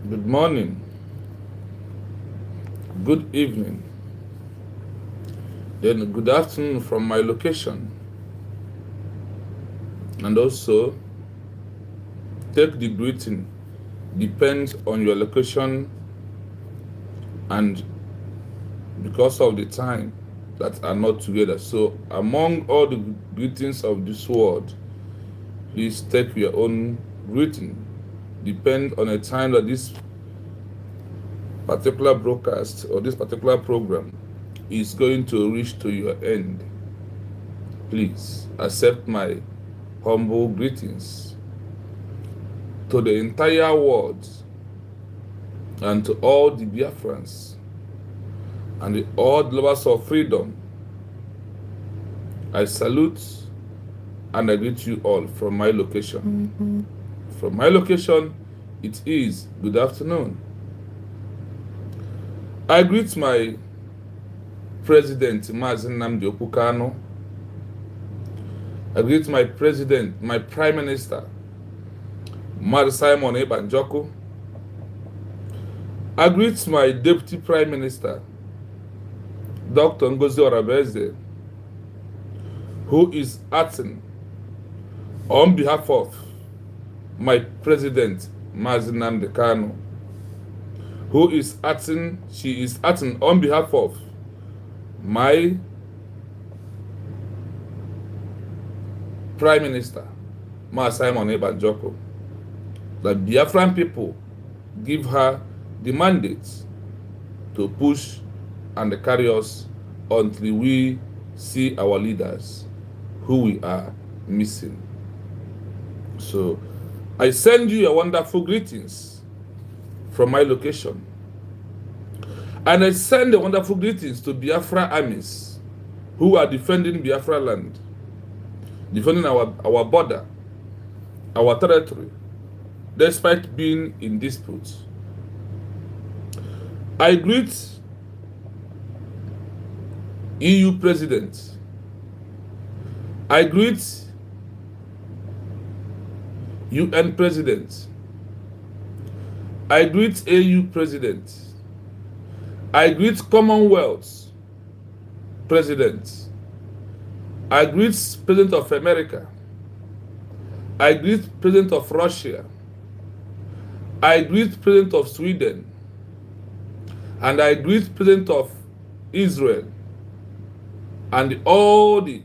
good morning, good evening, then good afternoon from my location. And also, take the greeting depends on your location and because of the time that are not together. So, among all the greetings of this world, please take your own greeting. Depend on a time that this particular broadcast or this particular program is going to reach to your end. Please accept my humble greetings to the entire world and to all the Biafrans and all the lovers of freedom. I salute and I greet you all from my location. From my location, it is good afternoon. I greet my president, Mazi Nnamdi Okukano. I greet my president, my prime minister, Mazi Simon Ekpa Njoku. I greet my deputy prime minister, Dr. Ngozi Orabeze, who is acting on behalf of my president, Mazi Nnamdi Kanu, she is acting on behalf of my prime minister, Mazi Simon Ekpa Njoku. The Biafran people give her the mandate to push and carry us until we see our leaders who we are missing. So I send you a wonderful greetings from my location. And I send a wonderful greetings to Biafra armies who are defending Biafra land, defending our border, our territory, despite being in dispute. I greet EU President. I greet UN President. I greet AU President. I greet Commonwealth President. I greet President of America. I greet President of Russia. I greet President of Sweden. And I greet President of Israel and all the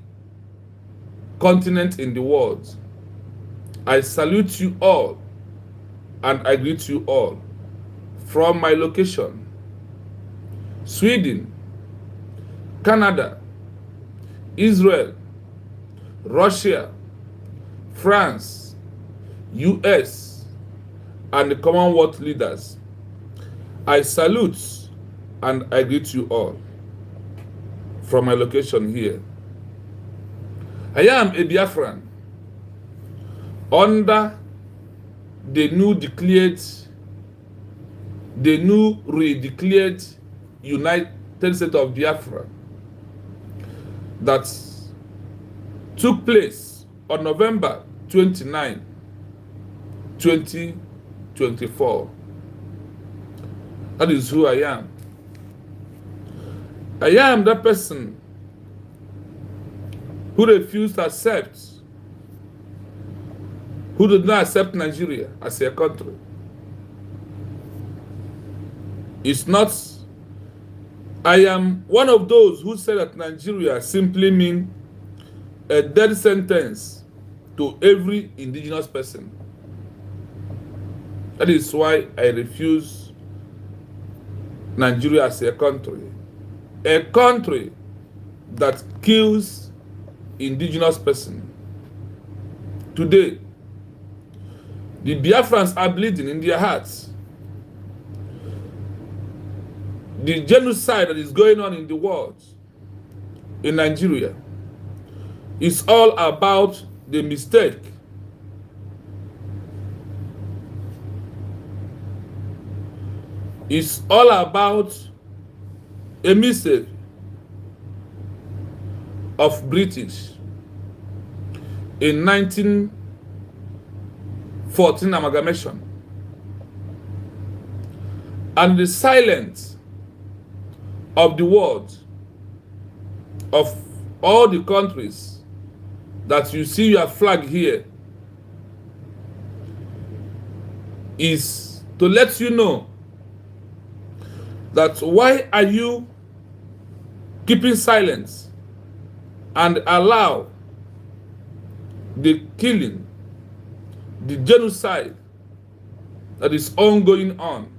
continents in the world. I salute you all and I greet you all from my location, Sweden, Canada, Israel, Russia, France, US, and the Commonwealth leaders. I salute and I greet you all from my location here. I am a Biafran under the new redeclared United States of Biafra that took place on November 29, 2024. That is who I am. I am that person who refused to accept, who did not accept Nigeria as a country. It's not, I am one of those who said that Nigeria simply means a death sentence to every indigenous person. That is why I refuse Nigeria as a country that kills indigenous person. Today, the Biafrans are bleeding in their hearts. The genocide that is going on in the world, in Nigeria, is all about the mistake it's all about a mistake of British in 1914 amalgamation. and the silence of the world, of all the countries that you see your flag here, is to let you know that why are you keeping silence and allow the killing, the genocide that is ongoing on,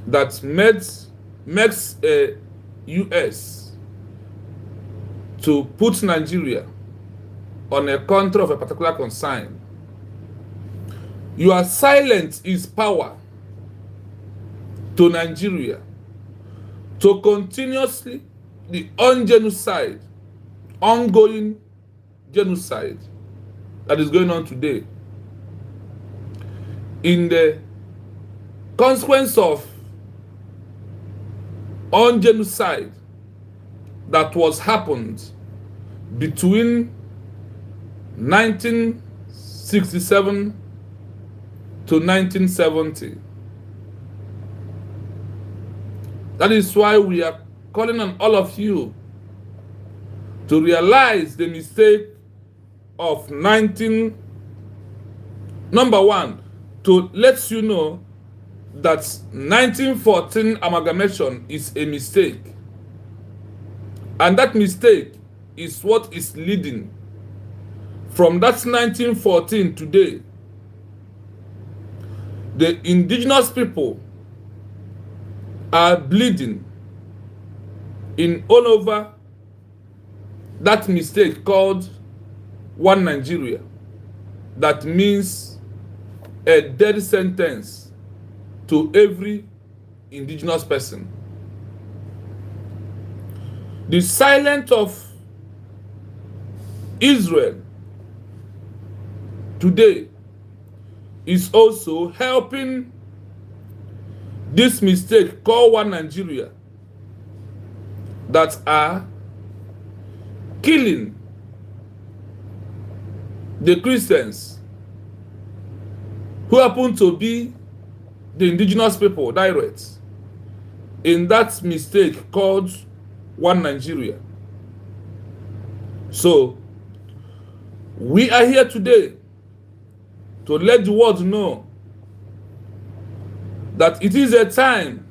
that makes a US to put Nigeria on a country of a particular concern. Your silence is power to Nigeria to continuously the ongoing genocide that is going on today. In the consequence of genocide that was happened between 1967 to 1970. That is why we are calling on all of you to realize the mistake of number one, to let you know that 1914 amalgamation is a mistake. And that mistake is what is leading from that 1914 today. The indigenous people are bleeding in all over that mistake called One Nigeria. That means a death sentence to every indigenous person. The silence of Israel today is also helping this mistake called One Nigeria, that are killing the Christians who happen to be the indigenous people direct in that mistake called One Nigeria. So we are here today to let the world know that it is a time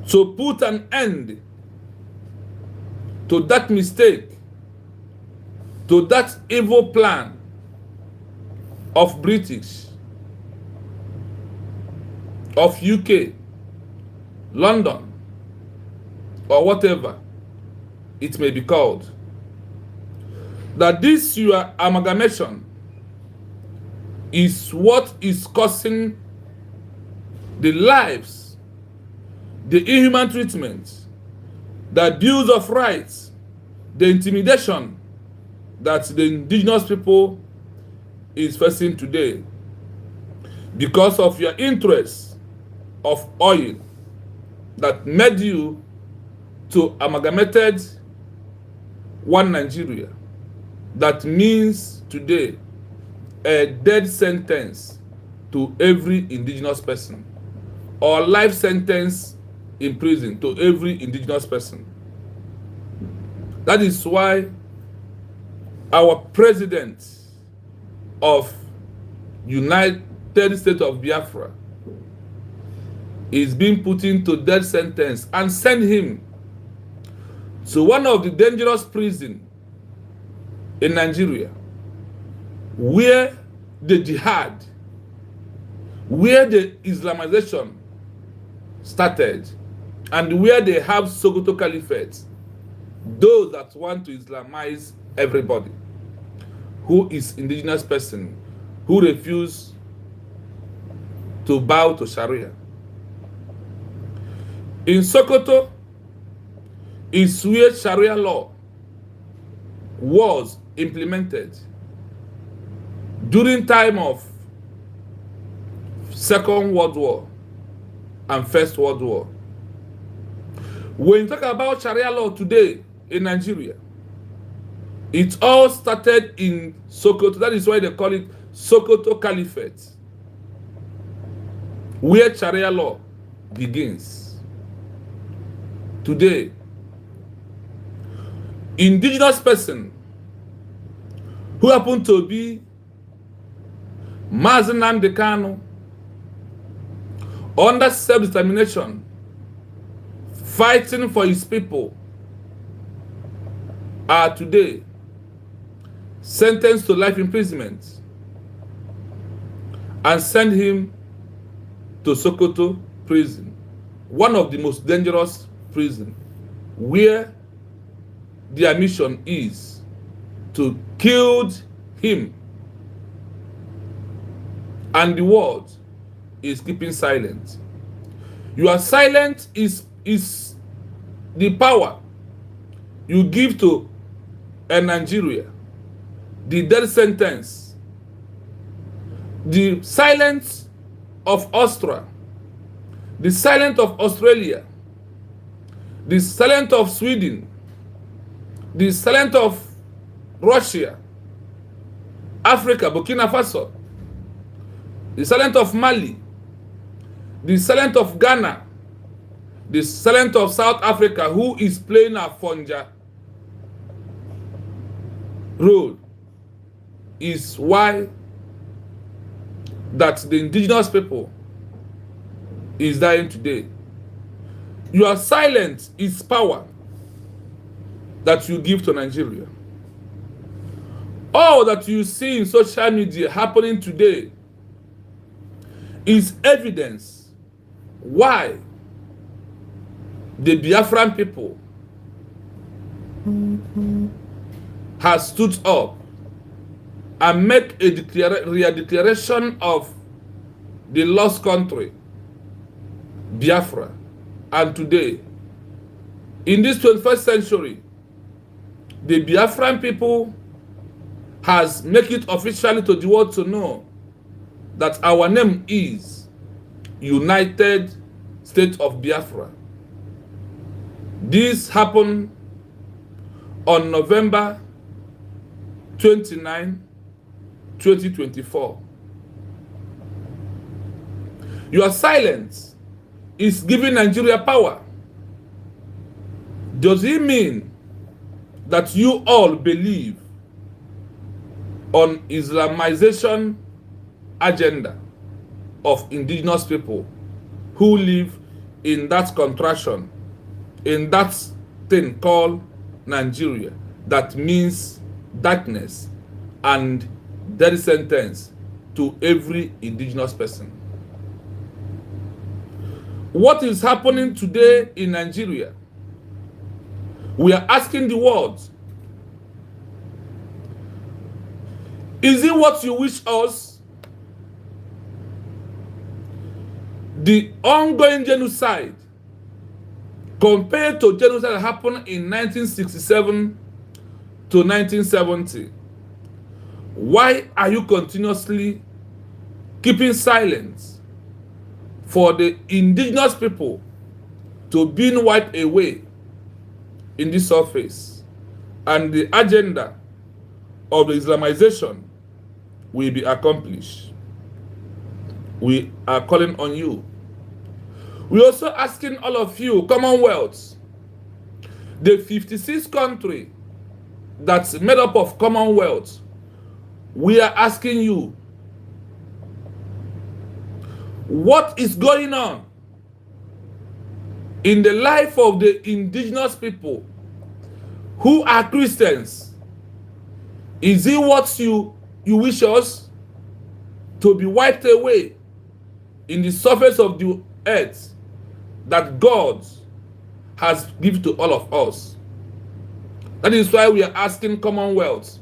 to put an end to that mistake, to that evil plan of British, of UK, London, or whatever it may be called. That this your amalgamation is what is causing the lives, the inhuman treatment, the abuse of rights, the intimidation that the indigenous people is facing today because of your interest of oil that made you to amalgamated One Nigeria. That means today a death sentence to every indigenous person, or life sentence in prison to every indigenous person. That is why our president of United States of Biafra is being put into death sentence and send him to one of the dangerous prisons in Nigeria, where the jihad, where the Islamization started, and where they have Sokoto Caliphate, those that want to Islamize everybody who is indigenous person, who refuse to bow to Sharia. In Sokoto is where Sharia law was implemented during time of Second World War and First World War. When you talk about Sharia law today in Nigeria, it all started in Sokoto. That is why they call it Sokoto Caliphate. where Sharia law begins. Today, indigenous person who happen to be Mazi Nnamdi Kanu, under self-determination, fighting for his people, are today sentenced to life imprisonment and send him to Sokoto prison, one of the most dangerous prisons, where their mission is to kill him, and the world is keeping silent. Your silence is the power you give to a Nigeria, the death sentence, the silence of Austria, the silence of Australia, the silence of Sweden, the silence of Russia, Africa, Burkina Faso, the silence of Mali, the silence of Ghana, the silence of South Africa, who is playing a Fonja role, is why that the indigenous people is dying today. Your silence is power that you give to Nigeria. All that you see in social media happening today is evidence why the Biafran people has stood up and make a declaration of the lost country, Biafra. And today, in this 21st century, the Biafran people has made it officially to the world to know that our name is United States of Biafra. This happened on November 29, 2024. Your silence is giving Nigeria power. Does it mean that you all believe on Islamization agenda of indigenous people who live in that contraction, in that thing called Nigeria, that means darkness and death sentence to every indigenous person? What is happening today in Nigeria? We are asking the world, is it what you wish us? The ongoing genocide compared to genocide that happened in 1967 to 1970. Why are you continuously keeping silence for the indigenous people to being wiped away in this surface, and the agenda of the Islamization will be accomplished? We are calling on you. We're also asking all of you, Commonwealth, the 56 country that's made up of Commonwealth, we are asking you, what is going on in the life of the indigenous people who are Christians? Is it what you wish us to be wiped away in the surface of the earth that God has given to all of us? That is why we are asking Commonwealth.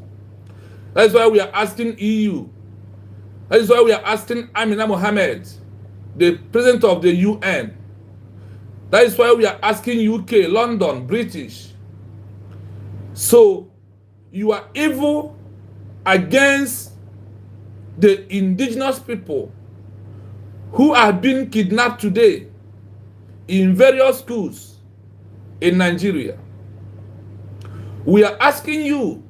That is why we are asking EU. That is why we are asking Amina Mohammed, the president of the UN. That is why we are asking UK, London, British. So you are evil against the indigenous people who are being kidnapped today in various schools in Nigeria. We are asking you,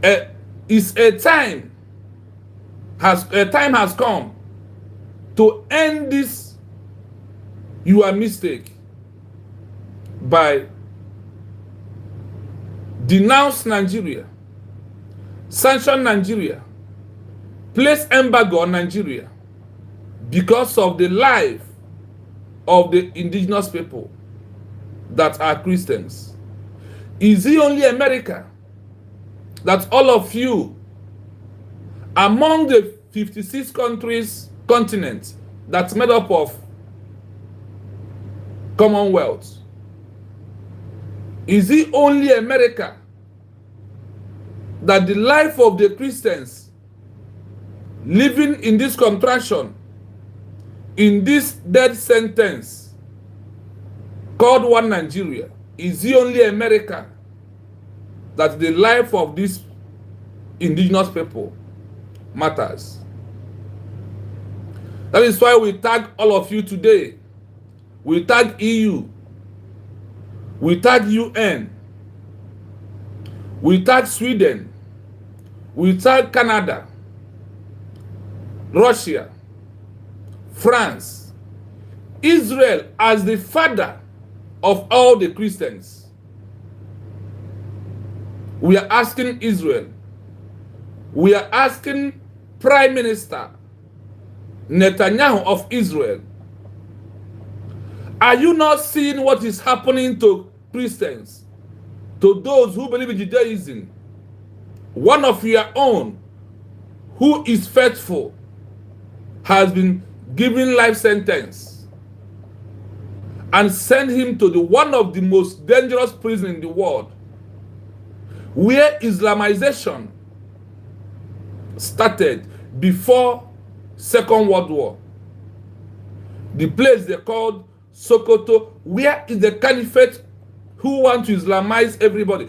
a time has come to end this your mistake by denounce Nigeria, sanction Nigeria, place embargo on Nigeria because of the life of the indigenous people that are Christians? Is it only America that all of you among the 56 countries, continents that's made up of Commonwealth? Is it only America that the life of the Christians living in this contraction, in this death sentence called one Nigeria, is it only America that the life of these indigenous people matters? That is why we tag all of you today. We tag EU. We tag UN. We tag Sweden. We tag Canada, Russia, France, Israel as the father of all the Christians. We are asking Israel. We are asking Prime Minister Netanyahu of Israel. Are you not seeing what is happening to Christians, to those who believe in Judaism? One of your own who is faithful has been given life sentence and sent him to one of the most dangerous prisons in the world, where Islamization started before Second World War. The place they called Sokoto, where is the caliphate who want to Islamize everybody,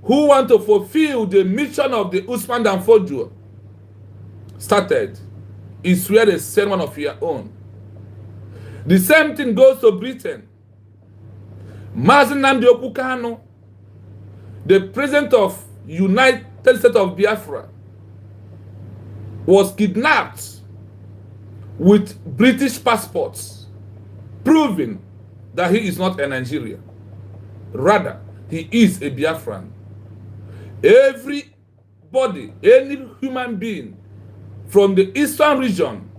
who want to fulfill the mission of the Usman Dan Fodio started, is where they send one of your own. The same thing goes to Britain. Mazi Nnamdi Kanu, the president of United States of Biafra, was kidnapped with British passports, proving that he is not a Nigerian. Rather, he is a Biafran. Everybody, any human being from the eastern region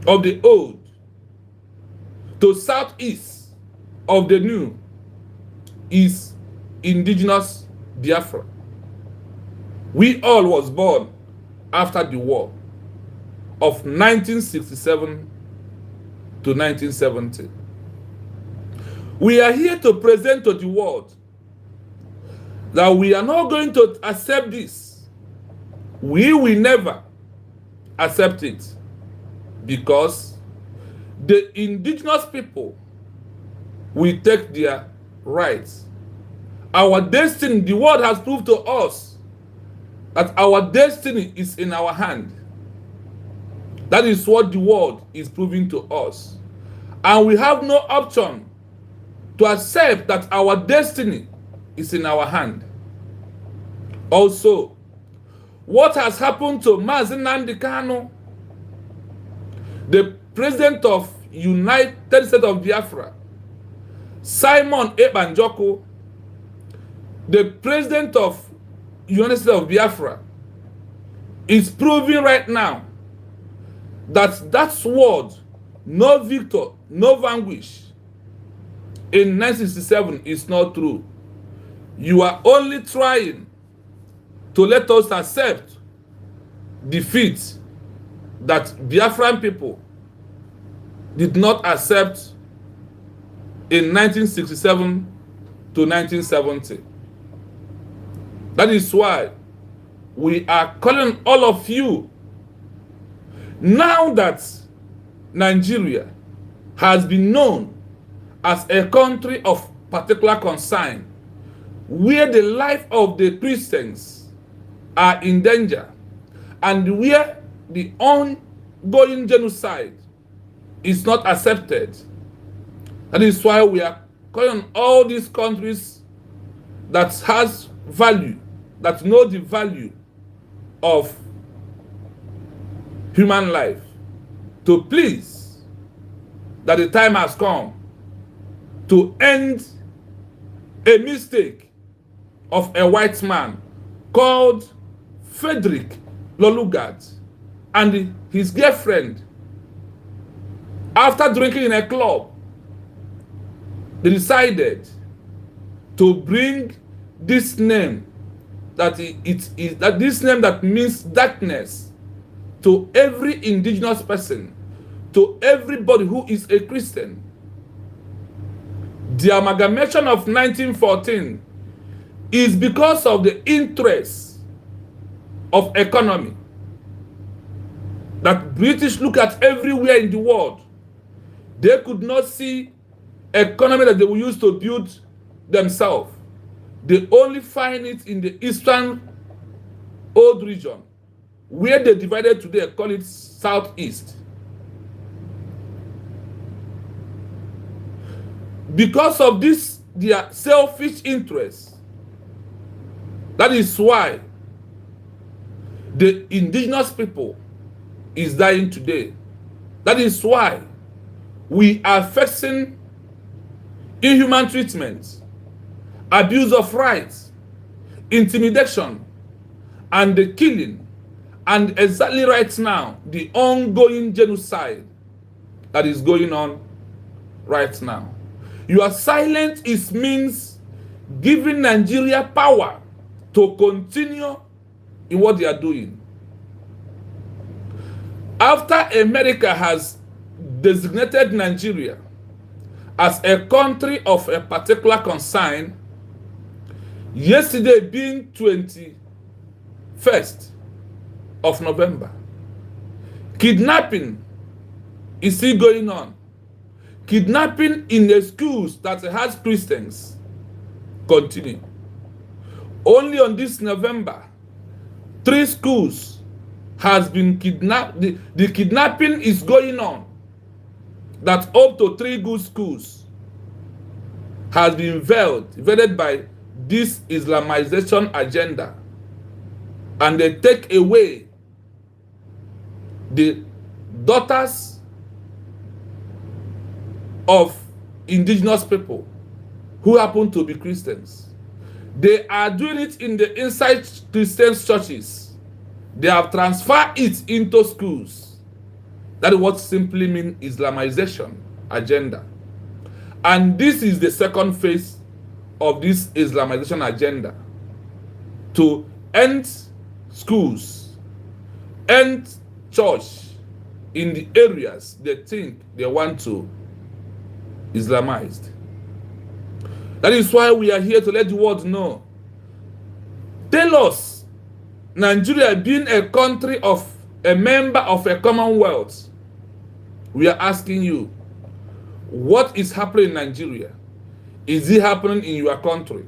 of the old to southeast of the new is indigenous Biafra. We all was born after the war of 1967 to 1970. We are here to present to the world that we are not going to accept this. We will never accept it, because the indigenous people will take their rights. Our destiny, the world has proved to us that our destiny is in our hand. That is what the world is proving to us. And we have no option to accept that our destiny is in our hand. Also, what has happened to Mazi Nnamdi Kanu, the president of United States of Biafra, Simon Ekpa Njoku, the president of United States of Biafra, is proving right now that that word, no victor, no vanquish, in 1967 is not true. You are only trying to let us accept defeat that Biafran people did not accept in 1967 to 1970. That is why we are calling all of you, now that Nigeria has been known as a country of particular concern, where the life of the Christians are in danger, and where the ongoing genocide is not accepted. That is why we are calling all these countries that has value, that know the value of human life, to please that the time has come to end a mistake of a white man called Frederick Lolugard and his girlfriend. After drinking in a club, they decided to bring this name that this name that means darkness to every indigenous person, to everybody who is a Christian. The amalgamation of 1914 is because of the interest of economy that British look at everywhere in the world. They could not see economy that they will use to build themselves. They only find it in the eastern old region, where they divided today, call it Southeast. Because of this, their selfish interest, that is why the indigenous people is dying today. That is why we are facing inhuman treatment, abuse of rights, intimidation, and the killing, and exactly right now, the ongoing genocide that is going on right now. Your silence means giving Nigeria power to continue in what they are doing. After America has designated Nigeria as a country of a particular concern, yesterday being 21st of November, kidnapping is still going on. Kidnapping in the schools that has Christians continue. Only on this November, 3 schools has been kidnapped. The kidnapping is going on. That up to 3 good schools has been veiled by this Islamization agenda. And they take away the daughters of indigenous people who happen to be Christians. They are doing it in the inside Christian churches. They have transferred it into schools. That is what simply means Islamization agenda. And this is the second phase of this Islamization agenda, to end schools, end church in the areas they think they want to Islamized. That is why we are here to let the world know. Tell us, Nigeria being a country of a member of a Commonwealth, we are asking you, what is happening in Nigeria? Is it happening in your country?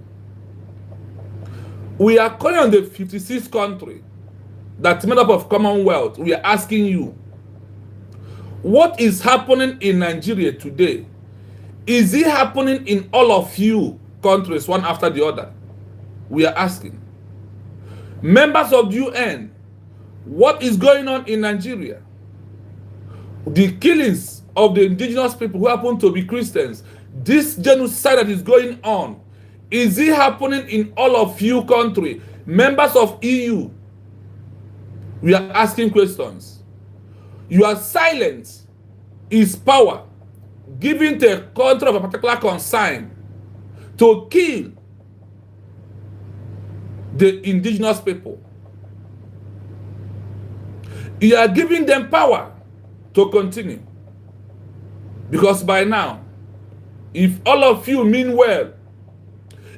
We are calling on the 56th country that's made up of Commonwealth. We are asking you, what is happening in Nigeria today? Is it happening in all of you countries, one after the other? We are asking. Members of the UN, what is going on in Nigeria? The killings of the indigenous people who happen to be Christians, this genocide that is going on, is it happening in all of you countries? Members of EU, we are asking questions. Your silence is power given to a country of a particular concern to kill the indigenous people. You are giving them power to continue. Because by now, if all of you mean well,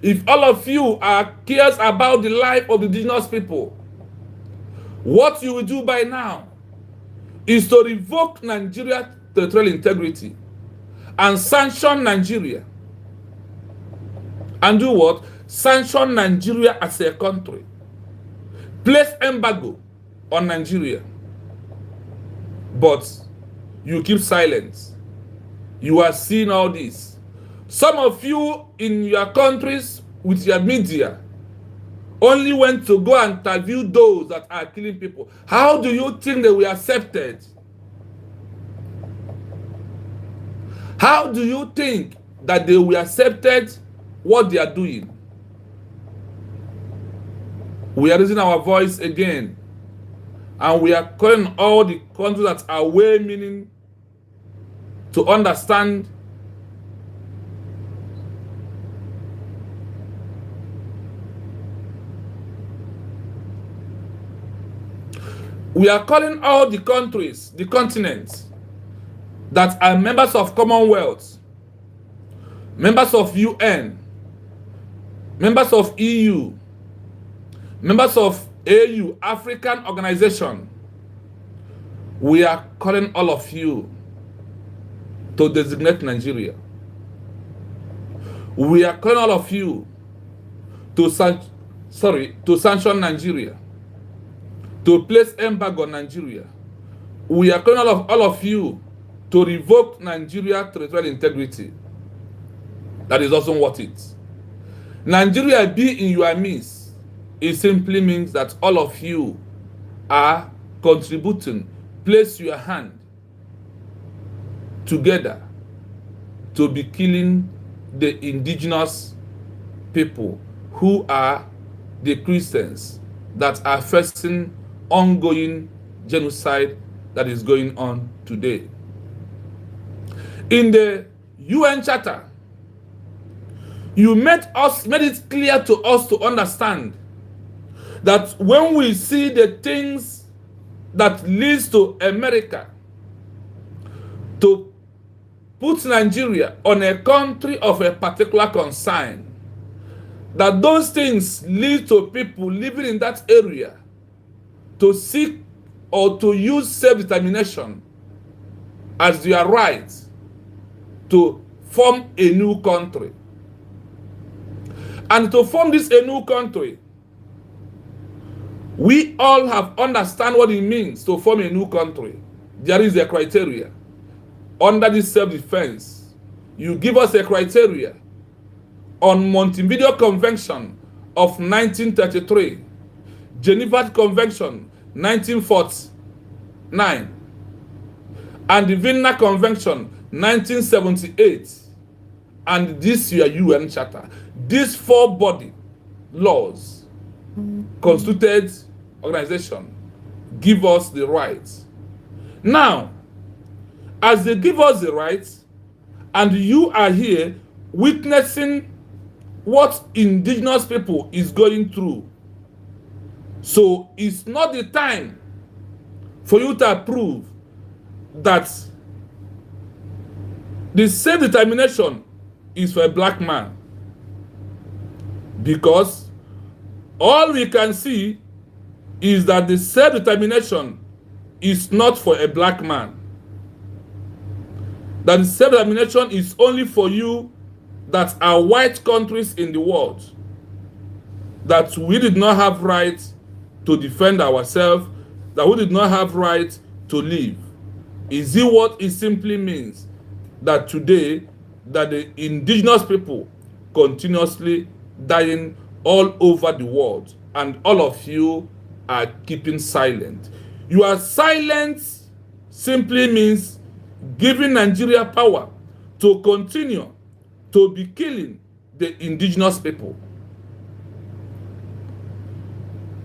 if all of you are cares about the life of the indigenous people, what you will do by now is to revoke Nigeria territorial integrity and sanction Nigeria. And do what? Sanction Nigeria as a country. Place embargo on Nigeria. But you keep silent. You are seeing all this. Some of you in your countries with your media only went to go and interview those that are killing people. How do you think they were accepted? How do you think that they will accept what they are doing? We are raising our voice again, and we are calling all the countries that are well meaning to understand we are calling all the countries, the continents that are members of Commonwealth, members of UN, members of EU, members of AU, African Organization. We are calling all of you to designate Nigeria. We are calling all of you to sanction Nigeria, to place embargo on Nigeria. We are calling all of you to revoke Nigeria territorial integrity. That is also worth it. Nigeria be in your midst, it simply means that all of you are contributing. Place your hand together to be killing the indigenous people who are the Christians that are facing ongoing genocide that is going on today. In the UN Charter, you made it clear to us to understand that when we see the things that leads to America to put Nigeria on a country of a particular concern, that those things lead to people living in that area to seek or to use self-determination as their right to form a new country. And to form this a new country, we all have understand what it means to form a new country. There is a criteria. Under this self-defense, you give us a criteria on Montevideo Convention of 1933, Geneva Convention 1949, and the Vienna Convention 1978, and this year UN Charter. These four body laws, constituted organization, give us the rights. Now, as they give us the rights, and you are here witnessing what indigenous people is going through, so it's not the time for you to approve that the self-determination is for a black man, because all we can see is that the self-determination is not for a black man. That self-determination is only for you that are white countries in the world, that we did not have right to defend ourselves, that we did not have right to live. Is it what it simply means? That today, that the indigenous people continuously dying all over the world, and all of you are keeping silent. Your silence simply means giving Nigeria power to continue to be killing the indigenous people.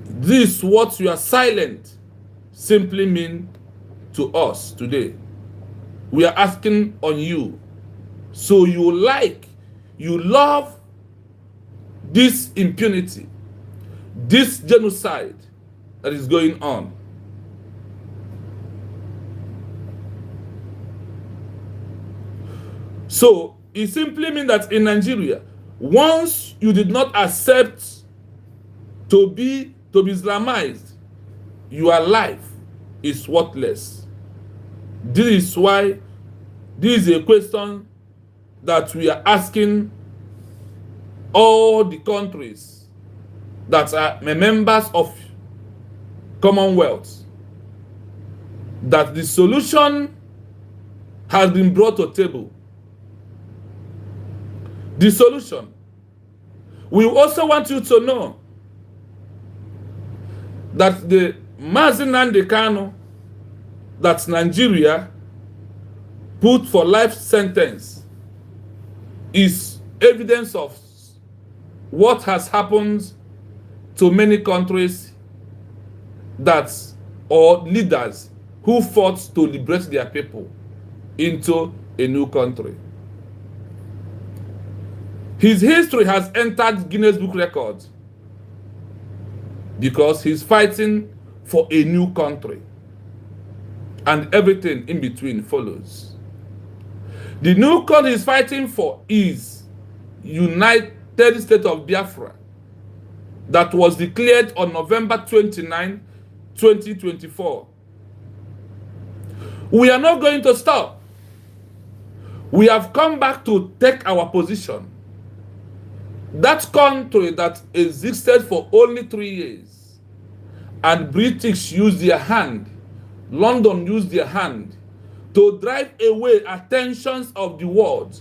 This is what your silent simply mean to us today. We are asking on you. So you love this impunity, this genocide that is going on. So it simply means that in Nigeria, once you did not accept to be Islamized, your life is worthless. This is why this is a question that we are asking all the countries that are members of Commonwealth, that the solution has been brought to the table. The solution. We also want you to know that the Mazi Nnamdi Kanu, that Nigeria put for life sentence is evidence of what has happened to many countries that, or leaders who fought to liberate their people into a new country. His history has entered Guinness Book Records because he's fighting for a new country, and everything in between follows. The new country he's fighting for is United States of Biafra, that was declared on November 29, 2024. We are not going to stop. We have come back to take our position. That country that existed for only 3 years, and British used their hand, London used their hand to drive away attentions of the world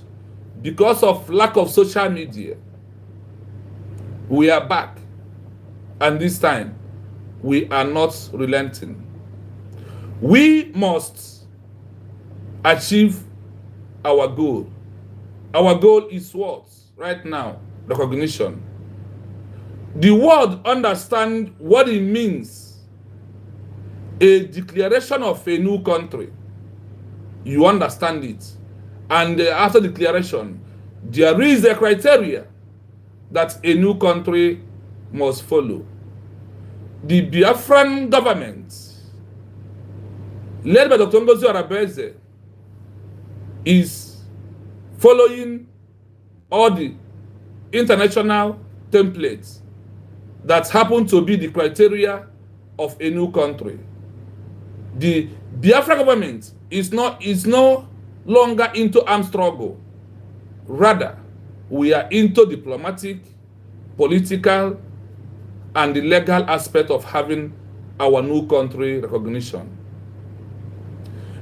because of lack of social media. We are back, and this time we are not relenting. We must achieve our goal. Our goal is what? Right now, recognition. The world understands what it means. A declaration of a new country. You understand it. And after declaration, there is a criteria that a new country must follow. The Biafran government, led by Dr. Ngozi Arabeze, is following all the international templates that happen to be the criteria of a new country. The Biafra government is no longer into armed struggle. Rather, we are into diplomatic, political, and the legal aspect of having our new country recognition.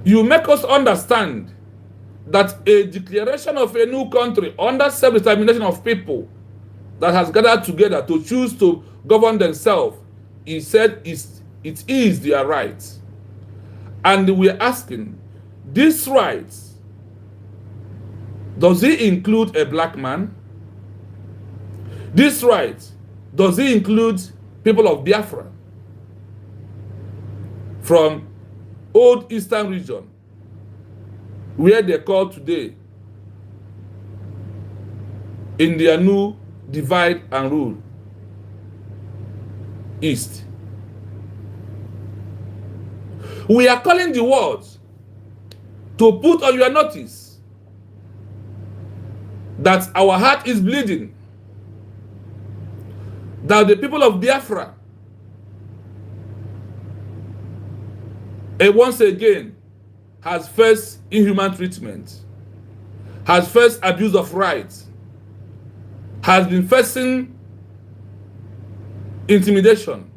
You make us understand that a declaration of a new country under self-determination of people that has gathered together to choose to govern themselves, he said it is their right. And we are asking, this right, does it include a black man? This right, does it include people of Biafra from old Eastern region, where they call today in their new divide and rule East? We are calling the world to put on your notice that our heart is bleeding, that the people of Biafra once again has faced inhuman treatment, has faced abuse of rights, has been facing intimidation,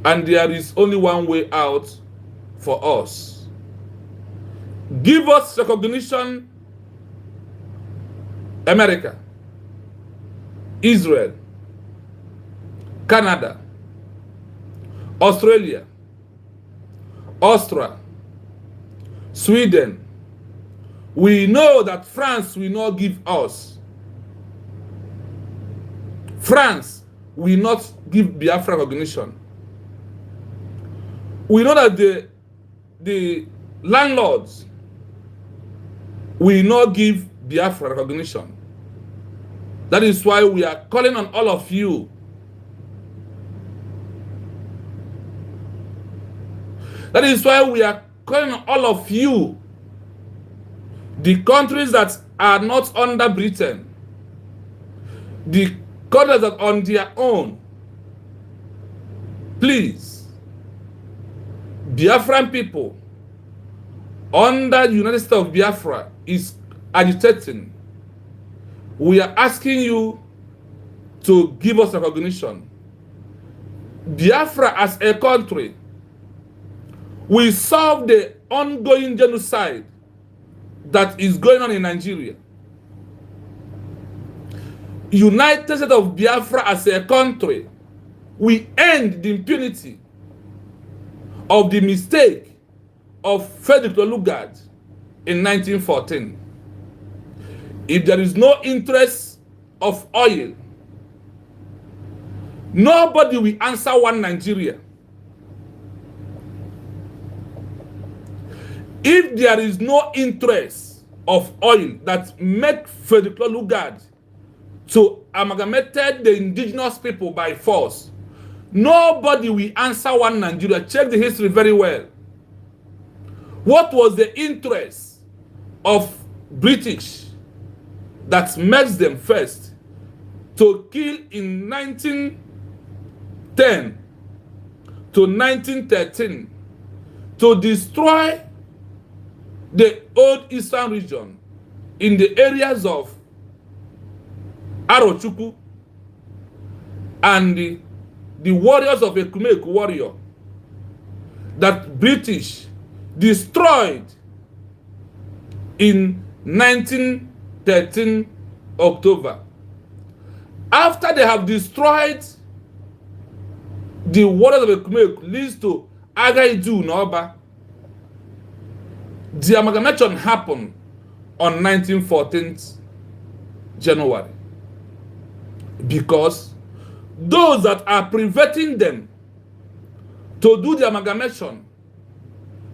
and there is only one way out for us. Give us recognition, America, Israel, Canada, Australia, Austria, Sweden. We know that France will not give us. France will not give Biafra recognition. We know that the landlords will not give Biafra recognition. That is why we are calling on all of you. That is why we are calling on all of you, the countries that are not under Britain, the countries that are on their own. Please, Biafran people under the United States of Biafra is agitating. We are asking you to give us recognition. Biafra as a country will solve the ongoing genocide that is going on in Nigeria. United States of Biafra as a country will end the impunity of the mistake of Frederick Lugard in 1914. If there is no interest of oil, nobody will answer one Nigeria. If there is no interest of oil that made Frederick Lugard to amalgamated the indigenous people by force, nobody will answer one Nigeria. Check the history very well. What was the interest of British that makes them first to kill in 1910 to 1913 to destroy the old eastern region in the areas of Arochukwu and the warriors of Ekumeku warrior that British destroyed in 1913 October. After they have destroyed the warriors of Ekumeku, leads to Agaidu Noba, the amalgamation happened on 1914 January. Because those that are preventing them to do the amalgamation,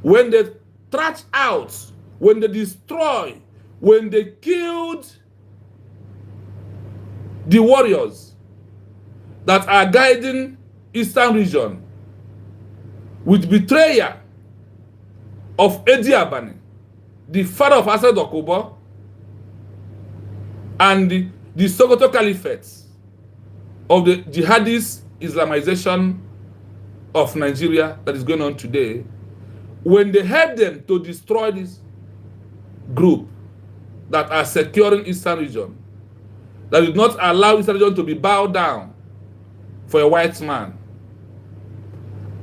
when they trash out, when they destroy, when they killed the warriors that are guiding Eastern region with betrayal of Edi Abani, the father of Asad Okubo, and the Sokoto Caliphate of the jihadist Islamization of Nigeria that is going on today, when they help them to destroy this group that are securing Eastern region, that did not allow Eastern region to be bowed down for a white man.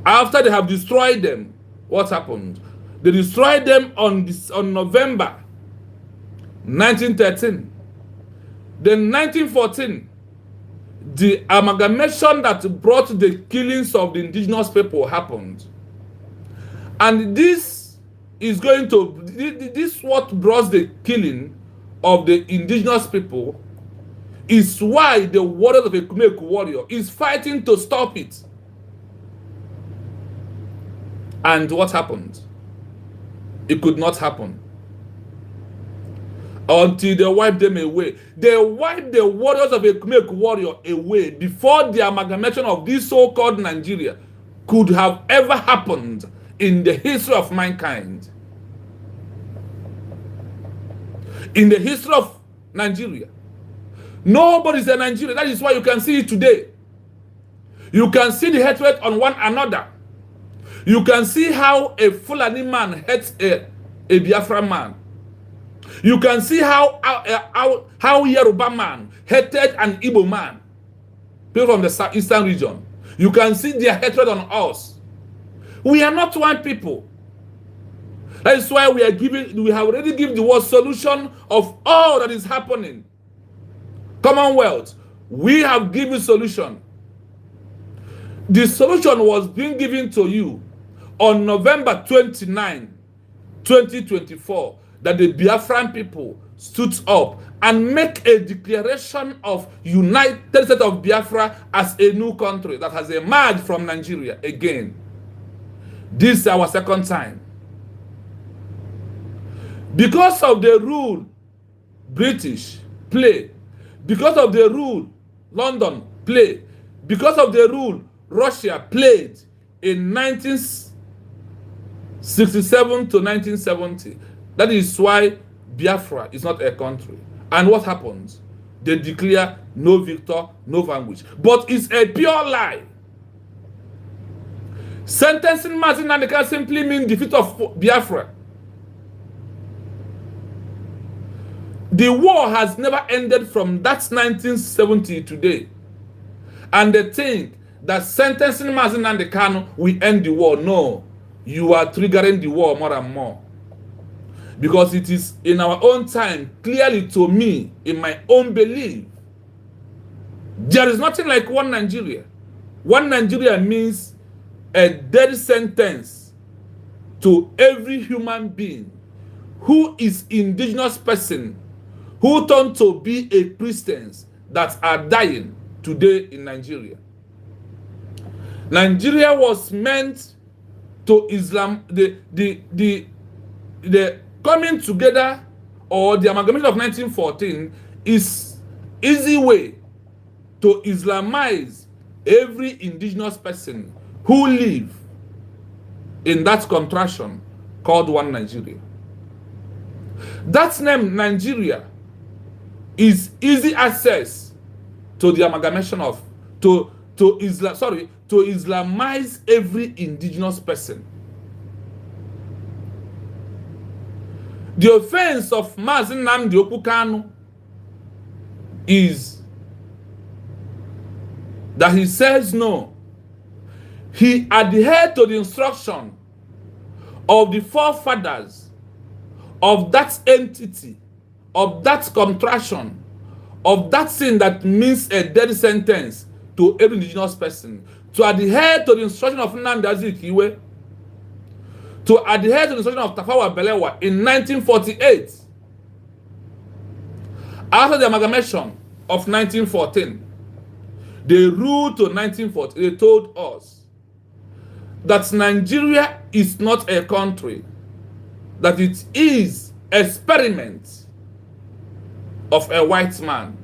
After they have destroyed them, what happened? They destroyed them on November 1913. Then 1914, the amalgamation that brought the killings of the indigenous people happened. And this is going to, this what brought the killing of the indigenous people is why the warriors of Ekumeku warrior is fighting to stop it. And what happened? It could not happen until they wiped them away. They wiped the warriors of Ekumeku warrior away before the amalgamation of this so-called Nigeria could have ever happened in the history of mankind. In the history of Nigeria. Nobody is a Nigerian. That is why you can see it today. You can see the hatred on one another. You can see how a Fulani man hates a Biafra man. You can see how Yoruba man hated an Igbo man. People from the eastern region. You can see their hatred on us. We are not one people. That is why we have already given the word solution of all that is happening. Commonwealth, we have given solution. The solution was being given to you on November 29, 2024, that the Biafran people stood up and make a declaration of United States of Biafra as a new country that has emerged from Nigeria again. This is our second time. Because of the rule British play, because of the rule London play, because of the rule Russia played in 1967 to 1970. That is why Biafra is not a country. And what happens? They declare no victor, no vanquish. But it's a pure lie. Sentencing Martin Nandeka simply means defeat of Biafra. The war has never ended from that 1970 today. And they think that sentencing Martin Nandeka will end the war. No, you are triggering the war more and more. Because it is in our own time, clearly to me, in my own belief, there is nothing like one Nigeria. One Nigeria means a death sentence to every human being who is indigenous person who turn to be a Christians that are dying today in Nigeria. Nigeria was meant to Islam, the coming together or the amalgamation of 1914 is easy way to Islamize every indigenous person who live in that contraction called one Nigeria. That name Nigeria is easy access to the amalgamation of to Islamize every indigenous person. The offense of Mazi Nnamdi Okwu is that he says no. He adhered to the instruction of the forefathers of that entity, of that contraction, of that sin that means a death sentence to every indigenous person, to adhere to the instruction of Nnamdi Azikiwe, to adhere to the instruction of Tafawa Balewa in 1948, after the amalgamation of 1914, they ruled to 1940. They told us that Nigeria is not a country, that it is an experiment of a white man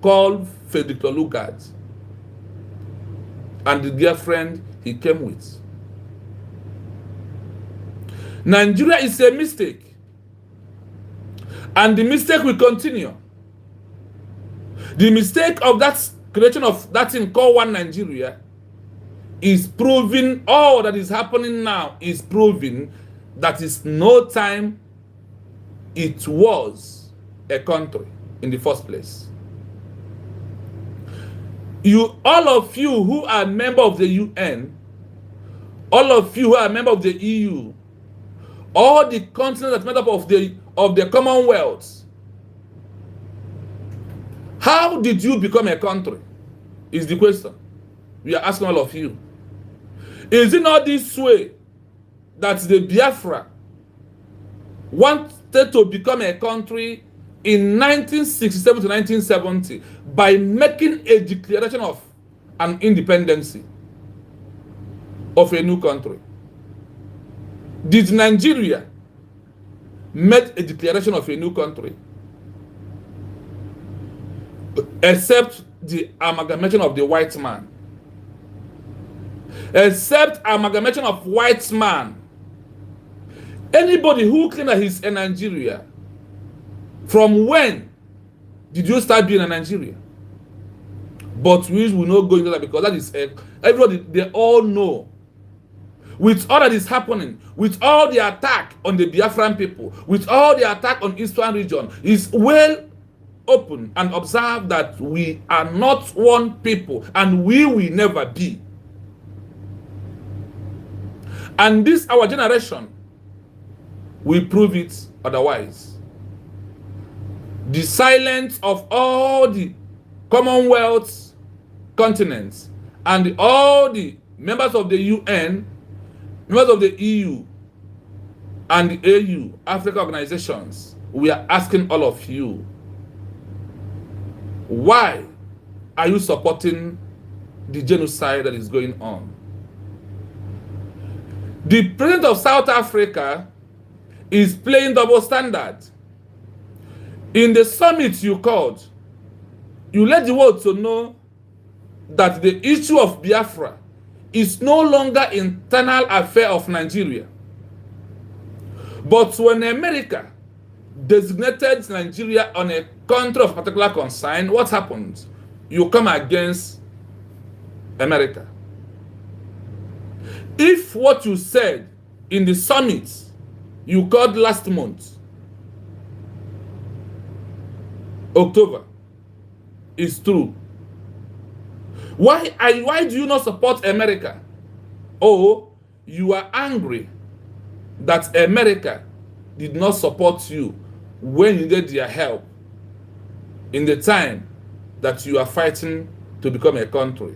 called Frederick Lugard and the girlfriend he came with. Nigeria is a mistake, and the mistake will continue. The mistake of that creation of that thing called one Nigeria is proving, all that is happening now is proving that is no time it was a country in the first place. You, all of you who are member of the UN, all of you who are member of the EU, all the continents that made up of the Commonwealth, how did you become a country? Is the question we are asking all of you. Is it not this way that the Biafra wanted to become a country in 1967 to 1970 by making a declaration of an independence of a new country? Did Nigeria make a declaration of a new country? Except the amalgamation of the white man. Except amalgamation of white man. Anybody who claims that he's in Nigeria, from when did you start being in Nigeria? But we will not go into that because that is everybody, they all know. With all that is happening, with all the attack on the Biafran people, with all the attack on Eastern region, is well open and observe that we are not one people and we will never be. And this, our generation, will prove it otherwise. The silence of all the Commonwealth continents and all the members of the UN, members of the EU and the AU, Africa organizations, we are asking all of you, why are you supporting the genocide that is going on? The president of South Africa is playing double standard. In the summit you called, you let the world to know that the issue of Biafra is no longer internal affair of Nigeria. But when America designated Nigeria on a country of particular concern, what happened? You come against America. If what you said in the summit you called last month, October, is true, why do you not support America? Oh, you are angry that America did not support you when you needed their help in the time that you are fighting to become a country.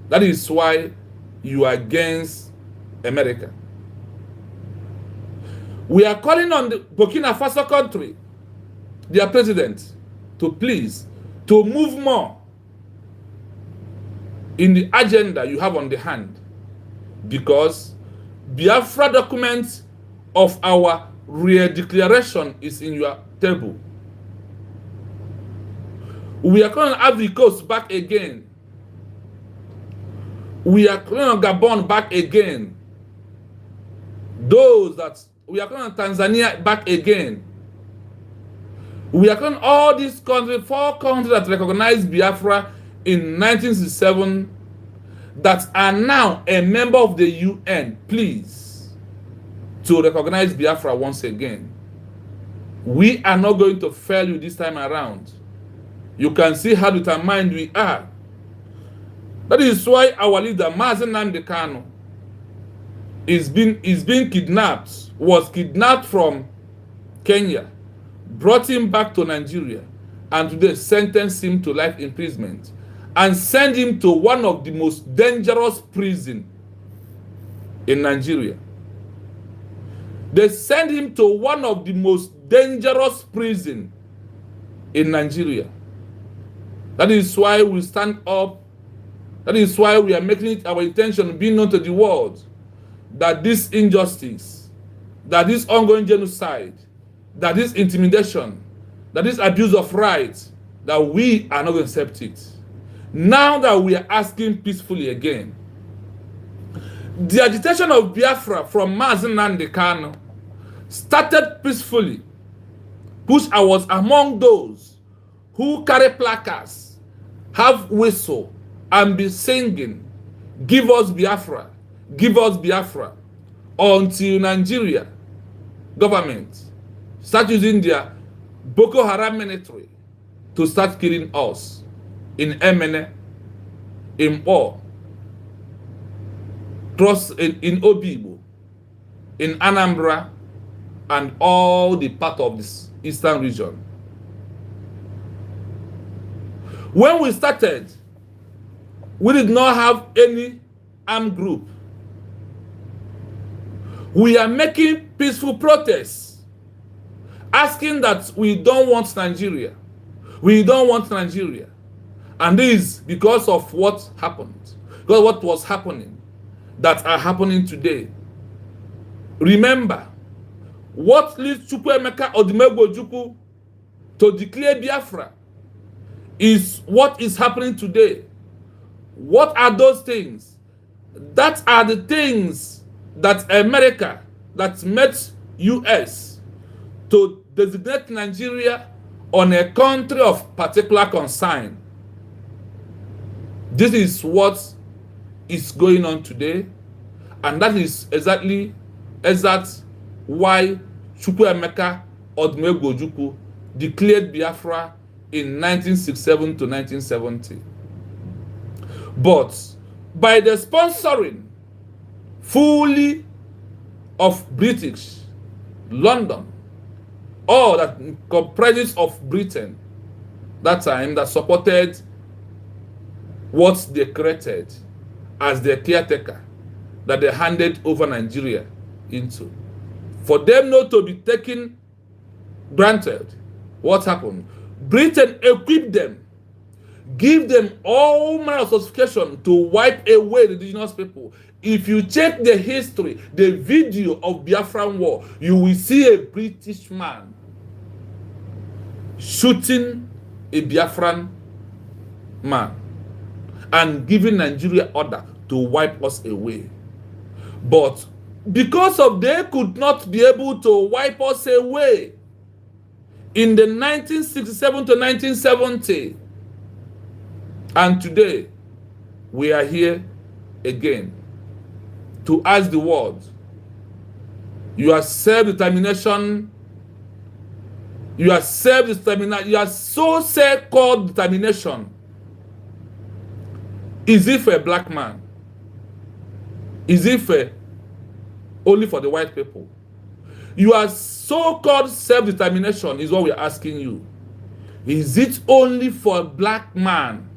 That is why you are against America. We are calling on the Burkina Faso country, their president, to please, to move more in the agenda you have on the hand, because Biafra document of our real declaration is in your table. We are calling Ivory Coast back again. We are calling Gabon back again. Those that we are calling Tanzania back again. We are calling all these countries, 4 countries that recognized Biafra in 1967, that are now a member of the UN, please, to recognize Biafra once again. We are not going to fail you this time around. You can see how determined we are. That is why our leader, Mazi Nnamdi Kanu, is being kidnapped, was kidnapped from Kenya, brought him back to Nigeria, and today sentenced him to life imprisonment and sent him to one of the most dangerous prisons in Nigeria. They sent him to one of the most dangerous prisons in Nigeria. That is why we stand up. That is why we are making it our intention, being known to the world, that this injustice, that this ongoing genocide, that this intimidation, that this abuse of rights, that we are not going to accept it. Now that we are asking peacefully again, the agitation of Biafra from Mazi Nnamdi Kanu started peacefully. Push I was among those who carry placards, have whistle, and be singing, "Give us Biafra, give us Biafra," until Nigeria government start using their Boko Haram military to start killing us in Emene, in O, in Obibo, in Anambra, and all the part of this eastern region. When we started, we did not have any armed group. We are making peaceful protests, asking that we don't want Nigeria. We don't want Nigeria. And this is because of what happened, because what was happening, that are happening today. Remember, what leads Chukwuemeka Odumegwu to declare Biafra is what is happening today. What are those things? That are the things that America, that met US to designate Nigeria on a country of particular concern. This is what is going on today, and that is exactly why Chukwuemeka Odumegwu declared Biafra in 1967 to 1970. But by the sponsoring fully of British, London, all that comprises of Britain, that time, that supported what they created as their caretaker, that they handed over Nigeria into. For them not to be taken granted, what happened? Britain equipped them, give them all manner of justification to wipe away the indigenous people. If you check the history, the video of Biafran War, you will see a British man shooting a Biafran man and giving Nigeria order to wipe us away. But because of they could not be able to wipe us away in the 1967 to 1970, and today we are here again to ask the world, your self-determination, your self-determination, your so-called determination, is it for a black man? Is it for only for the white people? Your so-called self-determination is what we're asking you. Is it only for a black man?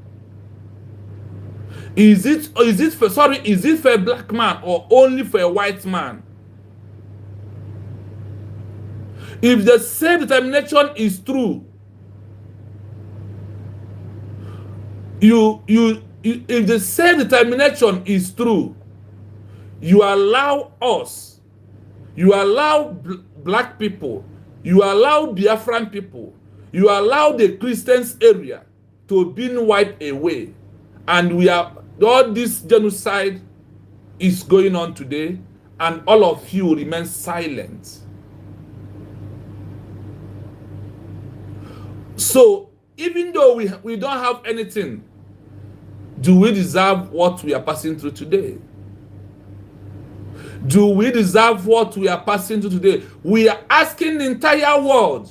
Is it for a black man or only for a white man? If the self-determination is true, if the self-determination is true, you allow us, you allow black people, you allow Biafran people, you allow the Christians area to be wiped away, and all this genocide is going on today, and all of you remain silent. So even though we don't have anything, do we deserve what we are passing through today? Do we deserve what we are passing through today? We are asking the entire world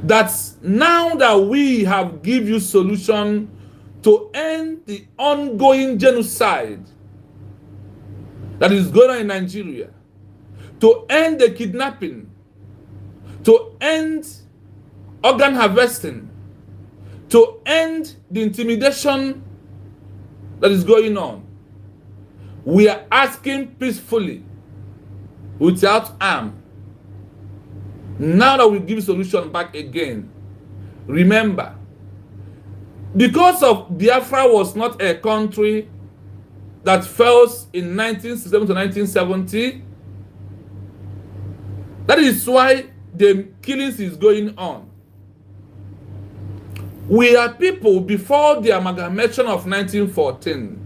that now that we have give you solution to end the ongoing genocide that is going on in Nigeria, to end the kidnapping, to end organ harvesting, to end the intimidation that is going on. We are asking peacefully, without harm. Now that we give solution back again, remember, because of Biafra was not a country that fell in 1967 to 1970, that is why the killings is going on. We are people before the amalgamation of 1914.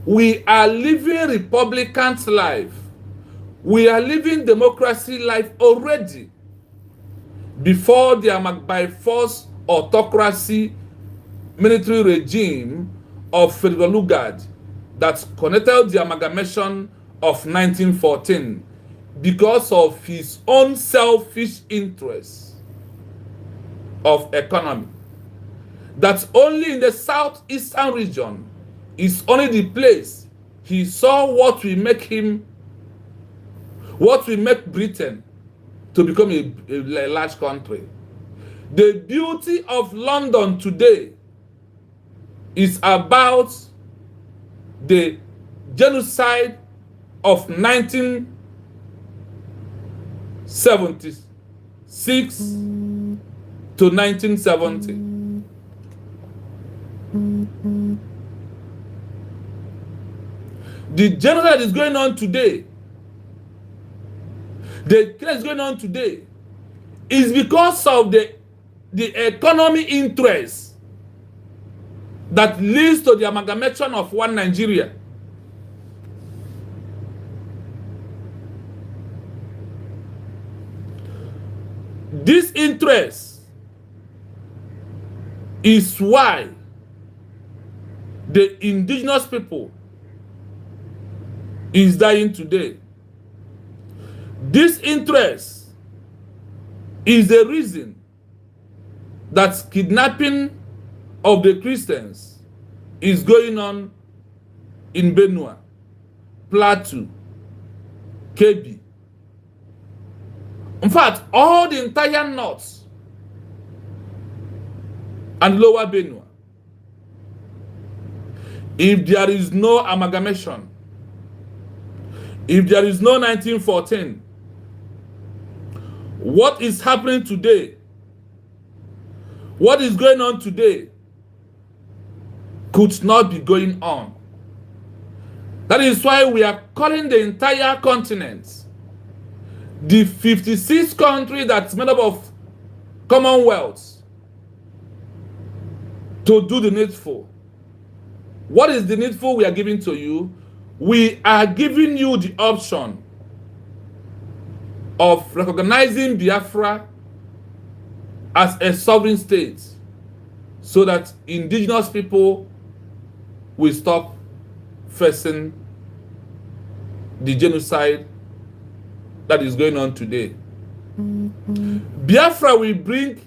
We are living Republican life. We are living democracy life already before the by force autocracy military regime of Federal Lugard that connected the amalgamation of 1914 because of his own selfish interests of economy. That only in the southeastern region is only the place he saw what will make Britain to become a large country. The beauty of London today is about the genocide of 1976 to 1970. The genocide that is going on today, is because of the economy interest that leads to the amalgamation of one Nigeria. This interest is why the indigenous people is dying today. This interest is the reason that kidnapping of the Christians is going on in Benue, Plateau, Kebbi. In fact, all the entire north and lower Benue. If there is no amalgamation, if there is no 1914, what is happening today, what is going on today, could not be going on. That is why we are calling the entire continent, the 56 countries that's made up of Commonwealth, to do the needful. What is the needful we are giving to you? We are giving you the option of recognizing Biafra as a sovereign state so that indigenous people will stop facing the genocide that is going on today. Biafra will bring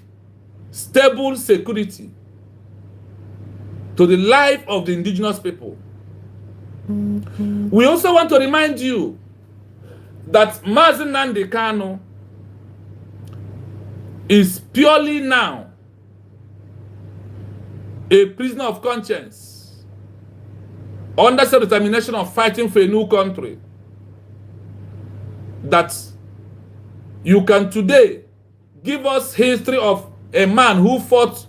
stable security to the life of the indigenous people. We also want to remind you that Mazi Nnamdi Kanu is purely now a prisoner of conscience under self-determination of fighting for a new country that You can today give us history of a man who fought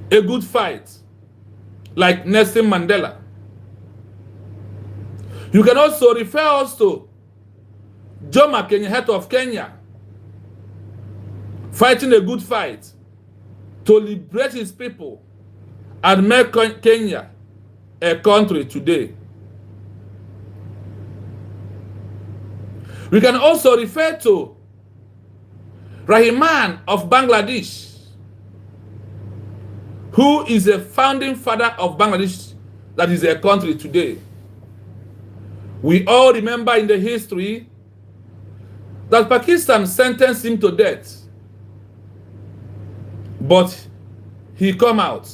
a good fight, like Nelson Mandela. You can also refer us to Jomo Kenyatta, head of Kenya, fighting a good fight to liberate his people and make Kenya a country today. We can also refer to Rahman of Bangladesh, who is a founding father of Bangladesh, that is a country today. We all remember in the history that Pakistan sentenced him to death, but he came out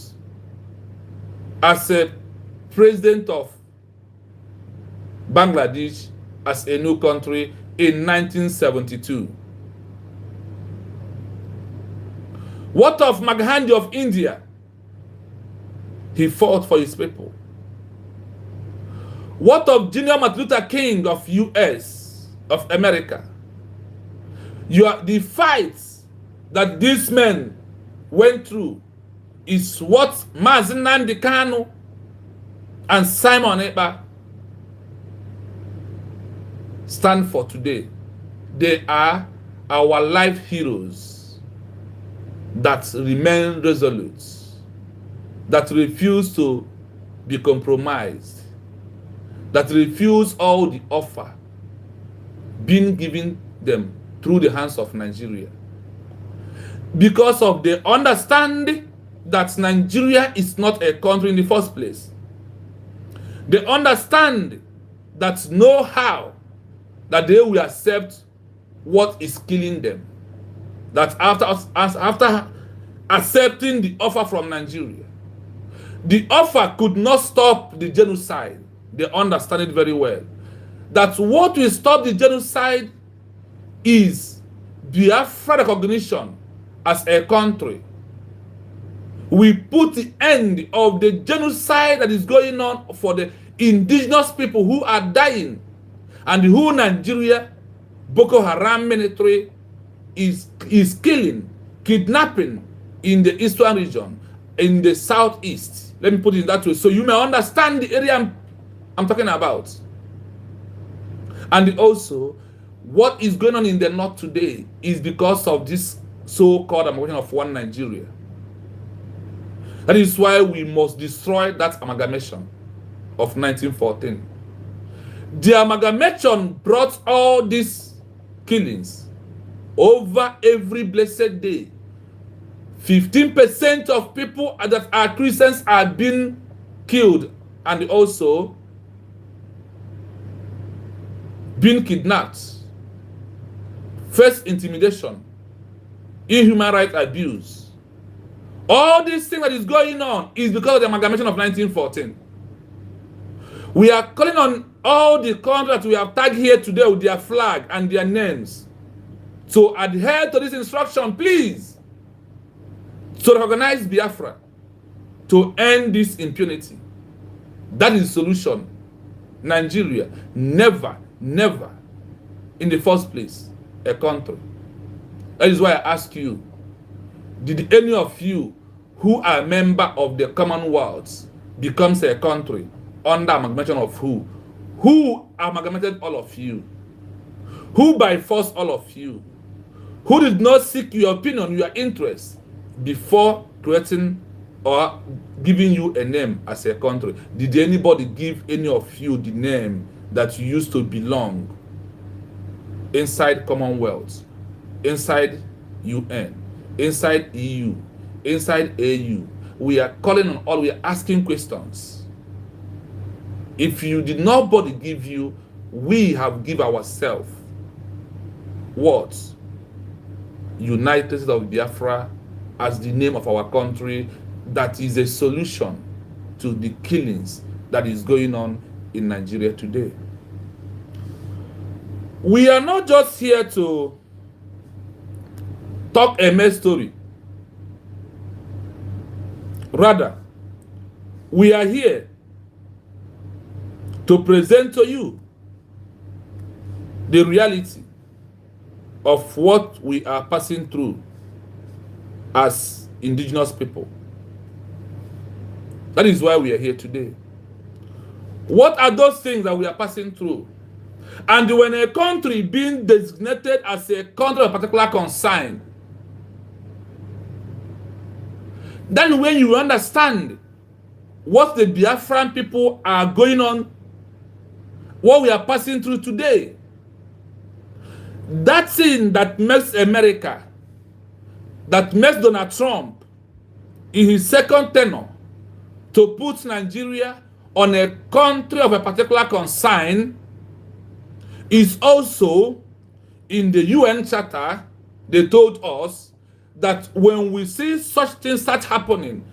as a president of Bangladesh as a new country in 1972. What of Mahatma of India? He fought for his people. What of Junior Martin Luther King of US, of America? The fights that these men went through is what Mazi Nnamdi Kanu and Simon Ekpa stand for today. They are our life heroes that remain resolute, that refuse to be compromised, that refuse all the offer being given them through the hands of Nigeria, because of the understanding that Nigeria is not a country in the first place. They understand that no how that they will accept what is killing them. That after accepting the offer from Nigeria, the offer could not stop the genocide. They understand it very well. That what will stop the genocide is Biafra recognition as a country. We put the end of the genocide that is going on for the indigenous people who are dying, and who Nigeria, Boko Haram military is killing, kidnapping in the eastern region, in the southeast. Let me put it that way, so you may understand the area I'm talking about. And also, what is going on in the north today is because of this so-called amalgamation of one Nigeria. That is why we must destroy that amalgamation of 1914. The amalgamation brought all these killings over every blessed day. 15% of people that are Christians are being killed and also being kidnapped. First, intimidation, inhuman rights abuse. All these things that is going on is because of the amalgamation of 1914. We are calling on all the countries that we have tagged here today with their flag and their names to adhere to this instruction, please, to recognize Biafra, to end this impunity. That is the solution. Nigeria, never, never, in the first place, a country. That is why I ask you, did any of you who are a member of the Commonwealth becomes a country under amalgamation of who? Who amalgamated all of you? Who by force all of you? Who did not seek your opinion, your interest, before creating or giving you a name as a country? Did anybody give any of you the name that you used to belong inside Commonwealth, inside UN, inside EU, inside AU? We are calling on all, we are asking questions. If you did nobody give you, we have give ourselves what? United States of Biafra as the name of our country. That is a solution to the killings that is going on in Nigeria today. We are not just here to talk a mere story. Rather, we are here to present to you the reality of what we are passing through as indigenous people. That is why we are here today. What are those things that we are passing through? And when a country being designated as a country of particular concern, then when you understand what the Biafran people are going on, what we are passing through today, that thing that makes America, that makes Donald Trump in his second tenure to put Nigeria on a country of a particular concern, is also in the UN Charter. They told us that when we see such things start happening,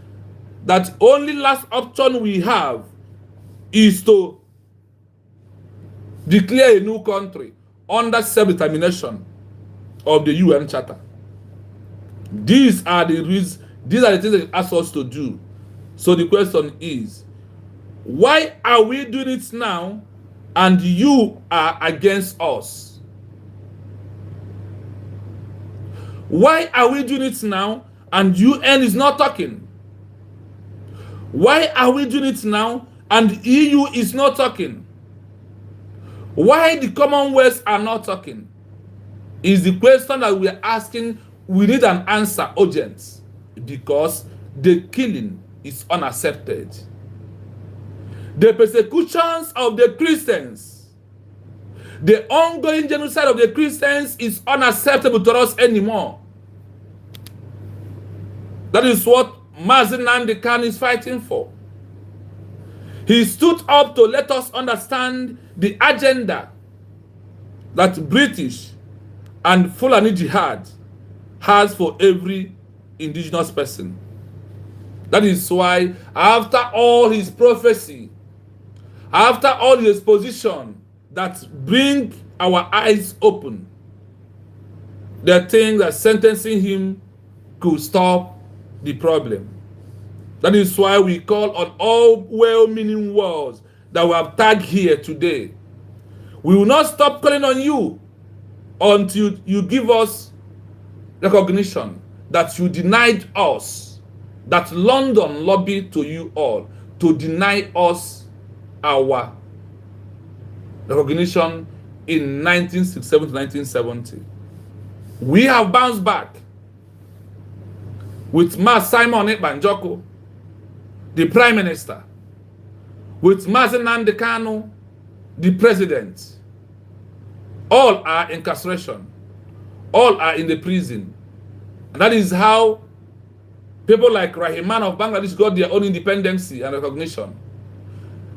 that only last option we have is to declare a new country under self-determination of the UN Charter. These are the reasons, these are the things that it asks us to do. So the question is, why are we doing it now and you are against us? Why are we doing it now and UN is not talking? Why are we doing it now and EU is not talking? Why the Commonwealth are not talking? Is the question that we are asking. We need an answer urgent, because the killing is unaccepted. The persecutions of the Christians, the ongoing genocide of the Christians is unacceptable to us anymore. That is what Mazi Nnamdi Kanu is fighting for. He stood up to let us understand the agenda that British and Fulani Jihad has for every indigenous person. That is why, after all his prophecy, after all his exposition that bring our eyes open, they think that sentencing him could stop the problem. That is why we call on all well-meaning words that we have tagged here today. We will not stop calling on you until you give us recognition that you denied us, that London lobbied to you all to deny us our recognition in 1967 to 1970. We have bounced back with Mas Simon Ekpa Njoku, the Prime Minister, with Mazi Nnamdi Kanu, the President. All are incarceration. All are in the prison. And that is how people like Rahman of Bangladesh got their own independence and recognition.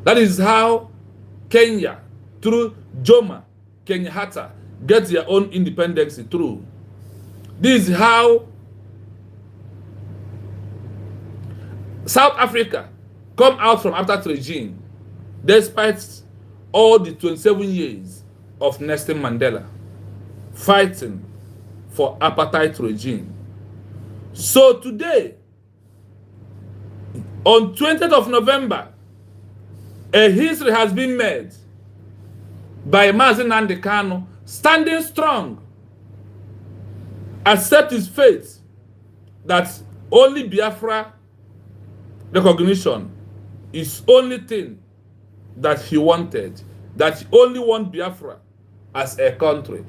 That is how Kenya, through Jomo Kenyatta, gets their own independence through. This is how South Africa come out from apartheid regime, despite all the 27 years of Nelson Mandela fighting for apartheid regime. So today, on 20th of November, a history has been made by Mazi Nnamdi Kanu, standing strong, accept his fate that only Biafra recognition is only thing that he wanted, that he only want Biafra as a country.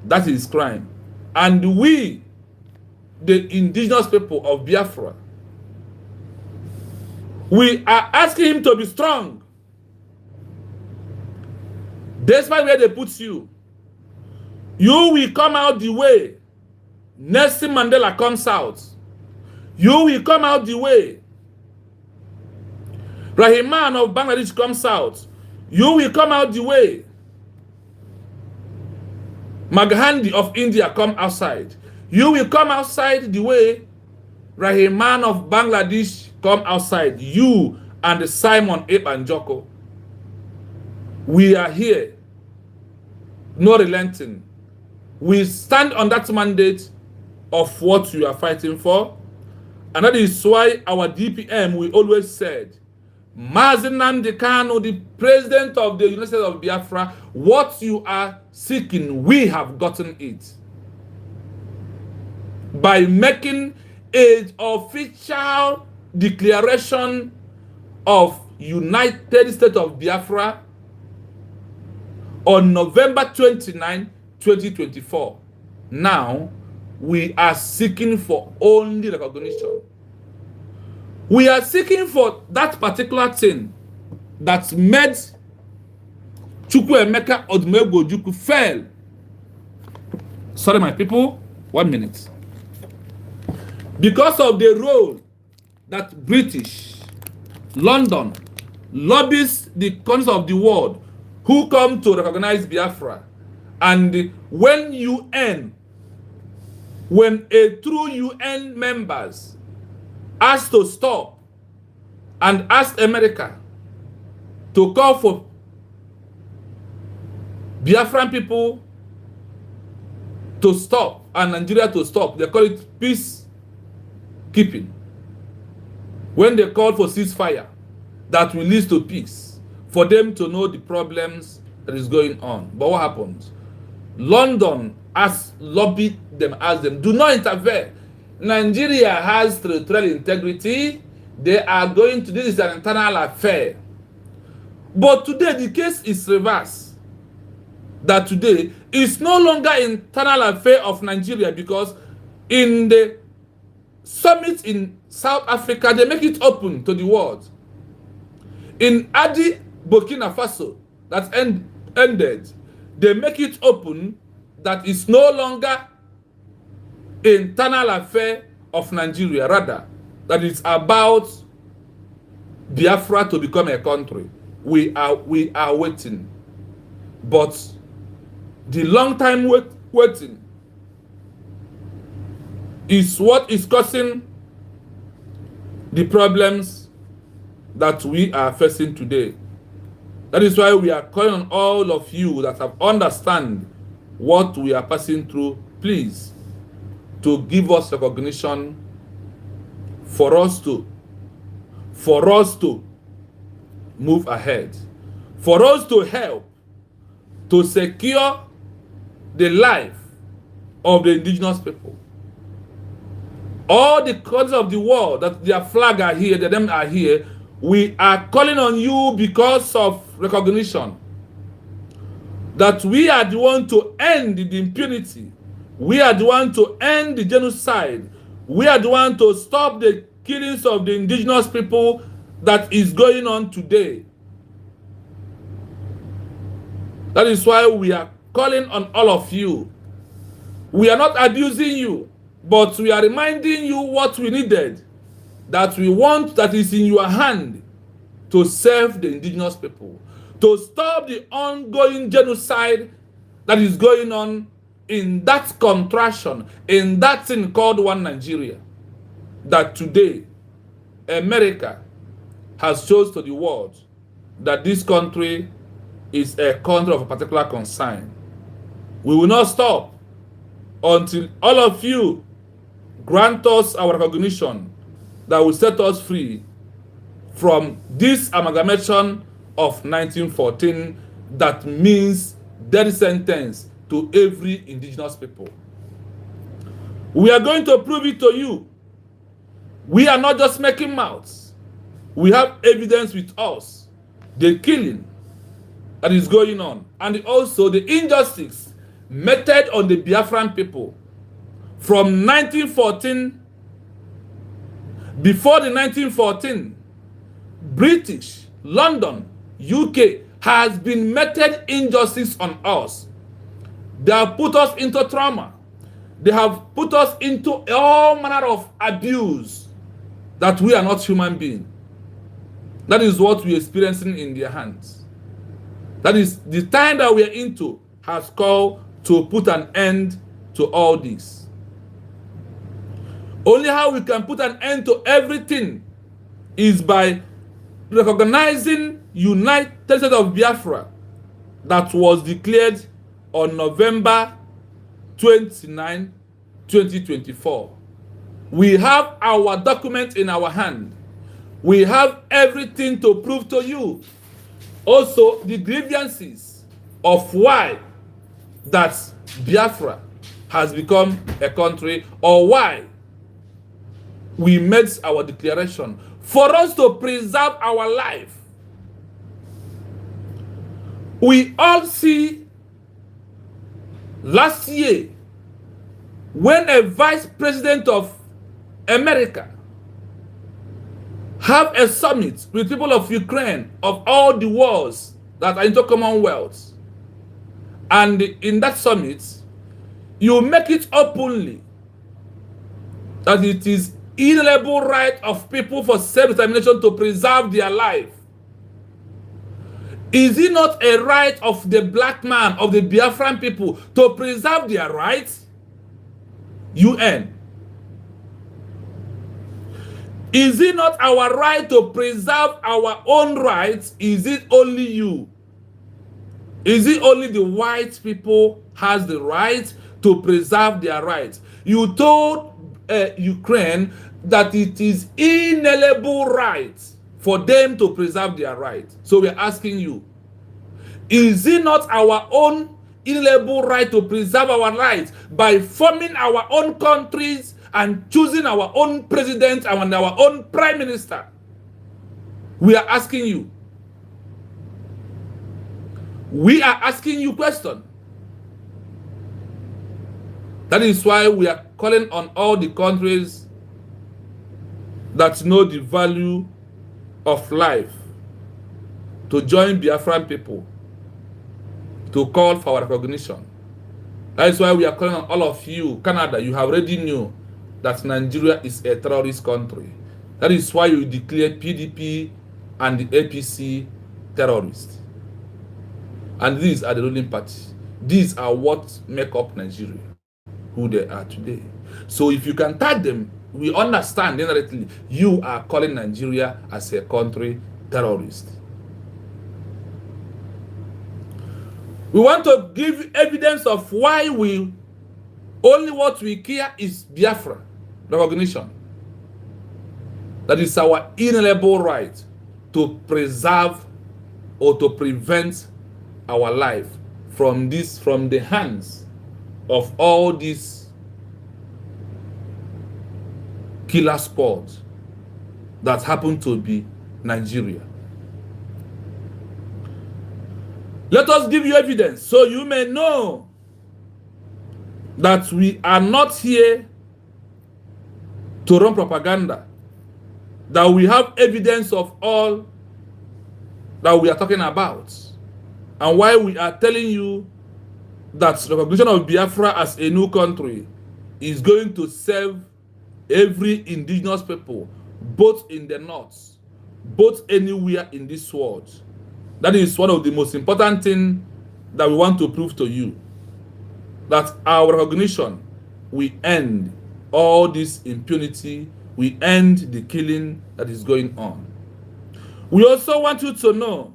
That is crime. And we, the indigenous people of Biafra, we are asking him to be strong. Despite where they put you, you will come out the way Nelson Mandela comes out. You will come out the way Rahman of Bangladesh comes out. You will come out the way Maghandi of India come outside. You will come outside the way Rahman of Bangladesh come outside. You and Simon Ekpa Njoku. We are here, no relenting. We stand on that mandate of what you are fighting for. And that is why our DPM, we always said, Mazi Nnamdi Kanu, the president of the United States of Biafra, what you are seeking, we have gotten it. By making an official declaration of United States of Biafra on November 29, 2024. Now, we are seeking for only recognition. We are seeking for that particular thing that made Chukwuemeka Odumegwu Ojukwu fail. Sorry, my people, 1 minute. Because of the role that British, London, lobbies the countries of the world who come to recognize Biafra, and when a true UN members ask to stop and ask America to call for Biafran people to stop and Nigeria to stop, they call it peacekeeping. When they call for ceasefire that will lead to peace, for them to know the problems that is going on. But what happens? London has lobbied them, asked them, do not interfere. Nigeria has territorial integrity. They are going to, this is an internal affair. But today the case is reversed. That today is no longer internal affair of Nigeria, because in the summit in South Africa, they make it open to the world. In Adi, Burkina Faso, that ended, they make it open that it's no longer internal affair of Nigeria, rather that it's about Biafra to become a country. We are waiting, but the long time waiting is what is causing the problems that we are facing today. That is why we are calling on all of you that have understand what we are passing through, please, to give us recognition for us to move ahead, for us to help to secure the life of the indigenous people. All the countries of the world that their flag are here, that them are here, we are calling on you because of recognition that we are the one to end the impunity. We are the one to end the genocide. We are the one to stop the killings of the indigenous people that is going on today. That is why we are calling on all of you. We are not abusing you, but we are reminding you what we needed, that we want, that is in your hand, to serve the indigenous people, to stop the ongoing genocide that is going on in that contraction, in that thing called One Nigeria, that today America has shown to the world that this country is a country of a particular concern. We will not stop until all of you grant us our recognition that will set us free from this amalgamation of 1914 that means death sentence to every indigenous people. We are going to prove it to you. We are not just making mouths. We have evidence with us. The killing that is going on, and also the injustice meted on the Biafran people from 1914. Before the 1914, British, London, UK has been meted injustice on us. They have put us into trauma. They have put us into all manner of abuse that we are not human beings. That is what we are experiencing in their hands. That is the time that we are into has called to put an end to all this. Only how we can put an end to everything is by recognizing United States of Biafra that was declared on November 29, 2024. We have our document in our hand. We have everything to prove to you. Also, the grievances of why that Biafra has become a country, or why we made our declaration for us to preserve our life. We all see last year when a vice president of America have a summit with people of Ukraine, of all the wars that are into Commonwealth, and in that summit you make it openly that it is inalienable right of people for self-determination to preserve their life. Is it not a right of the black man, of the Biafran people, to preserve their rights? UN. Is it not our right to preserve our own rights? Is it only you? Is it only the white people has the right to preserve their rights? You told Ukraine that it is inalienable right for them to preserve their rights. So we're asking you, is it not our own inalienable right to preserve our rights by forming our own countries and choosing our own president and our own prime minister? We are asking you. We are asking you question. That is why we are calling on all the countries that know the value of life to join Biafran people to call for our recognition. That is why we are calling on all of you. Canada, you have already knew that Nigeria is a terrorist country. That is why you declared PDP and the APC terrorists. And these are the ruling party. These are what make up Nigeria, who they are today. So if you can tag them, we understand indirectly you are calling Nigeria as a country terrorist. We want to give evidence of why we only what we care is Biafra recognition. That is our inalienable right to preserve or to prevent our life from the hands of all these killer squads that happen to be Nigeria. Let us give you evidence so you may know that we are not here to run propaganda, that we have evidence of all that we are talking about, and why we are telling you that the recognition of Biafra as a new country is going to serve every indigenous people, both in the north, both anywhere in this world. That is one of the most important things that we want to prove to you, that our recognition will end all this impunity, we end the killing that is going on. We also want you to know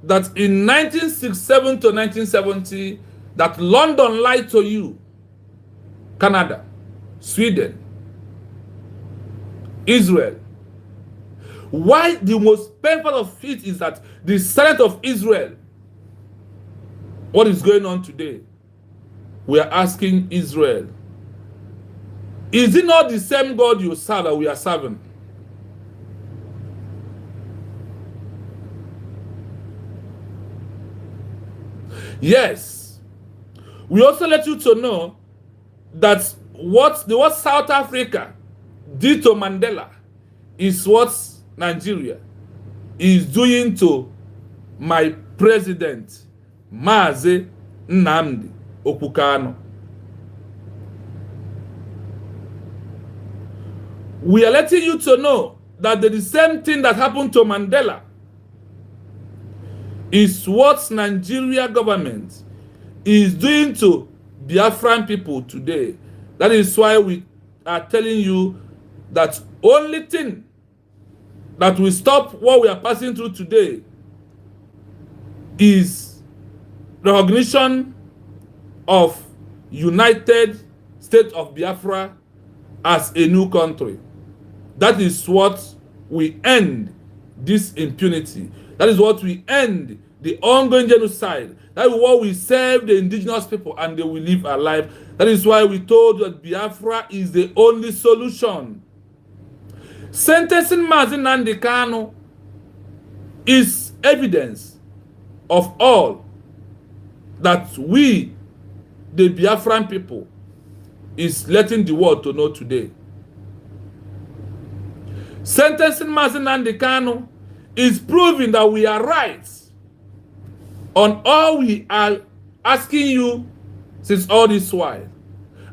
that in 1967 to 1970, that London lied to you, Canada, Sweden, Israel. Why the most painful of it is that the Senate of Israel, what is going on today, we are asking Israel, is it not the same God you serve that we are serving? Yes. We also let you to know that what South Africa did to Mandela is what Nigeria is doing to my president, Mazi Nnamdi Okukano. We are letting you to know that the same thing that happened to Mandela is what Nigeria government is doing to Biafran people today. That is why we are telling you that only thing that will stop what we are passing through today is recognition of United States of Biafra as a new country. That is what we end this impunity. That is what we end the ongoing genocide. That is what we serve the indigenous people, and they will live a life. That is why we told you that Biafra is the only solution. Sentencing Mazi Nnamdi Kanu is evidence of all that we, the Biafran people, is letting the world to know today. Sentencing Mazi Nnamdi Kanu is proving that we are right on all we are asking you since all this while.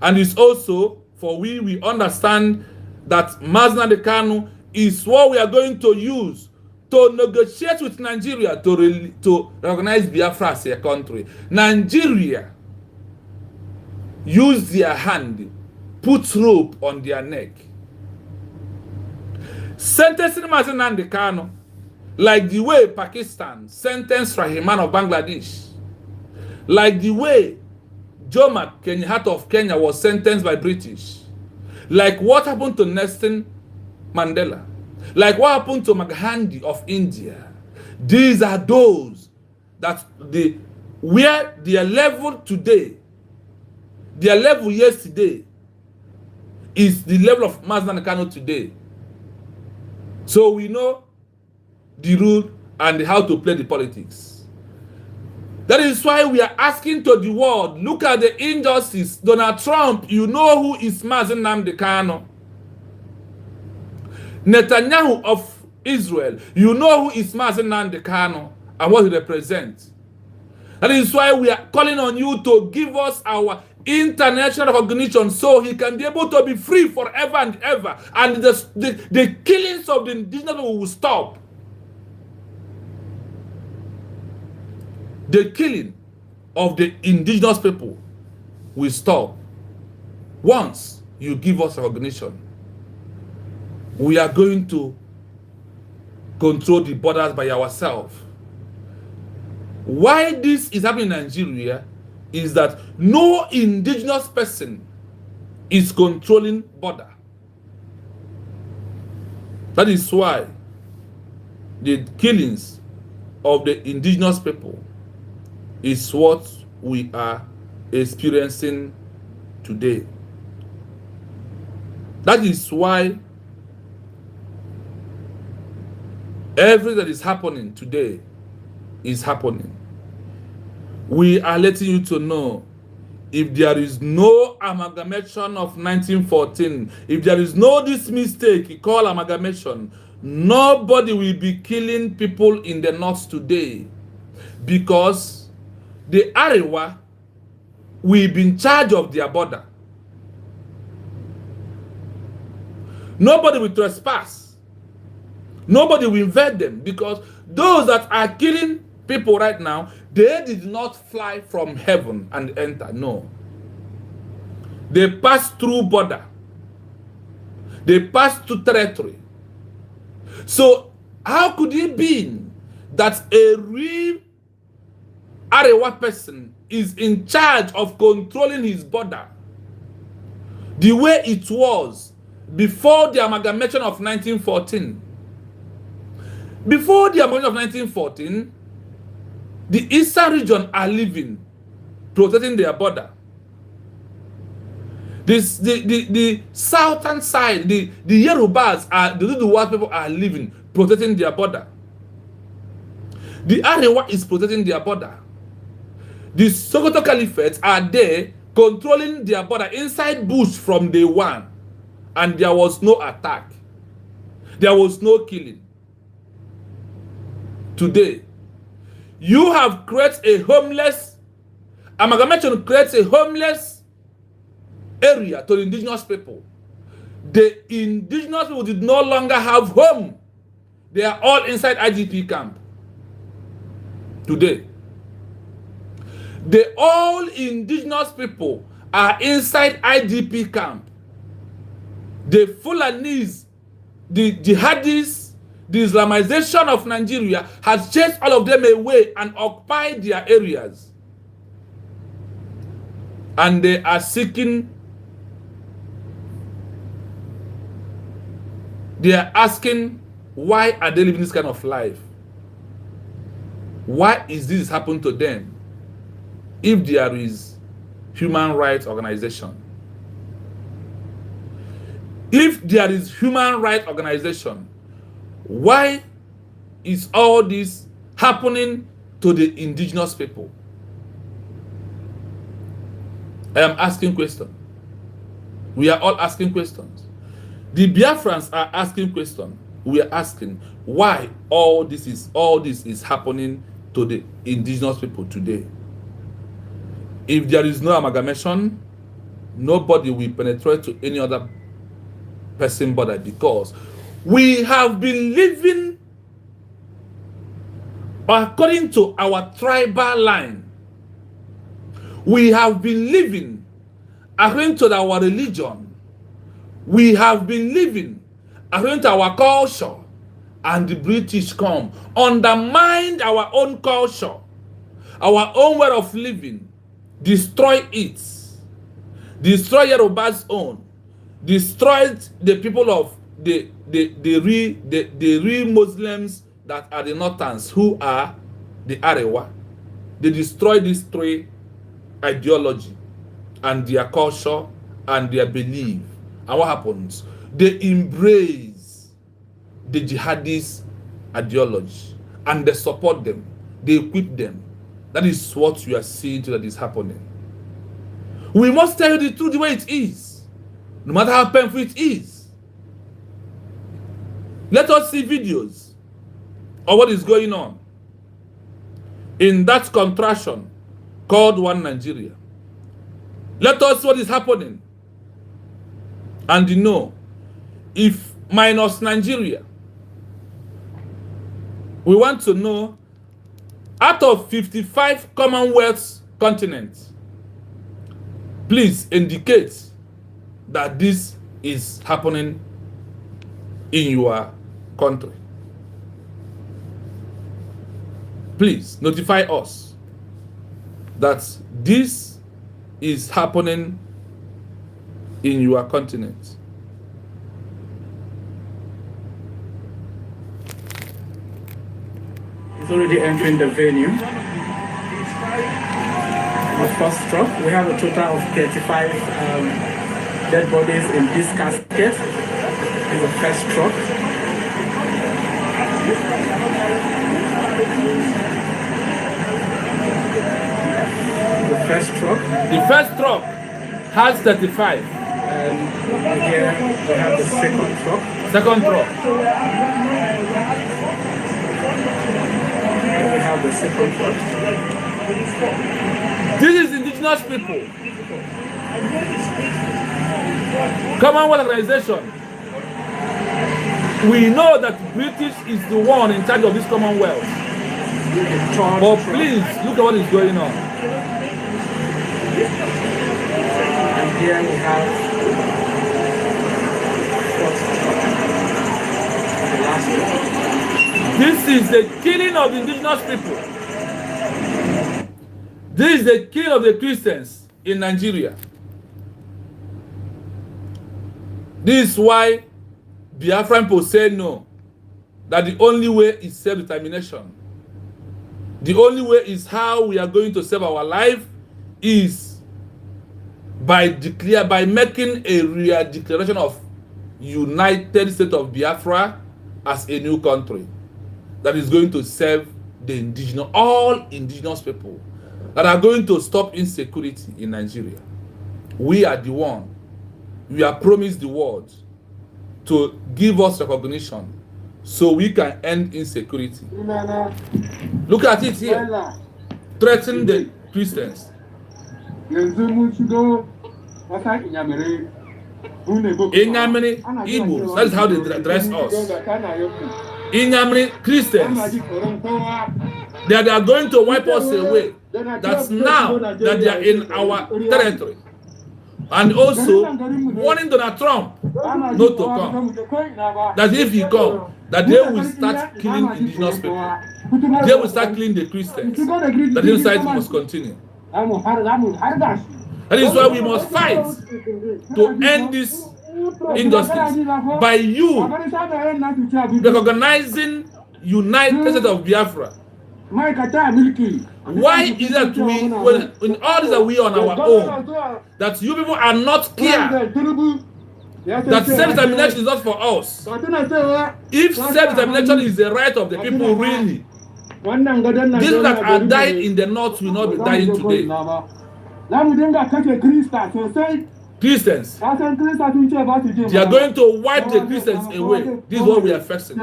And it's also for we understand that Mazi Nnamdi Kanu is what we are going to use to negotiate with Nigeria to recognize Biafra as a country. Nigeria use their hand, put rope on their neck. Sentencing Mazi Nnamdi Kanu, like the way Pakistan sentenced Rahiman of Bangladesh, like the way Jomo Kenyatta of Kenya was sentenced by British, like what happened to Nelson Mandela, like what happened to Mahatma of India. These are those that where their level today, their level yesterday, is the level of Mazi Nnamdi Kanu today. So we know the rule and how to play the politics. That is why we are asking to the world, look at the injustice. Donald Trump, you know who is Mazi Nnamdi Kanu. Netanyahu of Israel, you know who is Mazi Nnamdi Kanu and what he represents. That is why we are calling on you to give us our international recognition so he can be able to be free forever and ever. And the killings of the indigenous people will stop. The killing of the indigenous people will stop once you give us recognition. We are going to control the borders by ourselves. Why this is happening in Nigeria is that no indigenous person is controlling border. That is why the killings of the indigenous people is what we are experiencing today. That is why everything that is happening today is happening. We are letting you to know, if there is no amalgamation of 1914, if there is no this mistake called amalgamation, nobody will be killing people in the north today, because the Arewa will be in charge of their border. Nobody will trespass. Nobody will invade them, because those that are killing people right now, they did not fly from heaven and enter. No. They passed through border. They passed through territory. So how could it be that a real Arewa person is in charge of controlling his border the way it was before the amalgamation of 1914? Before the amalgamation of 1914, the eastern region are living, protecting their border. The southern side, the Yorubas, the Duduwa people are living, protecting their border. The Arewa is protecting their border. The Sokoto Caliphate are there controlling their border inside bush from day one. And there was no attack. There was no killing. Today, you have created a homeless, amalgamation creates a homeless area to the indigenous people. The indigenous people did no longer have home. They are all inside IDP camp. Today, the all indigenous people are inside IDP camp. The Fulanis, the jihadis, the Islamization of Nigeria has chased all of them away and occupied their areas. And they are seeking, they are asking Why are they living this kind of life? Why is this happening to them? If there is human rights organization, if there is human rights organization, why is all this happening to the indigenous people? I am asking questions. We are all asking questions. The Biafrans are asking questions. We are asking why all this is happening to the indigenous people today. If there is no amalgamation, nobody will penetrate to any other person body, because we have been living according to our tribal line. We have been living according to our religion. We have been living according to our culture. And the British come, undermine our own culture, our own way of living, destroy it, destroy Yoruba's own, destroyed the people of the real Muslims that are the Northerns, who are the Arewa. They destroy these three ideology and their culture and their belief. And what happens? They embrace the jihadist ideology and they support them. They equip them. That is what you are seeing that is happening. We must tell you the truth the way it is, no matter how painful it is. Let us see videos of what is going on in that contraction called One Nigeria. Let us see what is happening. And you know, if minus Nigeria, we want to know, out of 55 Commonwealth continents, please indicate that this is happening in your country. Please notify us that this is happening in your continent. It's already entering the venue. The first truck, we have a total of 35 dead bodies in this casket. In the first truck. The first truck has 35. And here we have the second truck. Second truck. We have the second truck. This is indigenous people. Commonwealth organization. We know that British is the one in charge of this Commonwealth. But please look at what is going on. And here we have the last one. This is the killing of the indigenous people. This is the killing of the Christians in Nigeria. This is why Biafran people say no. That the only way is self-determination. The only way is how we are going to save our life is by making a real declaration of United States of Biafra as a new country that is going to serve the indigenous, all indigenous people, that are going to stop insecurity in Nigeria. We are the one. We are promised the world to give us recognition so we can end insecurity. Look at it here. Threaten the Christians. Inyamini Igbos, that is how they dress us. Inyamini Christians, they are going to wipe us away. That's now that they are in our territory. And also warning Donald Trump not to come. That if he comes, that they will start killing indigenous people. They will start killing the Christians. That inside must continue. That is why we must fight to end this injustice by you recognizing United States of Biafra. Why is that we, when in all this that we on our own, that you people are not clear that self-determination is not for us? If self-determination is the right of the people, really, these that are dying in the north will not be dying today. Christians, they are going to wipe the Christians away. This is what we are facing.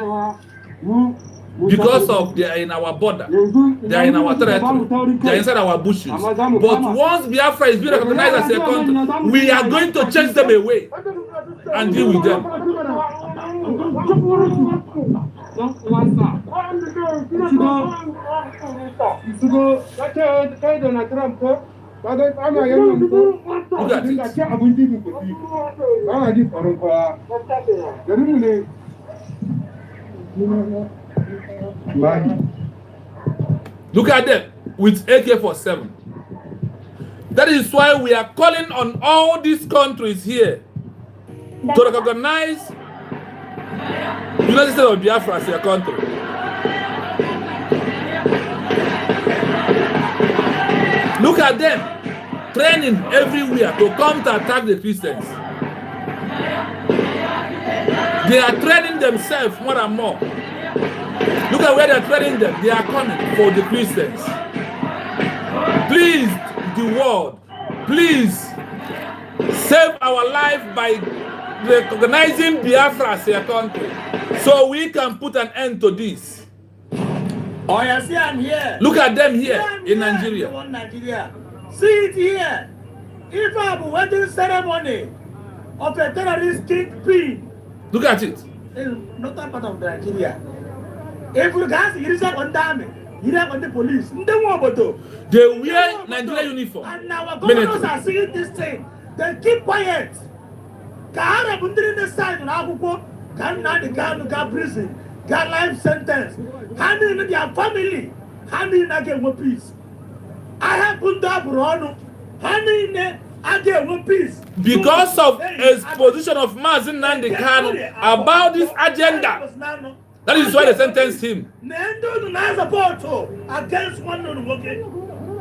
Because of they are in our border, they are in our territory, they are inside our bushes. But once Biafra is being recognized as a country, we are going to chase them away and deal with them. Look at it. Look at them with AK-47. That is why we are calling on all these countries here to recognize United States of Biafra as a country. Look at them training everywhere to come to attack the Christians. They are training themselves more and more. Look at where they are training them. They are coming for the Christians. Please, the world, please save our life by recognizing Biafra as a country so we can put an end to this. Oh, yes, I'm here. Look at them here in Nigeria. See it here. If I have a wedding ceremony of a terrorist kingpin. Look at it. It's not that part of Nigeria. If you guys hear on army, you on the police. They wear Nigerian uniform. And our governors are seeing this thing. They keep quiet. Kahara Bundri the side in Abuko, Ghana prison, got life sentence. Handing their family, handing again one piece. I have put that Bruno, handing again one piece. Because of exposition of Mazin Nnamdi Kanu about this agenda. That is why they sentenced him. Nendo na support against one no okay.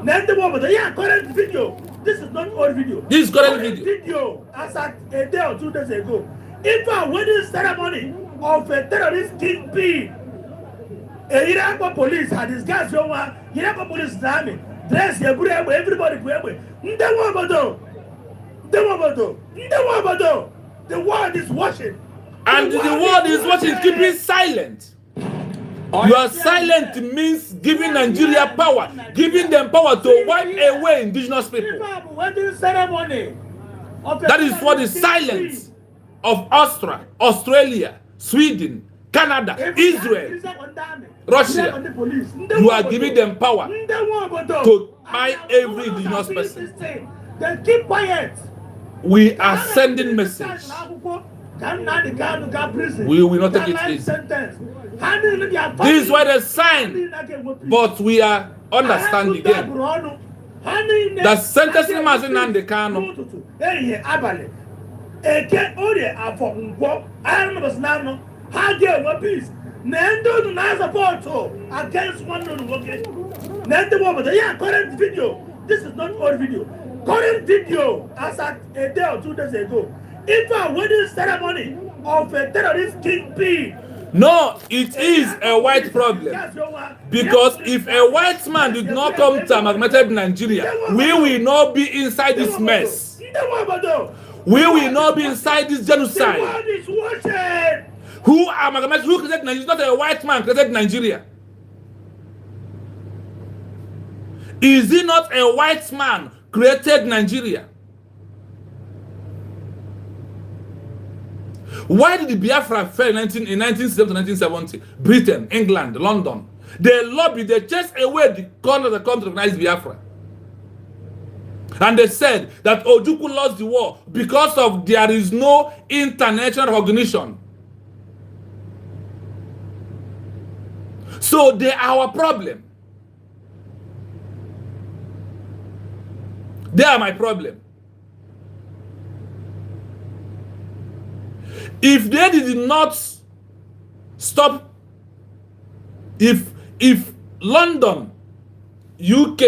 Nendo over yeah, current video. This is not old video. This is current video as at a day or 2 days ago. If a wedding ceremony of a terrorist kingpin, a Iraqi police had discussed your one, Iraqi police army, dress everybody. The world is watching. And the world is watching, keeping silent. You are silent means giving Nigeria power, giving them power to wipe away indigenous people. That is what the silence of Australia, Sweden, Canada, Israel, Russia. You are giving them power to buy every indigenous person. They keep quiet. We are sending message. We will not take it easy. This is why they sign, but we are understanding them. The sentencing Mazin Nnamdi Kanu. Against one current video. This is not old video. Current video as at a day or 2 days ago. If a wedding ceremony of a terrorist kingpin. No, it is a white problem. Because if a white man did not come to amalgamated Nigeria, we will not be inside this mess. We will not be inside this genocide. Who amalgamated? Who created Nigeria? It's not a white man created Nigeria. Is it not a white man created Nigeria? Why did the Biafra fail in 1960 to 1970? Britain, England, London. They lobbied, they chased away the corner that come to recognize Biafra. And they said that Ojukwu lost the war because of there is no international recognition. So they are our problem. They are my problem. If they did not stop, if London, UK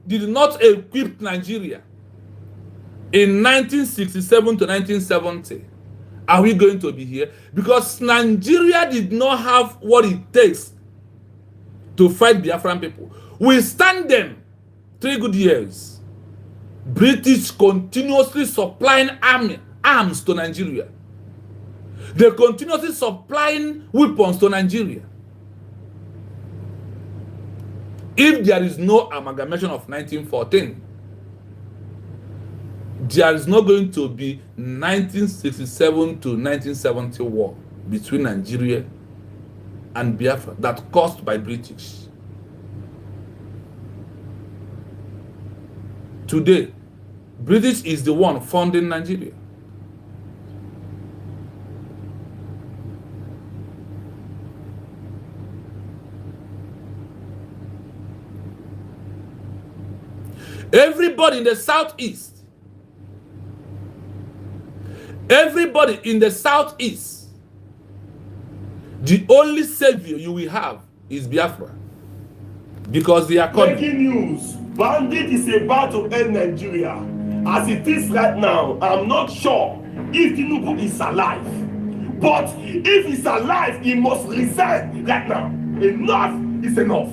did not equip Nigeria in 1967 to 1970, are we going to be here? Because Nigeria did not have what it takes to fight Biafran people. We stand them 3 good years. British continuously supplying arms to Nigeria. They continuously supplying weapons to Nigeria. If there is no amalgamation of 1914, there is not going to be 1967 to 1970 war between Nigeria and Biafra that caused by British. Today, British is the one funding Nigeria. Everybody in the southeast, the only savior you will have is Biafra, because they are coming. Breaking news: bandit is about to end Nigeria. As it is right now, I'm not sure if Tinubu is alive. But if he's alive, he must resign right now. Enough is enough.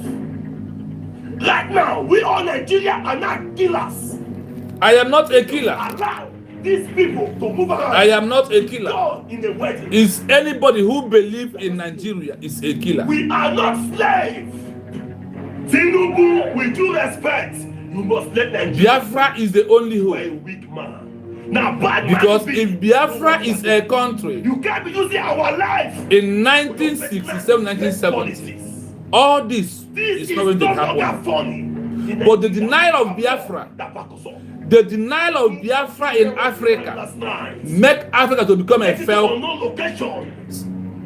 Right now, we all Nigeria are not killers. I am not a killer. Allow these people to move around. I am not a killer. Go in the wedding. Is anybody who believes in Nigeria is a killer? We are not slaves. Tinubu, with due respect, you must let Nigeria. Biafra is the only You are a hope. weak man. Now, bad Because man if Biafra is a country you can't be using our life. in 1967, 1970, all this is not going to happen. Funny. But the denial of Biafra, the denial of Biafra in Africa, make Africa to become a failed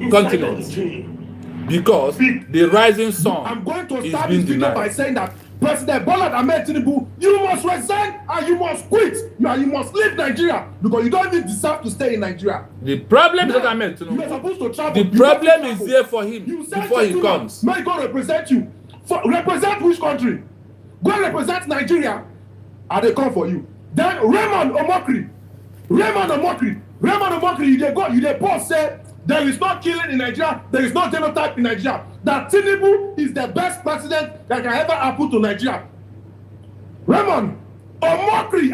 continent, because the rising sun I'm going to is start being this video by denied. saying that President Bola Ahmed Tinubu, you must resign and you must quit. You must leave Nigeria because you don't even deserve to stay in Nigeria. The problem is that I meant to You are know. supposed to travel. The You problem don't is travel. there for him You send before he gentleman, comes. May God represent you. Represent which country? Go and represent Nigeria and they come for you. Then Raymond Omokri, you dey go, you dey post say there is no killing in Nigeria, there is no genotype in Nigeria. That Tinubu is the best president that can ever happen to Nigeria. Raymond Omokri,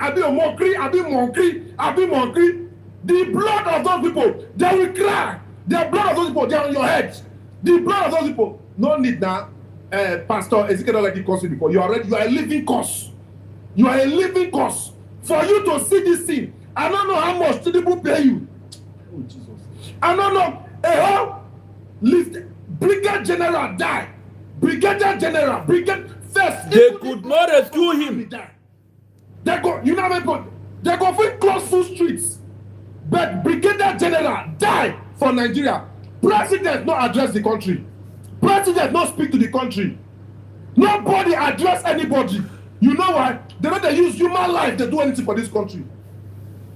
Monkri, the blood of those people, they will cry. The blood of those people, they are on your head. The blood of those people, no need now. Pastor Ezekiel like he calls you before. You are a living cause. You are a living cause. For you to see this thing, I don't know how much Tinubu pay you. Oh Jesus! I don't know. A whole list. Brigadier General die. Brigadier General. First. They could not rescue him. They go. You know what? They go fit close full streets. But Brigadier General die for Nigeria. President not address the country. President not speak to the country. Nobody address anybody. You know why? They don't use human life to do anything for this country.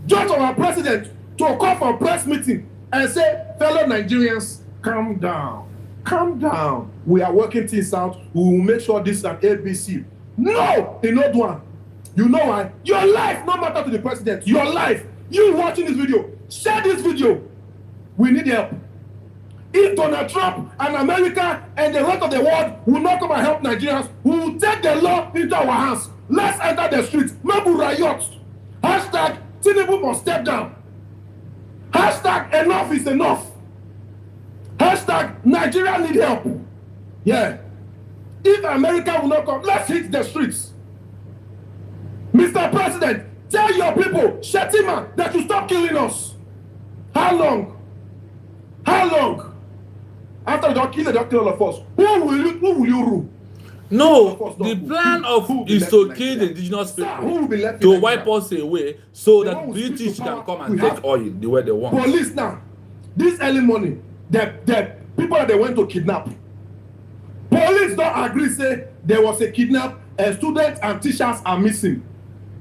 Just our president to call for a press meeting and say, fellow Nigerians, calm down. Calm down. We are working things out. We will make sure this is an ABC. No, in not one. You know why? Your life no matter to the president. Your life. You watching this video. Share this video. We need help. If Donald Trump and America and the rest of the world will not come and help Nigerians, we will take the law into our hands. Let's enter the streets. Maybe riot. Hashtag Tinubu must step down. Hashtag enough is enough. Hashtag Nigeria need help. Yeah. If America will not come, let's hit the streets. Mr. President, tell your people, Shetima, that you stop killing us. How long? How long? After they don't kill all of us, who will you rule? No, the plan is to kill the indigenous people, to wipe us away, so that British can come and take oil the way they want. Police now, this early morning, the people that they went to kidnap, police don't agree, say there was a kidnap, students and teachers are missing.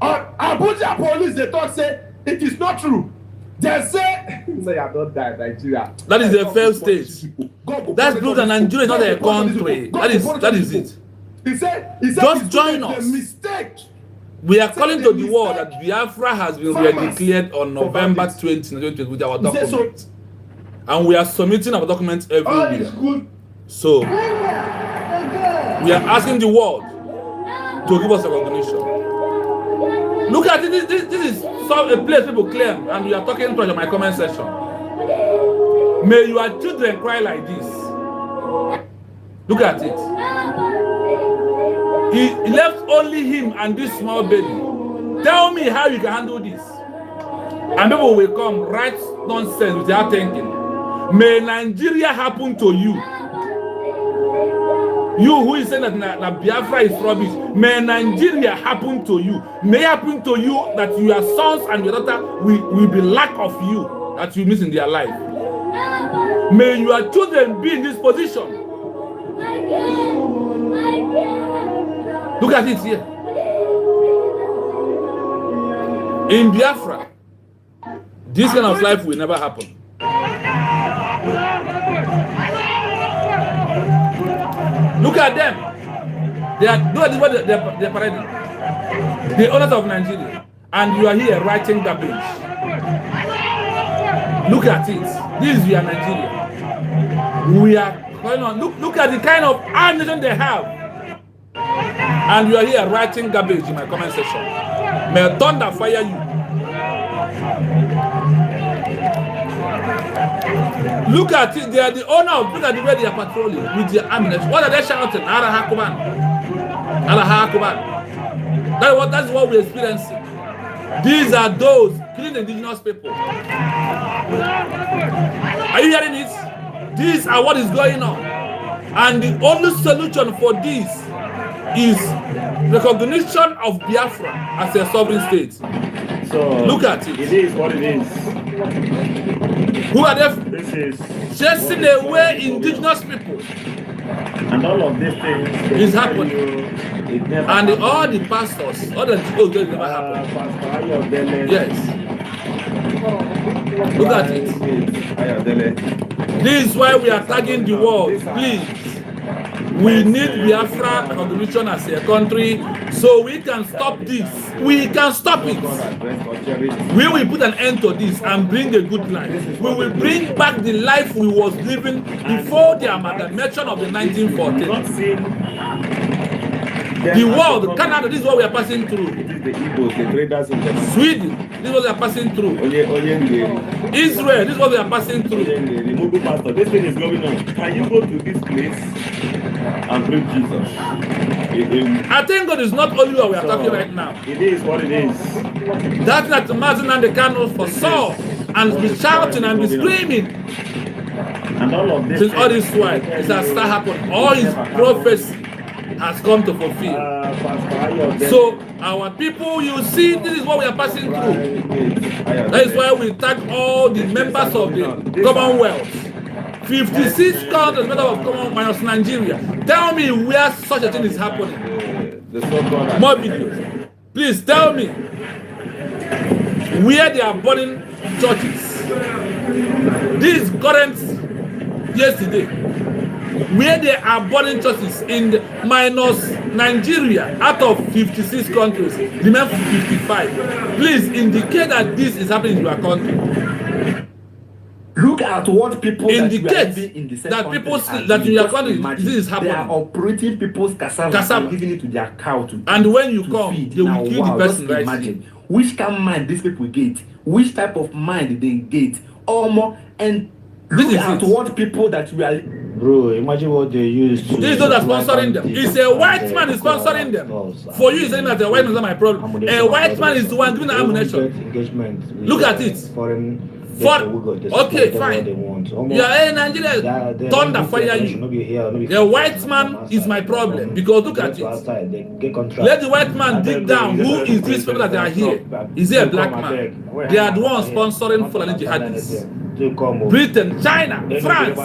Abuja police, they talk, say it is not true. They say I don't die in Nigeria. That is a failed state. That's proof that Nigeria is not a country. That is it. He said Just join us. A mistake. We are calling to the world that Biafra has been declared on November 2020 with our documents. And we are submitting our documents everywhere. So, we are asking the world to give us a recognition. Look at it, this is a place people claim, and we are talking to my comment section. May your children cry like this. Look at it. He left only him and this small baby. Tell me how you can handle this. And people will come write nonsense without thinking. May Nigeria happen to you. You who is saying that Biafra is rubbish, may Nigeria happen to you. May happen to you that your sons and your daughter will be lack of you that you miss in their life. May your children be in this position. Look at it here. In Biafra, this kind of life will never happen. Look at them. They're parading. The owners of Nigeria. And you are here writing garbage. Look at it. This is your Nigeria. We are going on. Look at the kind of ammunition they have. And you are here writing garbage in my comment section. May thunder fire you. Look at it, they are the owner of, look at the way they are patrolling with their ammunition. What are they shouting? Allah Hakuban. Allah Hakuban. That's what we're experiencing. These are those killing the indigenous people. Are you hearing it? These are what is going on. And the only solution for this is recognition of Biafra as a sovereign state. So look at it. It is what it is. Who are they? This is chasing away indigenous people. And all of these things is happening. It never and happened. All the pastors, all the people, it never happened. Pastor Ayodele. Yes. Look at it. Ayodele. This is why we are tagging the world. Please. We need Biafra recognition as a country so we can stop this. We can stop it. We will put an end to this and bring a good life. We will bring back the life we was living before the amalgamation of the 1914. The world, Canada, this is what we are passing through. The Igbos, the traders in the Sweden, this is what we are passing through. Israel, this is what we are passing through. The Mugu pastor, this thing is going on. Can you go to this place and bring Jesus? I think God is not only what we are talking right now. It is what it is. That's not Martin and the candles for Saul and be shouting and be screaming. And all of this. Since all this while, it has started happening. All his prophecy has come to fulfill. So our people, you see, this is what we are passing through. That is why we thank all the members of the Commonwealth. 56 countries made up of Commonwealth minus Nigeria. Tell me where such a thing is happening. More videos. Please tell me where they are burning churches. This current yesterday. Where they are burning churches in the minus Nigeria out of 56 countries, remain 55. Please indicate that this is happening in your country. Look at what people indicate that people that in your country this is happening. They are operating people's cassava and giving it to their cow to. And when you come, feed. they will now, kill the person right. Imagine which kind of mind these people get, which type of mind they get, more and look at what people that we are. Bro, imagine what they use to. This is not sponsoring them. It's a white man is sponsoring them. For you, saying that a white man is not my problem. A white man is the one doing the ammunition. Look at it. Okay, fine. You are in Nigeria. Thunder fire you. The white man is my problem because look at it. Let the white man dig down. Who is this people that are here? Is he a black man? They are the ones sponsoring Fulani jihadis. Britain, China, France.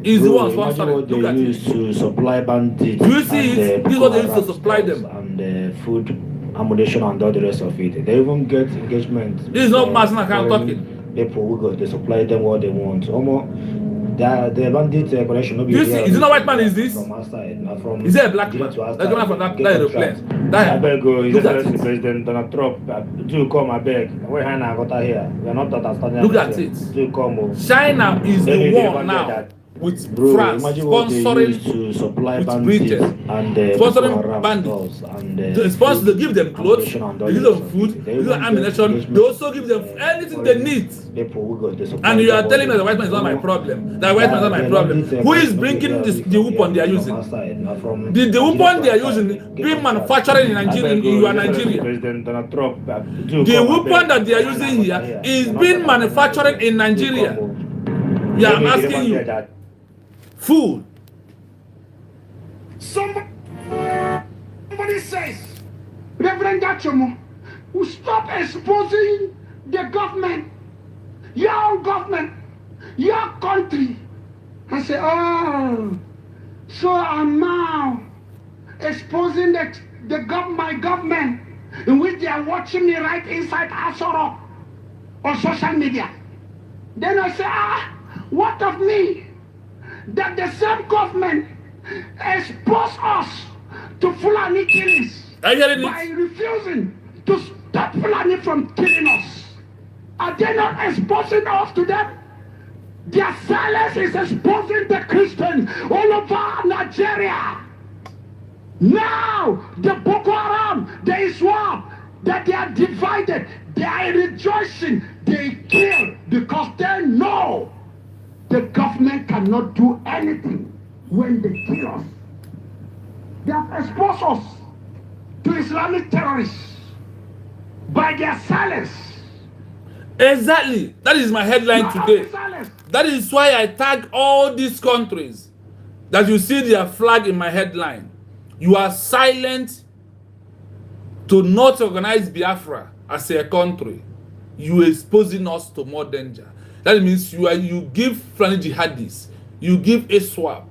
Is the one sponsoring. Look at it. To supply bandits. You see it? This is what they used to supply them. And food. ammunition and all the rest of it. They even get engagement. This is not Mazen Akan talking. People who go, they supply them what they want. The bandit collection will be You see, is it not white man? Is this? From outside, not from. Is it a black man? That's the one from that aeroplane. I beg you, Look at His it. President Donald Trump. Do come, I beg. Where Hannah got here? We are not understanding. Look at it. Do come. China is Let me the give one you now that. with Bro, France imagine what they use sponsoring to supply with bandits Britain. and Sponsoring bandits. and They sponsor, they give them clothes, ammunition and all they give the them rest of food, it. they give them even get ammunition, engagement, they also give them anything they need. People who go, they supply And you are them telling me what the white man is not my problem. The white man is not my the problem. bandits, Who is from bringing here, the weapon they are from using? outside, not from The weapon they are Nigeria to using outside. being manufactured in Nigeria, in your Nigeria. President Donald Trump. The weapon that they are using here is being manufactured in Nigeria. Yeah, I'm asking you. Fool. Somebody says, Reverend Gachomo, will stop exposing the government, your own government, your country. I say, oh, so I'm now exposing my government, in which they are watching me right inside Asoro on social media. Then I say, what of me? That the same government expose us to Fulani killings Are you hearing by it? refusing to stop Fulani from killing us. Are they not exposing us to them? Their silence is exposing the Christians all over Nigeria. Now, the Boko Haram, the Islam, that they are divided, they are rejoicing, they kill because they know the government cannot do anything when they kill us. They have exposed us to Islamic terrorists by their silence. Exactly. That is my headline Not today. only silence, That is why I tag all these countries that you see their flag in my headline. You are silent to not organize Biafra as a country. You are exposing us to more danger. That means you give Fulani jihadis, you give ISWAP,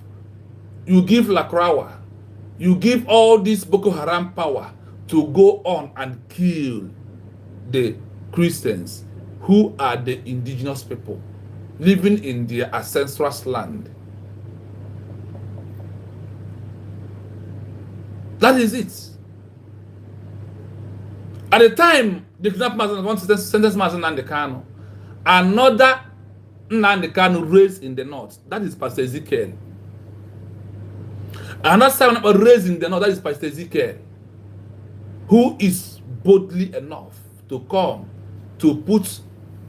you give Lakrawa, you give all this Boko Haram power to go on and kill the Christians who are the indigenous people living in their ancestral land. That is it. At the time the kidnapped Mazen want to sentence Mazen Nnamdi Kanu, another Nnamdi Kanu raised in the north. That is Pastor Ezekiel. Another son raised in the north. That is Pastor Ezekiel, who is boldly enough to come to put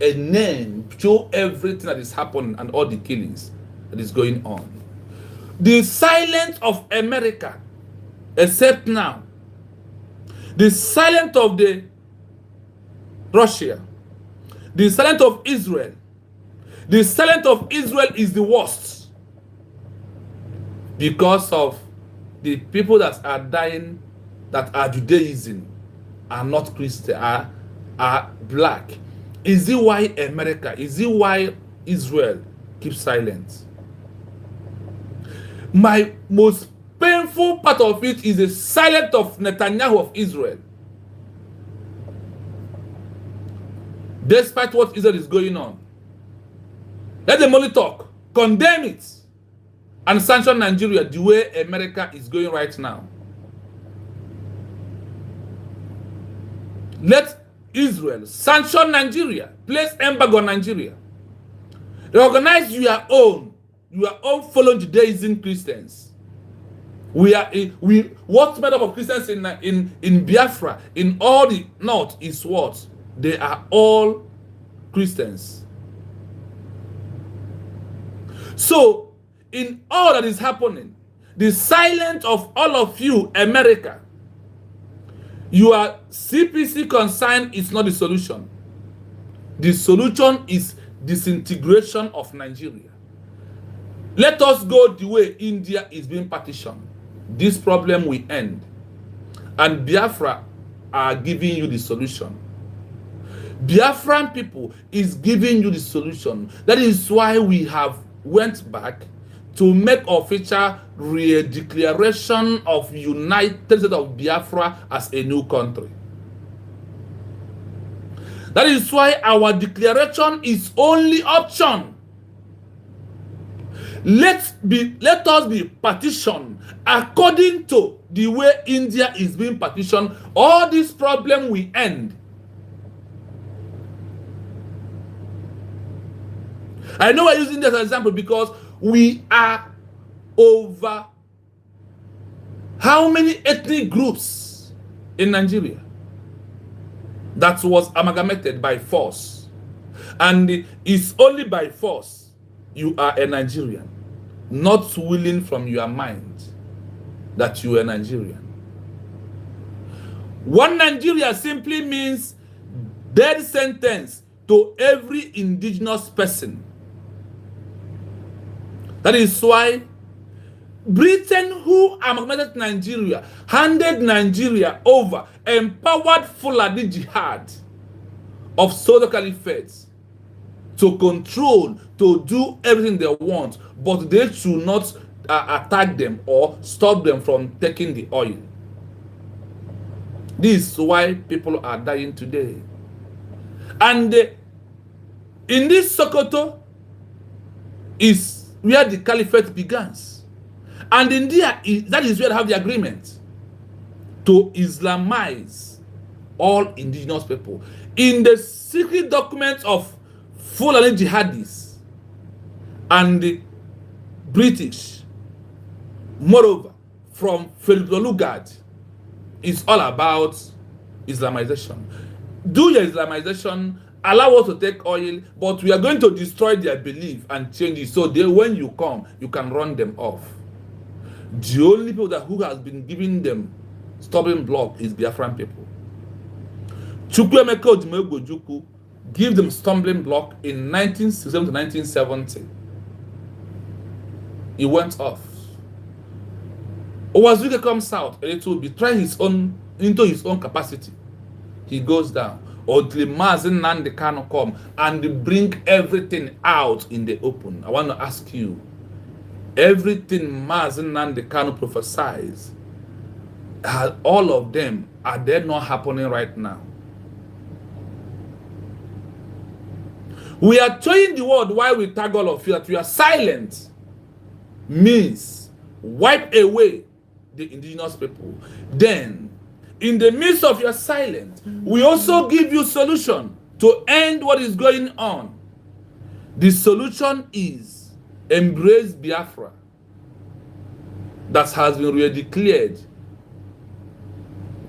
a name, show everything that is happening and all the killings that is going on. The silence of America, except now, the silence of the Russia, the silence of Israel, the silence of Israel is the worst because of the people that are dying, that are Judaism, are not Christian, are black. Is it why America, is it why Israel keeps silent? My most painful part of it is the silence of Netanyahu of Israel. Despite what Israel is going on, let them only talk, condemn it, and sanction Nigeria the way America is going right now. Let Israel sanction Nigeria, place embargo on Nigeria. Recognize your own fellow Judaism Christians. What's made up of Christians in Biafra, in all the north is what? They are all Christians. So, in all that is happening, the silence of all of you, America, your CPC concern is not the solution. The solution is disintegration of Nigeria. Let us go the way India is being partitioned. This problem will end. And Biafra are giving you the solution. Biafran people is giving you the solution. That is why we have went back to make official declaration of United States of Biafra as a new country. That is why our declaration is only option. Let us be partitioned according to the way India is being partitioned. All this problem will end. I know I'm using this as an example because we are over how many ethnic groups in Nigeria that was amalgamated by force, and it's only by force you are a Nigerian, not willing from your mind that you are Nigerian. One Nigeria simply means death sentence to every indigenous person. That is why Britain, who amalgamated Nigeria, handed Nigeria over, empowered Fulani Jihad of Soto Caliphate to control, to do everything they want, but they should not attack them or stop them from taking the oil. This is why people are dying today. And in this Sokoto is where the caliphate begins. And India, that is where they have the agreement to Islamize all indigenous people. In the secret documents of Fulani jihadis and the British, moreover, from Philip Lugard, it's all about Islamization. Do your Islamization, allow us to take oil, but we are going to destroy their belief and change it. So they, when you come, you can run them off. The only people who has been giving them stumbling block is Biafran people. Chukwuemeka Odumegwu give them stumbling block in 1967 to 1970. He went off. Owazuke comes out a little bit, try his own into his own capacity. He goes down. Until Mazen Nnamdi Kanu come and bring everything out in the open. I want to ask you, everything Mazen Nnamdi Kanu prophesies, all of them, are they not happening right now? We are telling the world why we tag all of you that we are silent means wipe away the indigenous people. Then, in the midst of your silence, we also give you solution to end what is going on. The solution is embrace Biafra that has been redeclared,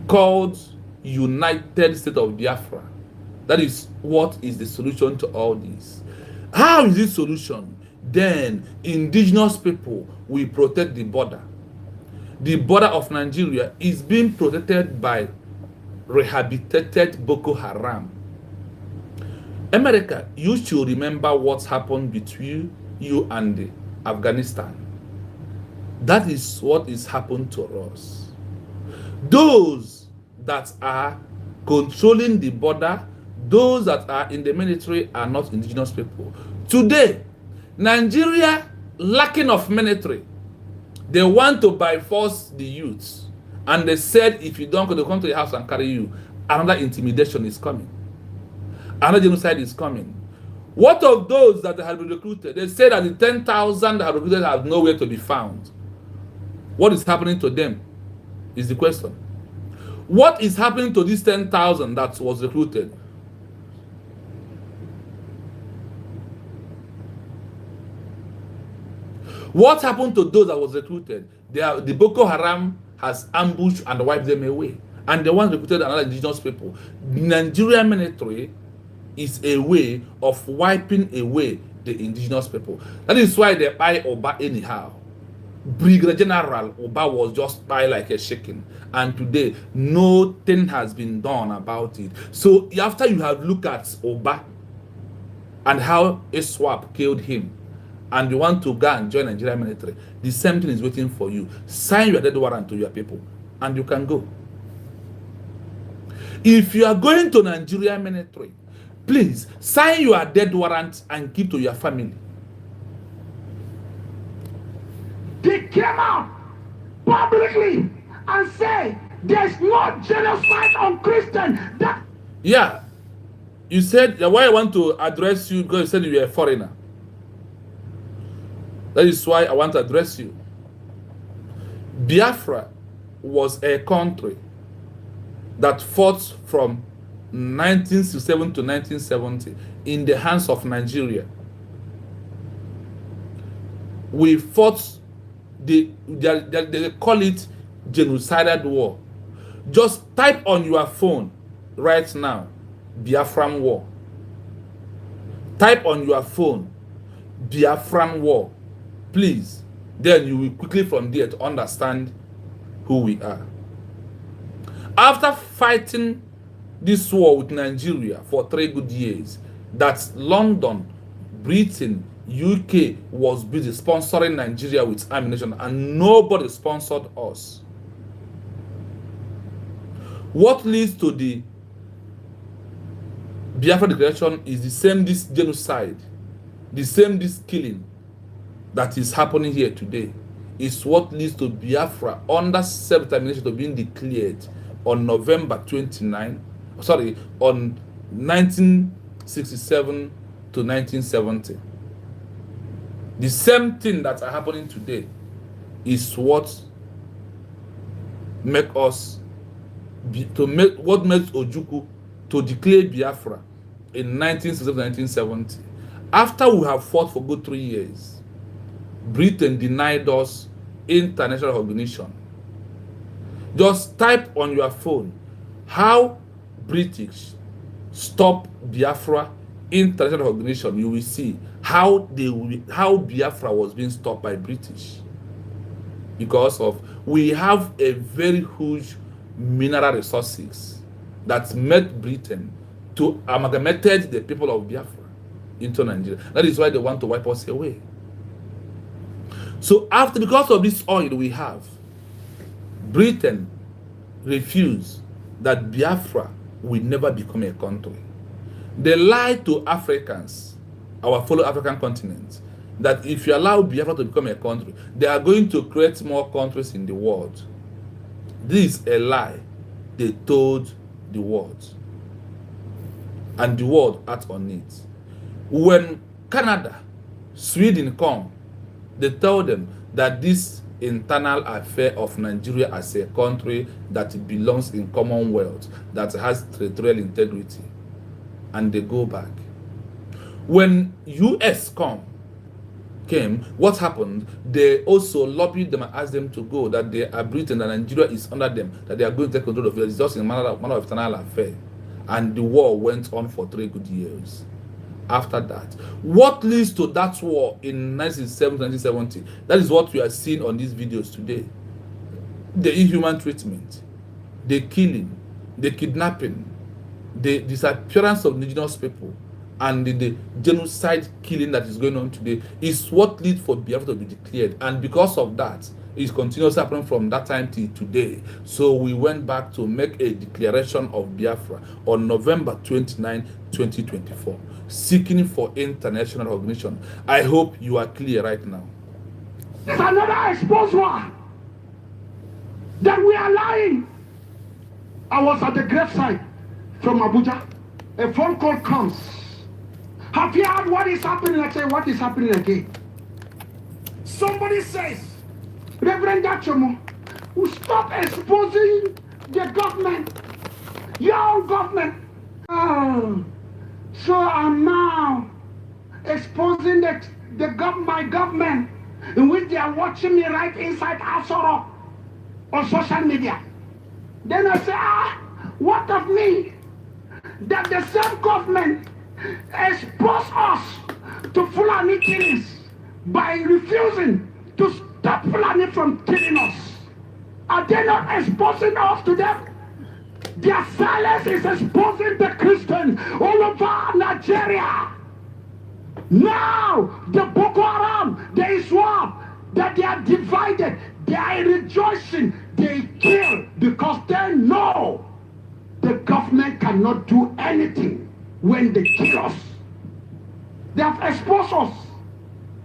called United States of Biafra. That is what is the solution to all this. How is this solution? Then indigenous people will protect the border. The border of Nigeria is being protected by rehabilitated Boko Haram. America, you should remember what happened between you and Afghanistan. That is what is happened to us. Those that are controlling the border, those that are in the military are not indigenous people. Today, Nigeria lacking of military. They want to by force the youths. And they said, if you don't go, they come to your house and carry you. Another intimidation is coming. Another genocide is coming. What of those that have been recruited? They said that the 10,000 that have recruited have nowhere to be found. What is happening to them is the question. What is happening to these 10,000 that was recruited? What happened to those that was recruited? The Boko Haram has ambushed and wiped them away. And the ones recruited are not indigenous people. The Nigerian military is a way of wiping away the indigenous people. That is why they buy Oba anyhow. Brigadier General Oba was just buy like a chicken. And today, nothing has been done about it. So after you have looked at Oba and how ISWAP killed him, and you want to go and join Nigerian military, the same thing is waiting for you. Sign your death warrant to your people, and you can go. If you are going to Nigerian military, please sign your death warrant and give to your family. They came out publicly and say there's no genocide on Christians. Yeah, You said why I want to address you because you said you are a foreigner. That is why I want to address you. Biafra was a country that fought from 1967 to 1970 in the hands of Nigeria. We fought, they call it genocidal war. Just type on your phone right now, Biafran war. Type on your phone, Biafran war. Please. Then you will quickly from there to understand who we are. After fighting this war with Nigeria for 3 good years, that London, Britain, UK was busy sponsoring Nigeria with ammunition, and nobody sponsored us. What leads to the Biafra declaration is the same this genocide, the same this killing that is happening here today. Is what leads to Biafra under self-determination to being declared on November 29, on 1967 to 1970. The same thing that are happening today is what make us what makes Ojukwu to declare Biafra in 1967 to 1970. After we have fought for good 3 years, Britain denied us international recognition. Just type on your phone how British stop Biafra international recognition. You will see how Biafra was being stopped by British, because of we have a very huge mineral resources that made Britain to amalgamated the people of Biafra into Nigeria. That is why they want to wipe us away. So because of this oil we have, Britain refused that Biafra will never become a country. They lied to Africans, our fellow African continent, that if you allow Biafra to become a country, they are going to create more countries in the world. This is a lie they told the world, and the world acted on it. When Canada, Sweden come, they told them that this internal affair of Nigeria as a country that belongs in Commonwealth, that has territorial integrity, and they go back. When US came, what happened? They also lobbied them and asked them to go, that they are Britain and Nigeria is under them, that they are going to take control of it. It's just in a matter of internal affair. And the war went on for 3 good years. After that, what leads to that war in 1970, 1970? That is what we are seeing on these videos today. The inhuman treatment, the killing, the kidnapping, the disappearance of indigenous people, and the genocide killing that is going on today is what leads for Biafra to be declared. And because of that, it's continuously happening from that time till today. So we went back to make a declaration of Biafra on November 29, 2024, seeking for international recognition. I hope you are clear right now. There's another exposed one that we are lying. I was at the graveside from Abuja. A phone call comes. Have you heard what is happening? I say, what is happening again? Somebody says, Reverend Dachomo, will stop exposing the government, your government. Oh, so I'm now exposing my government, in which they are watching me right inside Asoro on social media. Then I say, what of me? That the same government expose us to Fulani killings by refusing to stop Fulani from killing us. Are they not exposing us to them? Their silence is exposing the Christians all over Nigeria. Now, the Boko Haram, the Islam, that they are divided, they are rejoicing, they kill because they know the government cannot do anything when they kill us. They have exposed us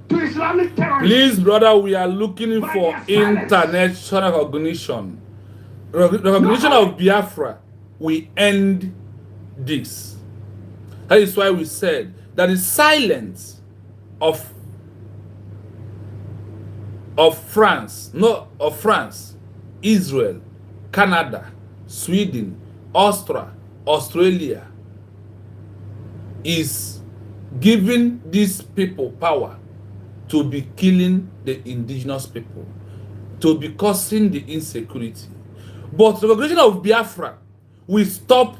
to Islamic terrorism. Please, brother, we are looking for international recognition. Recognition of Biafra. We end this. That is why we said that the silence of France, Israel, Canada, Sweden, Australia is giving these people power to be killing the indigenous people, to be causing the insecurity. But the recognition of Biafra will stop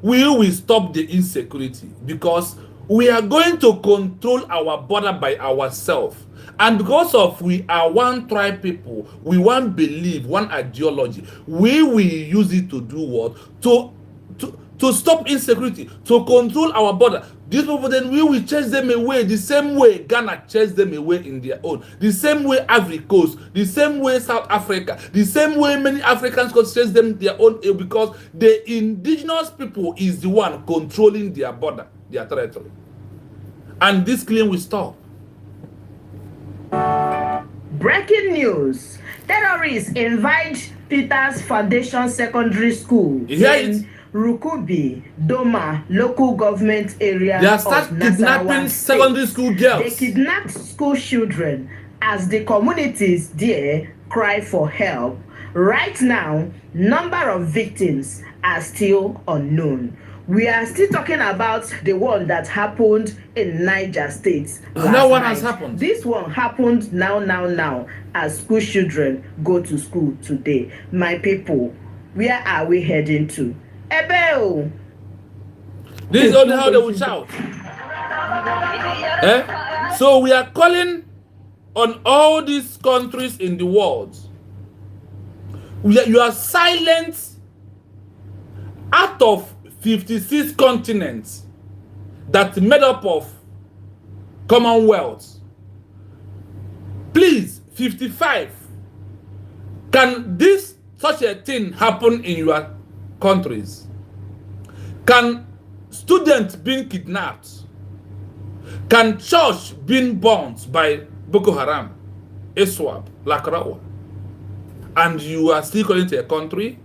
the insecurity, because we are going to control our border by ourselves. And because of we are one tribe people, we one believe, one ideology, we will use it to do what? To stop insecurity, to control our border. These people, then we will chase them away the same way Ghana chased them away in their own, the same way Ivory Coast, the same way South Africa, the same way many Africans could chase them their own, because the indigenous people is the one controlling their border, their territory. And this claim will stop. Breaking news. Terrorists invade Peters Foundation Secondary School in Rukubi, Doma, local government area. They are start kidnapping secondary school girls. They kidnapped school children as the communities there cry for help. Right now, number of victims are still unknown. We are still talking about the one that happened in Niger State. That one has happened. This one happened now, as school children go to school today. My people, where are we heading to? Ebeo. This is only how they will shout. So we are calling on all these countries in the world. You are silent. Out of 56 continents that made up of Commonwealth, please, 55. Can such a thing happen in your countries? Can students being kidnapped? Can church being burnt by Boko Haram, ISWAP, Lakrawa, and you are still calling to a country?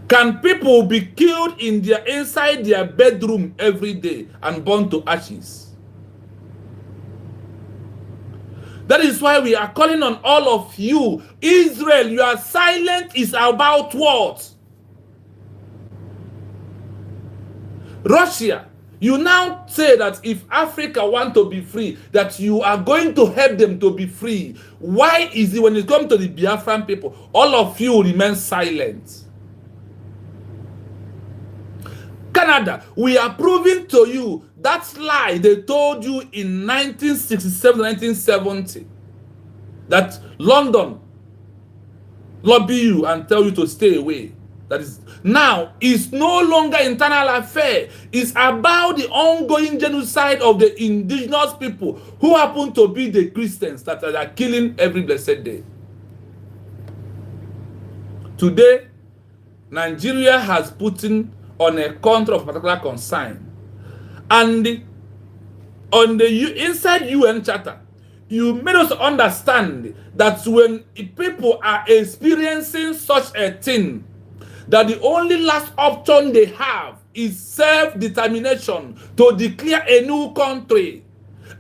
Can people be killed inside their bedroom every day and burned to ashes? That is why we are calling on all of you. Israel, your silence is about what? Russia, you now say that if Africa want to be free, that you are going to help them to be free. Why is it when it comes to the Biafran people, all of you remain silent? Canada, we are proving to you that lie they told you in 1967, 1970, that London lobby you and tell you to stay away. That is now is no longer internal affair. It's about the ongoing genocide of the indigenous people who happen to be the Christians that are killing every blessed day. Today, Nigeria has put in on a country of particular concern, and inside UN Charter, you made us understand that when people are experiencing such a thing, that the only last option they have is self-determination to declare a new country.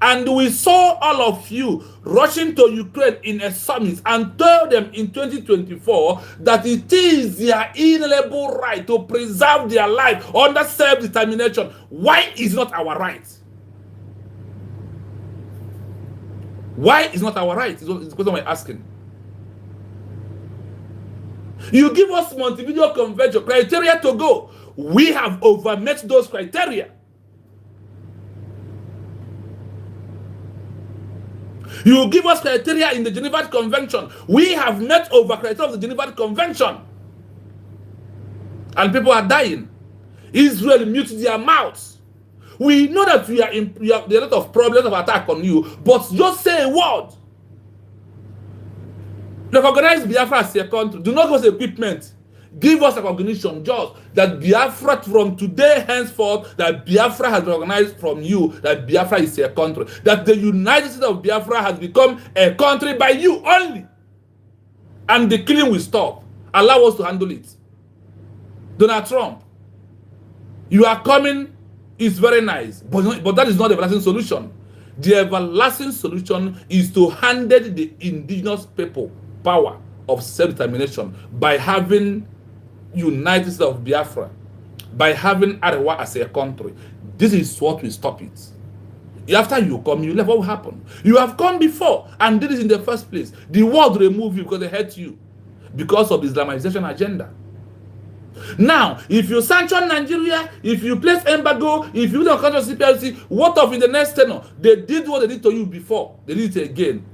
And we saw all of you rushing to Ukraine in a summit and told them in 2024 that it is their inalienable right to preserve their life under self-determination. Why is not our right? Why is not our right? It's the question we're asking. You give us Montevideo Convention criteria to go. We have overmet those criteria. You give us criteria in the Geneva Convention. We have met over criteria of the Geneva Convention. And people are dying. Israel mute their mouths. We know that there are a lot of problems of attack on you, but just say a word. Recognize Biafra as a country. Do not give us equipment. Give us a recognition just that Biafra from today henceforth, that Biafra has recognized from you that Biafra is a country. That the United States of Biafra has become a country by you only. And the killing will stop. Allow us to handle it. Donald Trump, you are coming is very nice, but that is not the everlasting solution. The everlasting solution is to handle the indigenous people power of self-determination by having United States of Biafra, by having Arewa as a country. This is what will stop it. After you come, you never will happen. You have come before and did it in the first place. The world remove you because they hate you because of the Islamization agenda. Now, if you sanction Nigeria, if you place embargo, if you don't control CPLC, what of in the next tenor? They did what they did to you before. They did it again.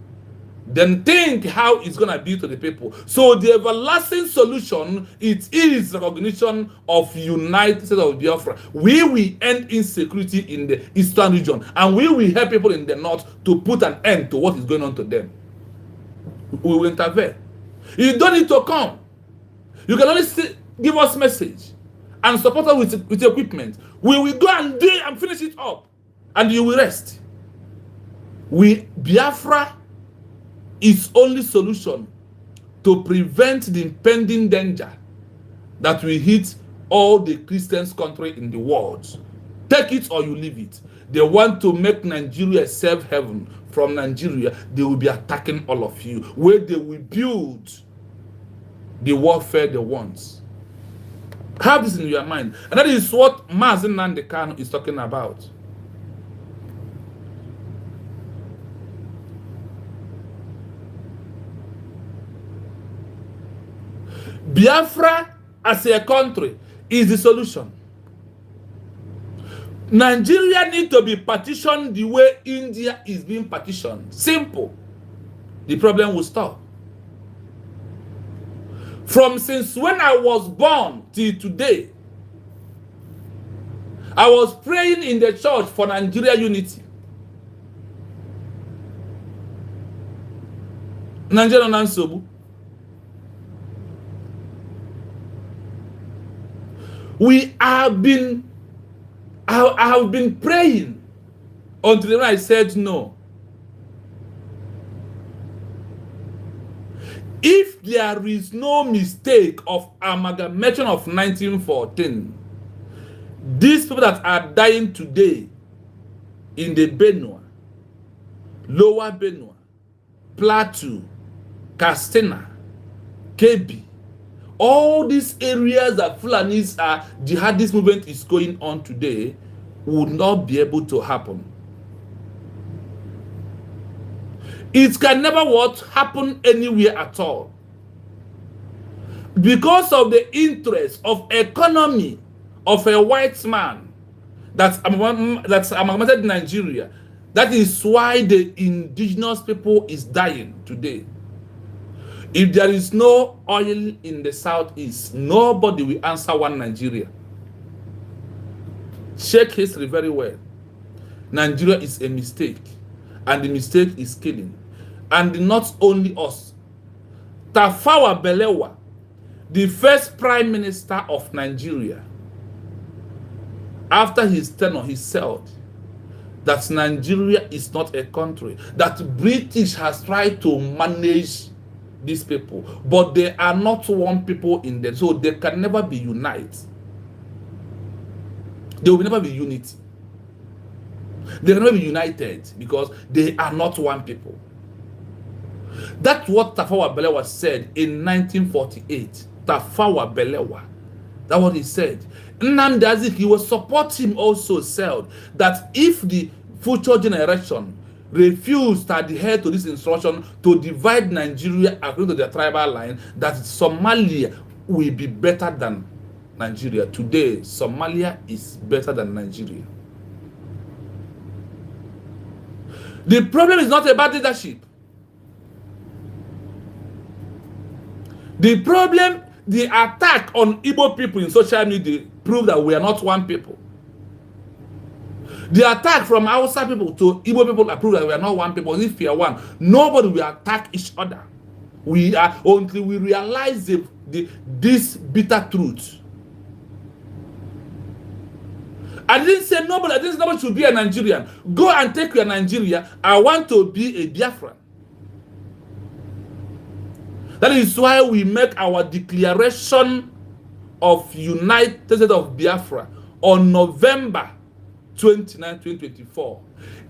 Then think how it's going to be to the people. So the everlasting solution, it is recognition of United States of Biafra. We will end insecurity in the eastern region, and we will help people in the north to put an end to what is going on to them. We will intervene. You don't need to come. You can only give us message and support us with equipment. We will go and do and finish it up, and you will rest. Biafra is only solution to prevent the impending danger that will hit all the Christian countries in the world. Take it or you leave it. They want to make Nigeria a safe haven. From Nigeria, they will be attacking all of you, where they will build the warfare they want. Have this in your mind. And that is what Mazi Nnamdi Kanu is talking about. Biafra as a country is the solution. Nigeria needs to be partitioned the way India is being partitioned. Simple. The problem will stop. From since when I was born till today, I was praying in the church for Nigeria unity. Nigeria Nansobu. I have been praying until I said no. If there is no mistake of amalgamation of 1914, these people that are dying today in the Benue, Lower Benue, Plateau, Katsina, Kebbi, all these areas that Fulanis are, jihadist movement is going on today, would not be able to happen. It can never happen anywhere at all. Because of the interest of economy of a white man that's amalgamated in Nigeria. That is why the indigenous people is dying today. If there is no oil in the southeast, nobody will answer one Nigeria. Check history very well. Nigeria is a mistake, and the mistake is killing. And not only us. Tafawa Balewa, the first prime minister of Nigeria, after his tenure, he said that Nigeria is not a country, that British has tried to manage these people, but they are not one people in them, so they can never be united. They will never be unity. They can never be united because they are not one people. That's what Tafawa Balewa said in 1948. Tafawa Balewa. That's what he said. Nnamdi Azikiwe support him also said that if the future generation refused to adhere to this instruction to divide Nigeria according to their tribal line, that Somalia will be better than Nigeria. Today, Somalia is better than Nigeria. The problem is not about leadership. The problem, the attack on Igbo people in social media prove that we are not one people. The attack from Hausa people to Igbo people prove that we are not one people. If we are one, nobody will attack each other. We are until we realize this bitter truth. I didn't say nobody. I didn't say nobody should be a Nigerian. Go and take your Nigeria. I want to be a Biafran. That is why we make our declaration of United States of Biafra on November 29, 2024.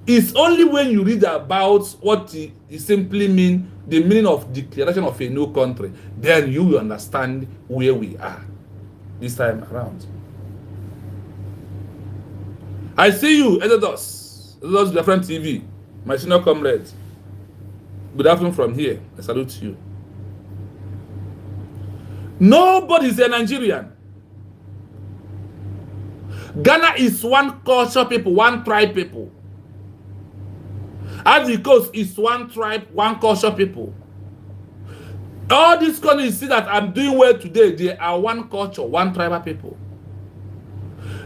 It's only when you read about what it simply means, the meaning of declaration of a new country, then you will understand where we are this time around. I see you, Exodus Different TV, my senior comrade. Good afternoon from here. I salute you. Nobody is a Nigerian. Ghana is one culture people, one tribe people. Ivory Coast is one tribe, one culture people. All these countries see that I'm doing well today, they are one culture, one tribal people.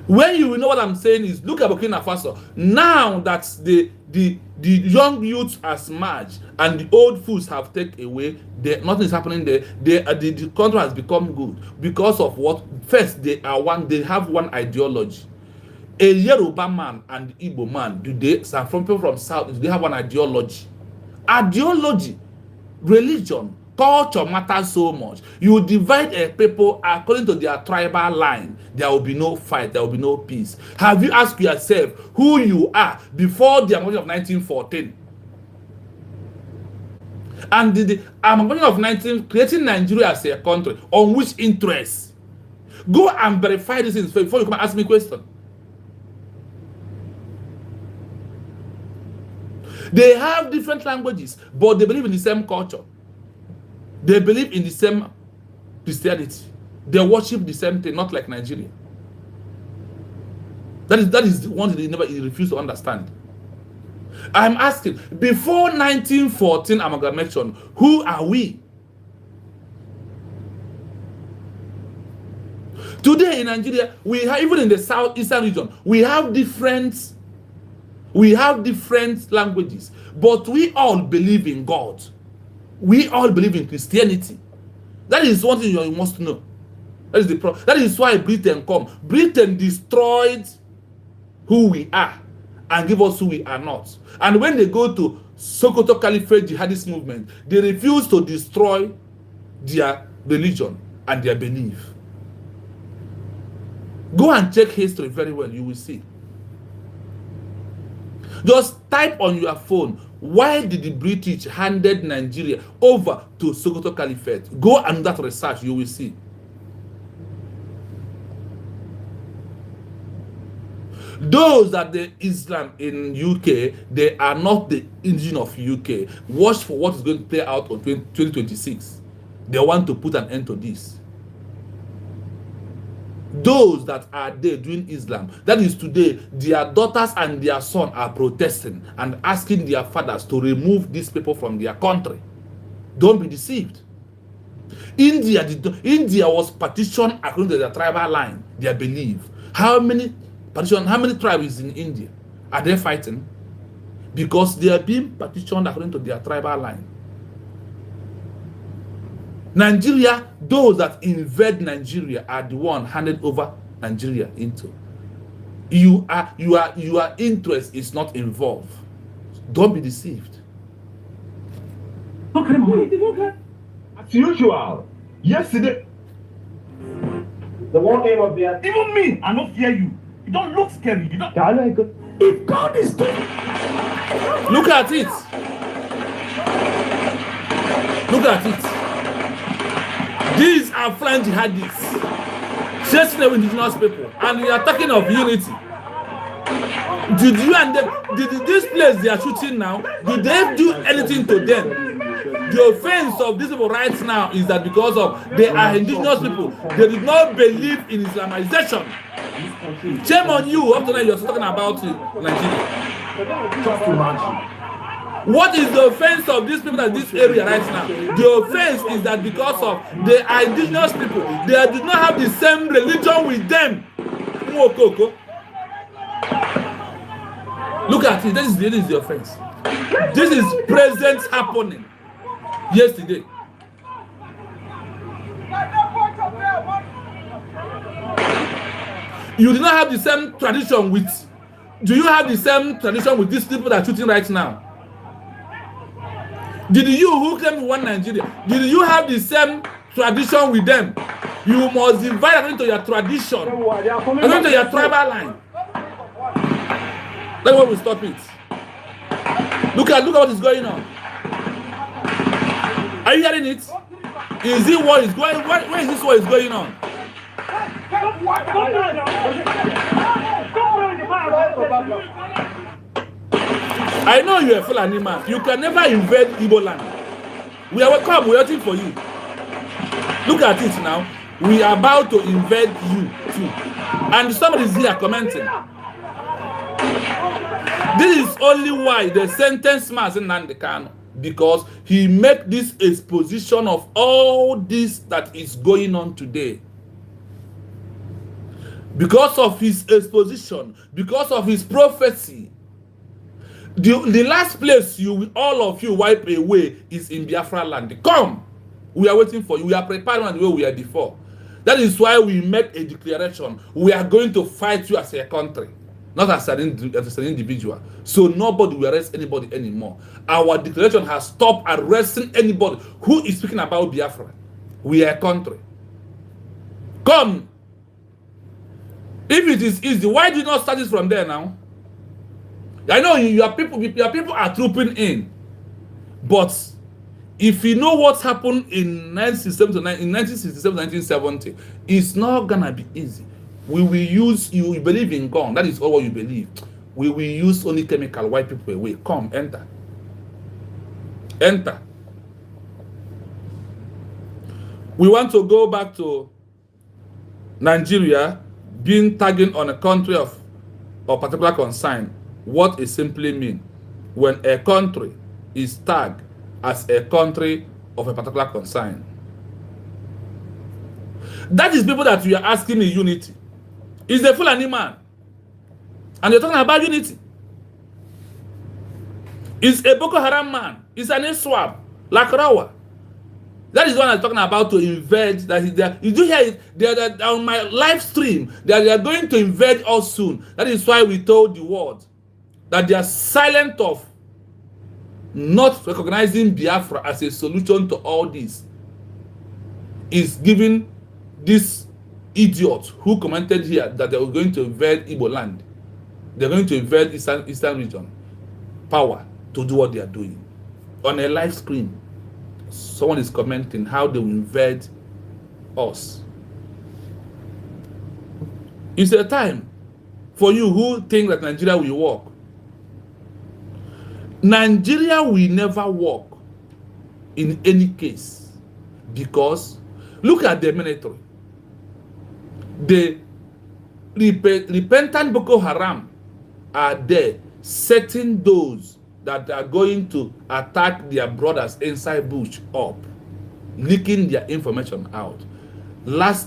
When you know what I'm saying is, look at Burkina Faso. Now that the young youths has merged and the old fools have taken away, nothing is happening there. The country has become good because of what? First, they have one ideology. A Yoruba man and Igbo man, some people from South, do they have one ideology? Ideology, religion, culture matters so much. You divide a people according to their tribal line, there will be no fight, there will be no peace. Have you asked yourself who you are before the Amalgamation of 1914? And the Amalgamation of 19 creating Nigeria as a country, on which interest? Go and verify this before you come and ask me a question. They have different languages, but they believe in the same culture. They believe in the same Christianity. They worship the same thing, not like Nigeria. That is the one they refuse to understand. I'm asking, before 1914 amalgamation, who are we? Today in Nigeria, we have, even in the southeastern region, we have different languages, but we all believe in God. We all believe in Christianity. That is one thing you must know. That is the problem. That is why Britain come. Britain destroyed who we are and give us who we are not. And when they go to Sokoto Caliphate jihadist movement, they refuse to destroy their religion and their belief. Go and check history very well, you will see. Just type on your phone, why did the British handed Nigeria over to Sokoto Caliphate? Go and do that research, you will see. Those that the Islam in UK, they are not the engine of UK. Watch for what is going to play out on 2026. They want to put an end to this. Those that are there doing Islam, that is today, their daughters and their sons are protesting and asking their fathers to remove these people from their country. Don't be deceived. India was partitioned according to their tribal line, their belief. How many tribes in India are they fighting? Because they are being partitioned according to their tribal line. Nigeria, those that invade Nigeria are the one handed over Nigeria into. Your interest is not involved. Don't be deceived. As usual, yesterday, The one name of the even me, I don't fear you. You don't look scary. You don't. If God is doing, Look at it. Look at it. These are flying jihadists, chasing away indigenous people, and we are talking of unity. Did you and them, did this place they are shooting now, did they do anything to them? The offense of these people right now is that because of they are indigenous people, they did not believe in Islamization. Shame on you. Up to now, you're talking about Nigeria. Just imagine. What is the offense of these people in this area right now? The offense is that because of they are indigenous people, they do not have the same religion with them. Look at it. This is the offense. This is present happening. Yesterday. You do not have the same tradition with. Do you have the same tradition with these people that are shooting right now? Did you who claim one Nigeria? Did you have the same tradition with them? You must divide according to your tradition, according to your tribal line. That's why we stop it. Look at what is going on. Are you hearing it? Is it what is going? Where is this what is going on? I know you're a Fulani man. You can never invade Igbo land. We are welcome. We're waiting for you. Look at it now. We are about to invade you too. And somebody is here commenting. This is only why they sentenced Mazi Nnamdi Kanu, because he made this exposition of all this that is going on today. Because of his exposition, because of his prophecy, the last place all of you wipe away is in Biafra land. Come, we are waiting for you. We are preparing the way we are before. That is why we made a declaration. We are going to fight you as a country, not as an individual. So nobody will arrest anybody anymore. Our declaration has stopped arresting anybody who is speaking about Biafra. We are a country. Come. If it is easy, why do you not start it from there now? I know your people are trooping in, but if you know what happened in 1967 to 1970, it's not gonna be easy. We will use, you believe in gun, that is all what you believe. We will use only chemical, wipe people away. Come, enter. Enter. We want to go back to Nigeria being tagging on a country of particular concern. What it simply means when a country is tagged as a country of a particular concern. That is people that you are asking in unity. Is a Fulani man. And you're talking about unity. Is a Boko Haram man. Is an Iswab. Like Rawa. That is what I'm talking about, to invade. You do hear it? They are on my live stream. They are going to invade us soon. That is why we told the world that they are silent of not recognizing Biafra as a solution to all this. Is giving this idiot who commented here that they were going to invade Igbo land. They're going to invade Eastern region power to do what they are doing. On a live screen, someone is commenting how they will invade us. It's a time for you who think that Nigeria will work. Nigeria will never work in any case, because look at the military. The repentant Boko Haram are there setting those that are going to attack their brothers inside bush up, leaking their information out.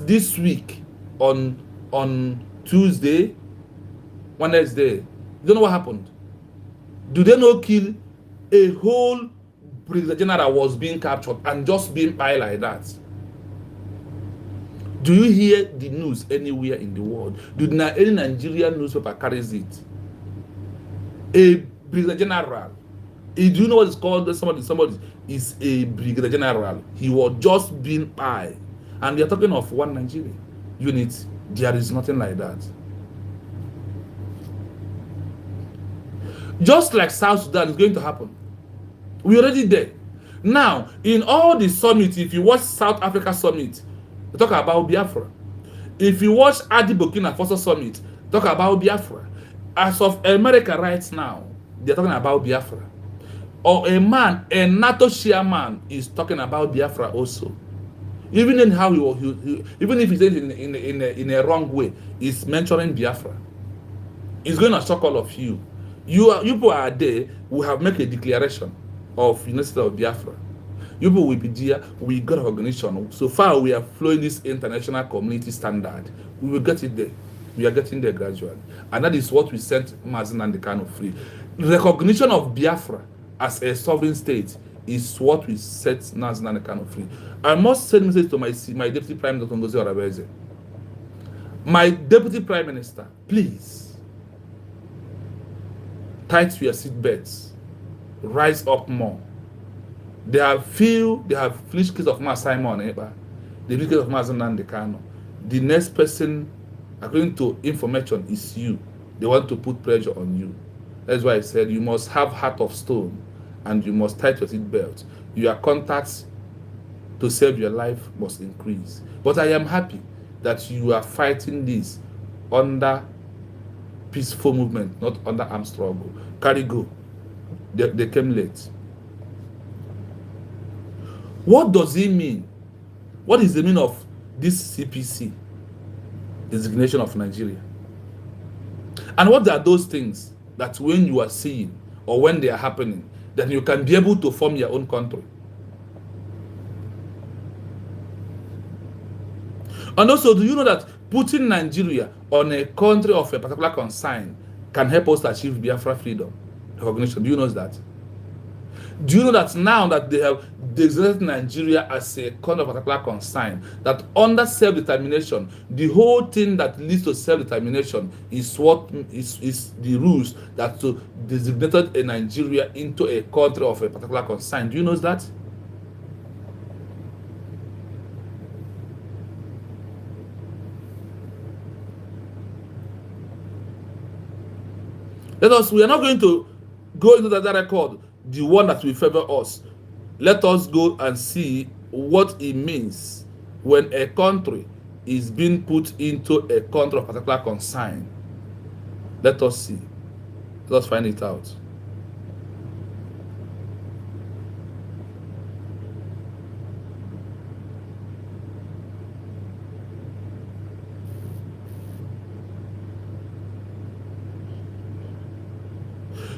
This week on Tuesday, Wednesday, you don't know what happened? Do they not kill a whole brigadier general was being captured and just being piled like that? Do you hear the news anywhere in the world? Do any Nigerian newspaper carries it? A brigadier general. Do you know what it's called? Somebody is a brigadier general. He was just being piled. And we are talking of one Nigeria unit. There is nothing like that. Just like South Sudan is going to happen. We're already there. Now, in all the summits, if you watch South Africa summit, they talk about Biafra. If you watch Adi Burkina Faso summit, talk about Biafra. As of America right now, they're talking about Biafra. Or a NATO chairman is talking about Biafra also. Even in how even if he's in a wrong way, he's mentioning Biafra. It's going to shock all of you. You people are there. We have made a declaration of University of Biafra. You people will be there. We got an organization. So far, we are following this international community standard. We will get it there. We are getting there gradually, and that is what we sent Mazi Nnamdi Kanu free. Recognition of Biafra as a sovereign state is what we set Mazi Nnamdi Kanu free. I must send a message to my deputy prime minister, Ngozi Orebeze. My deputy prime minister, please. Tight your seatbelts. Rise up more. They have finished case of Mass Simon Eba. The case of Mazi Nnamdi Kanu. The next person, according to information, is you. They want to put pressure on you. That's why I said you must have heart of stone and you must tighten your seat belt. Your contacts to save your life must increase. But I am happy that you are fighting this under peaceful movement, not under armed struggle. Carry go. They came late. What does it mean? What is the meaning of this CPC designation of Nigeria? And what are those things that when you are seeing or when they are happening, then you can be able to form your own country? And also, do you know that putting Nigeria on a country of a particular concern can help us achieve Biafra freedom recognition? Do you know that? Do you know that now that they have designated Nigeria as a country of particular concern, that under self-determination, the whole thing that leads to self-determination is what is the rules that to designated a Nigeria into a country of a particular concern? Do you know that? We are not going to go into that record, the one that will favor us. Let us go and see what it means when a country is being put into a country of particular concern. Let us see. Let us find it out.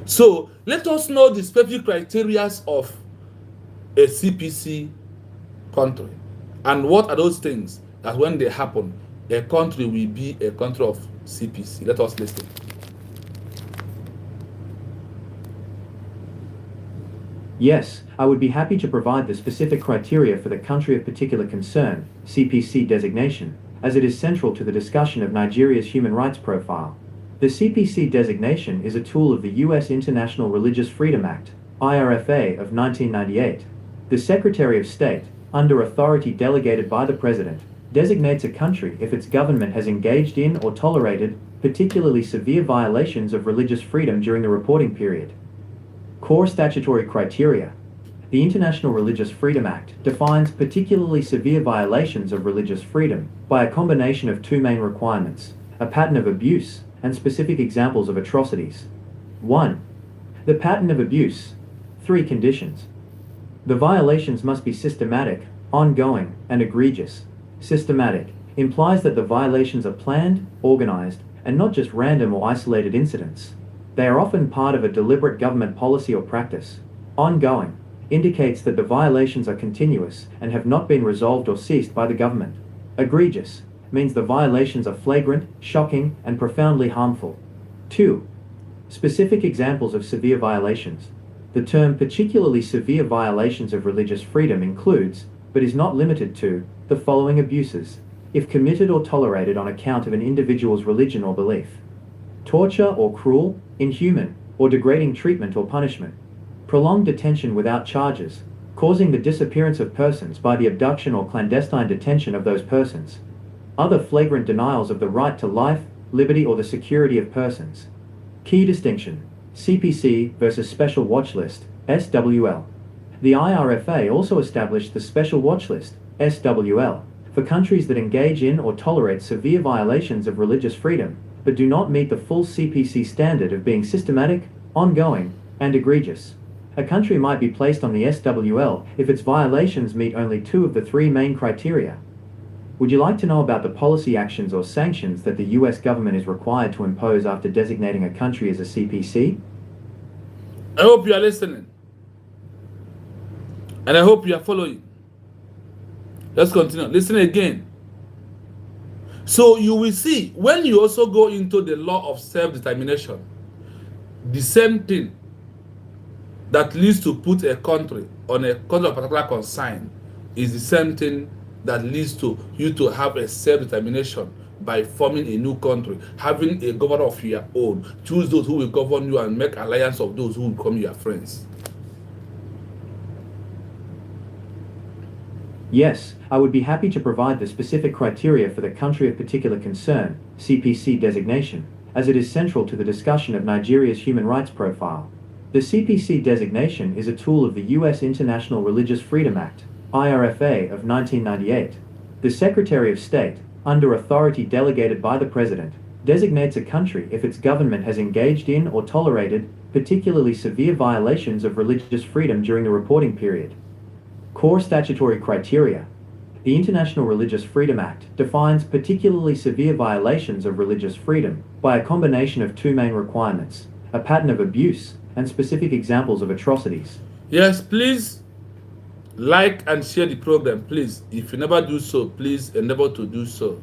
So let us know the specific criteria of a CPC country, and what are those things that when they happen, a country will be a country of CPC. Let us listen. Yes, I would be happy to provide the specific criteria for the country of particular concern, CPC designation, as it is central to the discussion of Nigeria's human rights profile. The CPC designation is a tool of the U.S. International Religious Freedom Act, IRFA, of 1998. The Secretary of State, under authority delegated by the President, designates a country if its government has engaged in or tolerated particularly severe violations of religious freedom during the reporting period. Core statutory criteria. The International Religious Freedom Act defines particularly severe violations of religious freedom by a combination of two main requirements: a pattern of abuse and specific examples of atrocities. 1. The pattern of abuse. 3 conditions. The violations must be systematic, ongoing, and egregious. Systematic implies that the violations are planned, organized, and not just random or isolated incidents. They are often part of a deliberate government policy or practice. Ongoing indicates that the violations are continuous and have not been resolved or ceased by the government. Egregious means the violations are flagrant, shocking, and profoundly harmful. 2. Specific examples of severe violations. The term particularly severe violations of religious freedom includes, but is not limited to, the following abuses, if committed or tolerated on account of an individual's religion or belief: torture or cruel, inhuman, or degrading treatment or punishment; prolonged detention without charges, causing the disappearance of persons by the abduction or clandestine detention of those persons; other flagrant denials of the right to life, liberty, or the security of persons. Key distinction: CPC versus Special Watch List, SWL. The IRFA also established the Special Watch List, SWL, for countries that engage in or tolerate severe violations of religious freedom, but do not meet the full CPC standard of being systematic, ongoing, and egregious. A country might be placed on the SWL if its violations meet only 2 of the 3 main criteria. Would you like to know about the policy actions or sanctions that the US government is required to impose after designating a country as a CPC? I hope you are listening. And I hope you are following. Let's continue. Listen again. So you will see, when you also go into the law of self-determination, the same thing that leads to put a country on a country of particular concern is the same thing that leads to you to have a self-determination by forming a new country, having a governor of your own, choose those who will govern you and make alliance of those who will become your friends. Yes, I would be happy to provide the specific criteria for the country of particular concern, CPC designation, as it is central to the discussion of Nigeria's human rights profile. The CPC designation is a tool of the U.S. International Religious Freedom Act, IRFA, of 1998. The Secretary of State, under authority delegated by the President, designates a country if its government has engaged in or tolerated particularly severe violations of religious freedom during the reporting period. Core statutory criteria. The International Religious Freedom Act defines particularly severe violations of religious freedom by a combination of two main requirements: a pattern of abuse and specific examples of atrocities. Yes, please like and share the program, please. If you never do so, please endeavor to do so.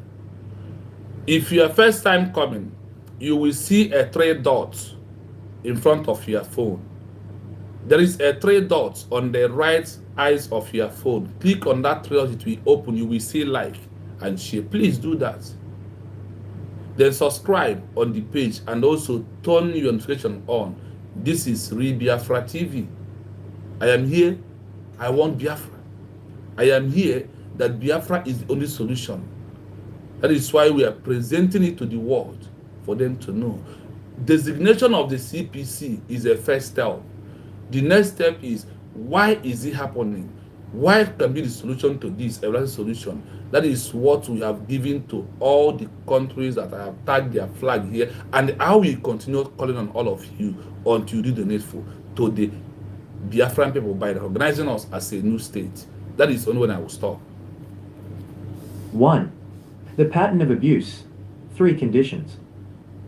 If you are first time coming, you will see a 3 dots in front of your phone. There is a 3 dots on the right eyes of your phone. Click on that 3 dots, it will open. You will see like and share. Please do that. Then subscribe on the page and also turn your notification on. This is Real Biafra TV. I am here. I want Biafra. I am here that Biafra is the only solution. That is why we are presenting it to the world for them to know. Designation of the CPC is a first step. The next step is, why is it happening? Why can be the solution to this, a solution? That is what we have given to all the countries that have tagged their flag here, and how we continue calling on all of you until you do the needful to the Biafran people by recognizing us as a new state. That is only when I will stop. 1. The pattern of abuse. 3 conditions.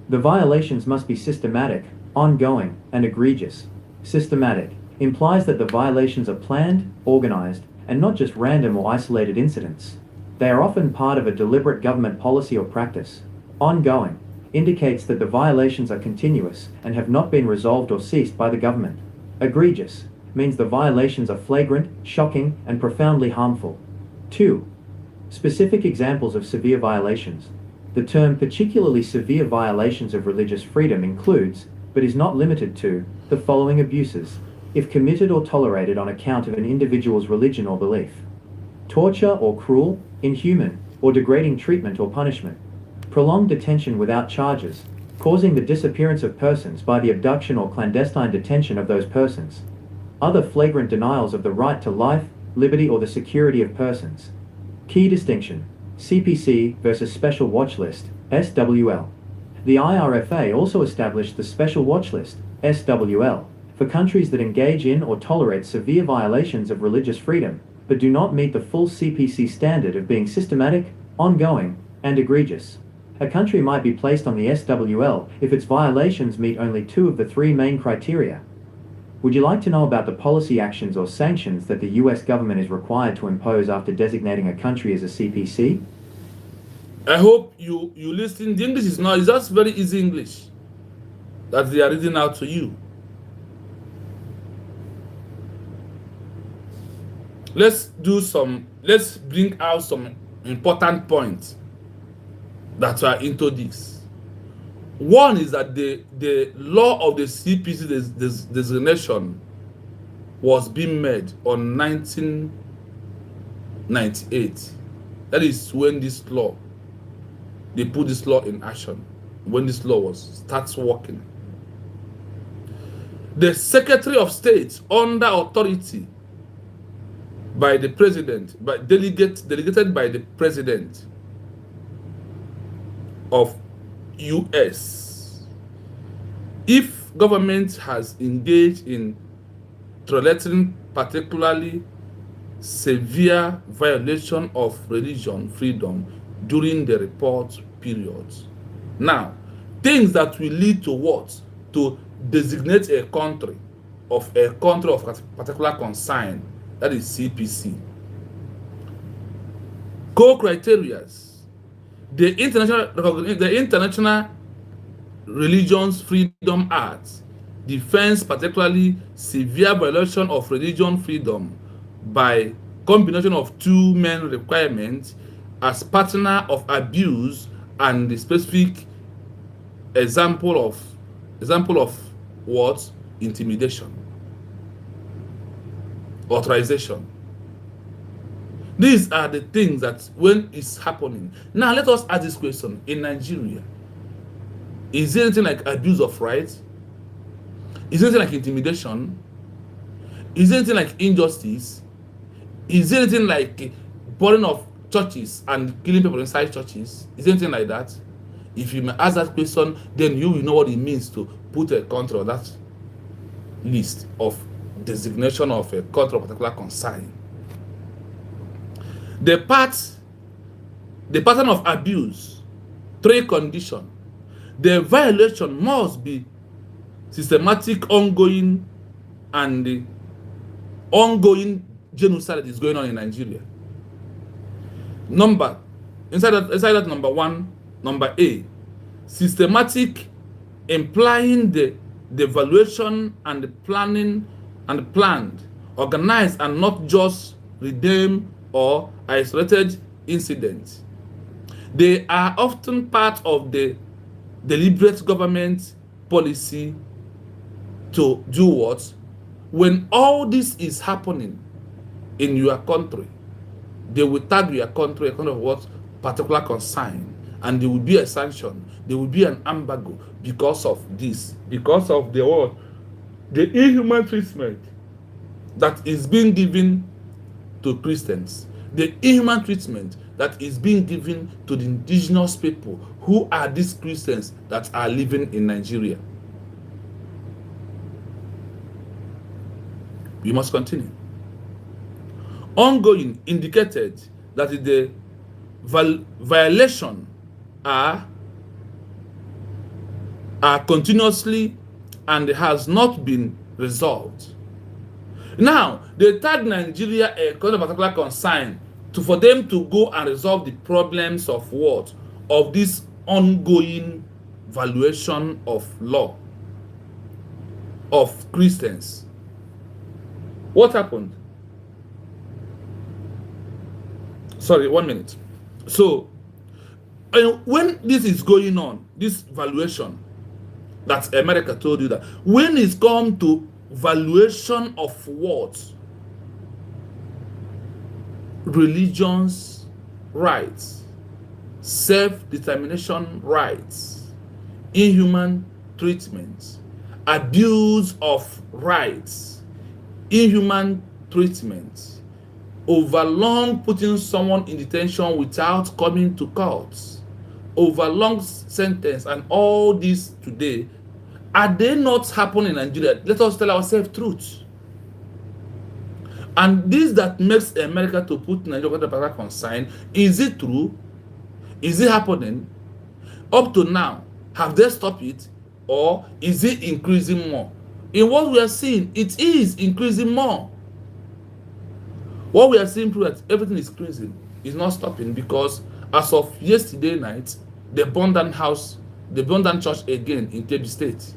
The violations must be systematic, ongoing, and egregious. Systematic implies that the violations are planned, organized, and not just random or isolated incidents. They are often part of a deliberate government policy or practice. Ongoing indicates that the violations are continuous and have not been resolved or ceased by the government. Egregious means the violations are flagrant, shocking, and profoundly harmful. 2. Specific examples of severe violations. The term particularly severe violations of religious freedom includes, but is not limited to, the following abuses, if committed or tolerated on account of an individual's religion or belief: torture or cruel, inhuman, or degrading treatment or punishment; prolonged detention without charges, causing the disappearance of persons by the abduction or clandestine detention of those persons; other flagrant denials of the right to life, liberty, or the security of persons. Key distinction: CPC versus Special Watch List, SWL. The IRFA also established the Special Watch List, SWL, for countries that engage in or tolerate severe violations of religious freedom, but do not meet the full CPC standard of being systematic, ongoing, and egregious. A country might be placed on the SWL if its violations meet only 2 of the 3 main criteria. Would you like to know about the policy actions or sanctions that the US government is required to impose after designating a country as a CPC? I hope you listen. The English is not, it's just very easy English that they are reading out to you. Let's bring out some important points that are into this. One is that the law of the CPC designation was being made on 1998. That is when this law, they put this law in action, when this law starts working. The Secretary of State, under authority by the president, delegated by the president of US, if government has engaged in tolerating particularly severe violation of religion freedom during the report period. Now, things that will lead to what? To designate a country of particular concern, that is CPC. Core criteria: the International Religions Freedom Act defends particularly severe violation of religion freedom by combination of 2 main requirements as partner of abuse and the specific example of what? Intimidation. Authorization. These are the things that when it's happening. Now let us ask this question. In Nigeria, Is there anything like abuse of rights? Is there anything like intimidation? Is there anything like injustice? Is there anything like burning of churches and killing people inside churches? Is there anything like that? If you may ask that question, then you will know what it means to put a country on that list of designation of a country of particular concern. The pattern of abuse, 3 conditions. The violation must be systematic, ongoing, and the ongoing genocide that is going on in Nigeria. Inside that number 1, number A, systematic, implying the evaluation and the planning and planned, organized, and not just redeemed or isolated incidents. They are often part of the deliberate government policy to do what? When all this is happening in your country, they will tag your country a kind of what? Particular concern, and there will be a sanction, there will be an embargo because of this, because of the what? The inhuman treatment that is being given to Christians, the inhuman treatment that is being given to the indigenous people who are these Christians that are living in Nigeria. We must continue. Ongoing indicated that the violation are continuously and has not been resolved. Now, they tag Nigeria a kind of particular concern for them to go and resolve the problems of what? Of this ongoing violation of law of Christians. What happened? Sorry, 1 minute. So, when this is going on, this valuation that America told you that, when it's come to valuation of what? Religions, rights, self-determination rights, inhuman treatment, abuse of rights, inhuman treatment, overlong putting someone in detention without coming to court, overlong sentence, and all this today, are they not happening in Nigeria? Let us tell ourselves truth. And this that makes America to put Nigeria under particular concern, is it true? Is it happening? Up to now, have they stopped it? Or is it increasing more? In what we are seeing, it is increasing more. What we are seeing proves that everything is increasing, is not stopping, because as of yesterday night, they burned down house, they burned down church again in Kebbi State.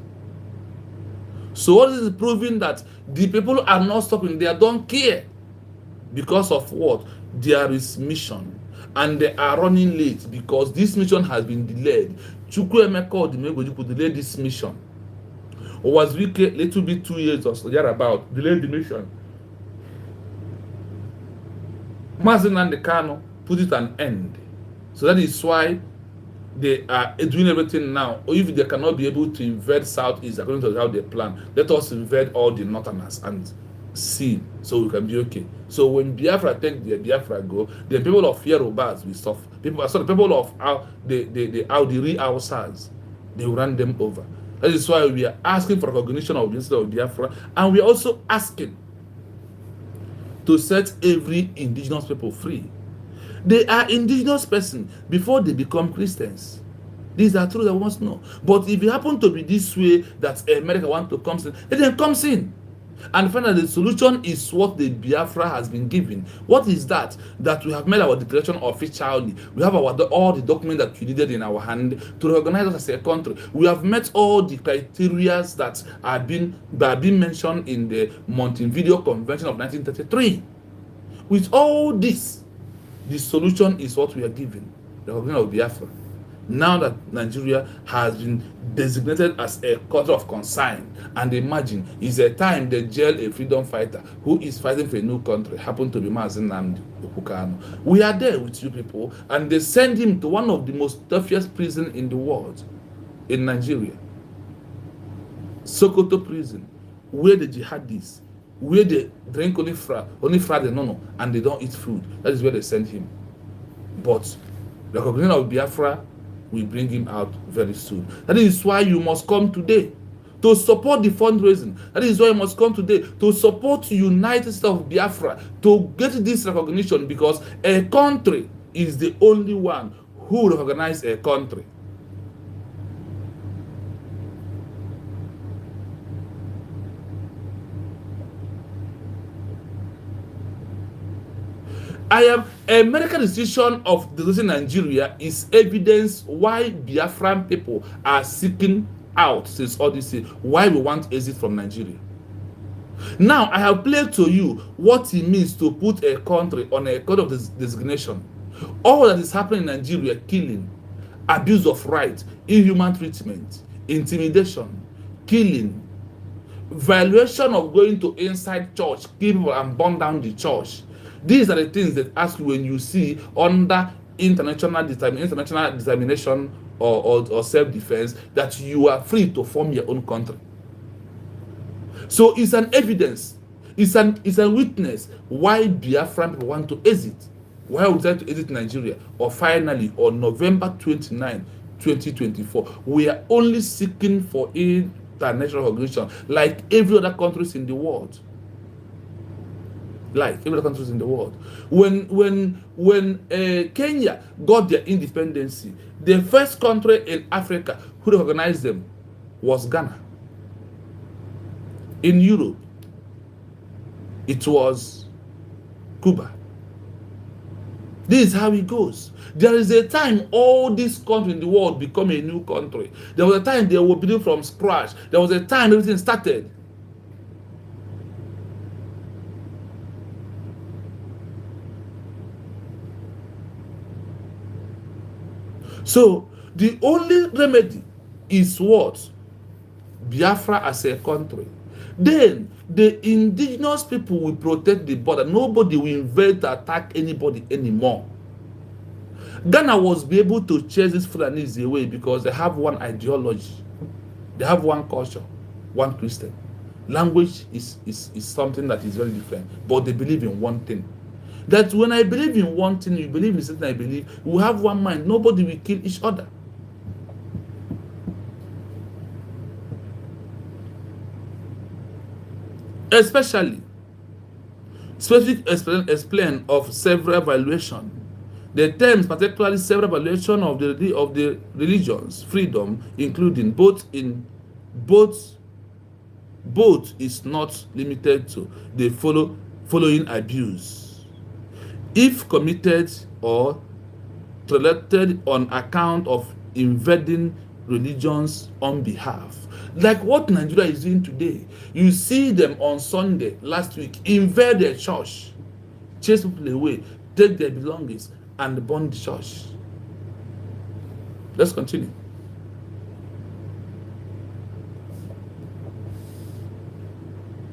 So what is proving that the people are not stopping, they don't care. Because of what? There is mission. And they are running late because this mission has been delayed. Chukwuemeka Odumegwu could delay this mission. Or was we a little bit 2 years or so about delay the mission? Mazi Nnamdi Kanu put it an end. So that is why they are doing everything now. Or if they cannot be able to invade Southeast according to how they plan, let us invade all the Northerners and see, so we can be okay. So when Biafra take the Biafra go, the people of Yorubas will suffer. People of the real Hausas, they will run them over. That is why we are asking for recognition of the incident of Biafra, and we are also asking to set every indigenous people free. They are indigenous persons before they become Christians. These are truths that we must know. But if it happen to be this way that America wants to come in, it then comes in. And finally, the solution is what the Biafra has been given. What is that? That we have made our declaration officially. We have all the documents that we needed in our hand to recognize us as a country. We have met all the criteria that have been mentioned in the Montevideo Convention of 1933. With all this, the solution is what we are given, the recognition of Biafra. Now that Nigeria has been designated as a country of concern, and imagine, it's a time they jail a freedom fighter who is fighting for a new country, happened to be Mazi Nnamdi Kanu. We are there with you people, and they send him to one of the most toughest prisons in the world. in Nigeria. Sokoto prison, where the jihadists, where they drink only Friday, no, and they don't eat food. That is where they send him. But the recognition of Biafra will bring him out very soon. That is why you must come today to support the fundraising. That is why you must come today to support United States of Biafra to get this recognition, because a country is the only one who recognizes a country. A medical decision of the decision in Nigeria is evidence why Biafran people are seeking out since all this, why we want exit from Nigeria. Now, I have played to you what it means to put a country on a code of designation. All that is happening in Nigeria: killing, abuse of rights, inhuman treatment, intimidation, killing, violation of going to inside church, kill people and burn down the church. These are the things that ask you when you see under international determination or self-defense that you are free to form your own country. So it's an evidence, it's a witness why Biafran people want to exit, why we decide to exit Nigeria. Or finally, on November 29, 2024, we are only seeking for international recognition like every other countries in the world. Like every other countries in the world. When Kenya got their independence, the first country in Africa who recognized them was Ghana. In Europe, it was Cuba. This is how it goes. There is a time all these countries in the world become a new country. There was a time they were building from scratch. There was a time everything started. So the only remedy is what? Biafra as a country. Then the indigenous people will protect the border. Nobody will invade to attack anybody anymore. Ghana was be able to chase these Fulanis away because they have one ideology. They have one culture, one Christian. Language is something that is very different, but they believe in one thing. That when I believe in one thing, you believe in something I believe, we have one mind. Nobody will kill each other. Especially, specific explain of several valuation. The terms, particularly several valuation of the religions, freedom, including both is not limited to the following abuse. If committed or tolerated on account of invading religions on behalf. Like what Nigeria is doing today. You see them on Sunday last week invade their church, chase people away, take their belongings, and burn the church. Let's continue.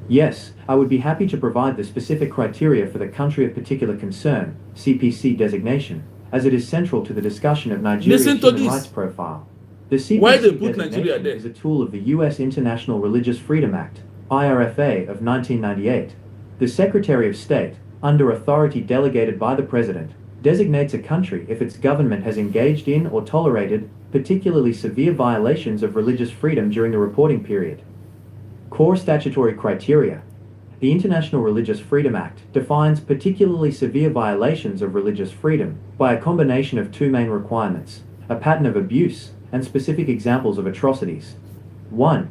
Yes, I would be happy to provide the specific criteria for the country of particular concern, CPC designation, as it is central to the discussion of Nigeria's human rights profile. The CPC designation is a tool of the U.S. International Religious Freedom Act, IRFA, of 1998. The Secretary of State, under authority delegated by the President, designates a country if its government has engaged in or tolerated particularly severe violations of religious freedom during the reporting period. Core statutory criteria. The International Religious Freedom Act defines particularly severe violations of religious freedom by a combination of two main requirements: a pattern of abuse and specific examples of atrocities. 1.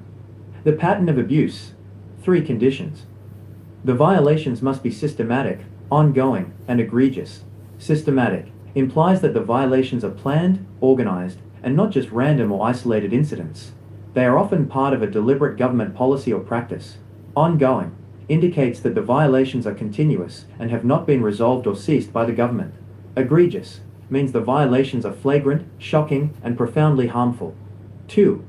The pattern of abuse. 3 conditions. The violations must be systematic, ongoing, and egregious. Systematic implies that the violations are planned, organized, and not just random or isolated incidents. They are often part of a deliberate government policy or practice. Ongoing indicates that the violations are continuous and have not been resolved or ceased by the government. Egregious means the violations are flagrant, shocking, and profoundly harmful. 2.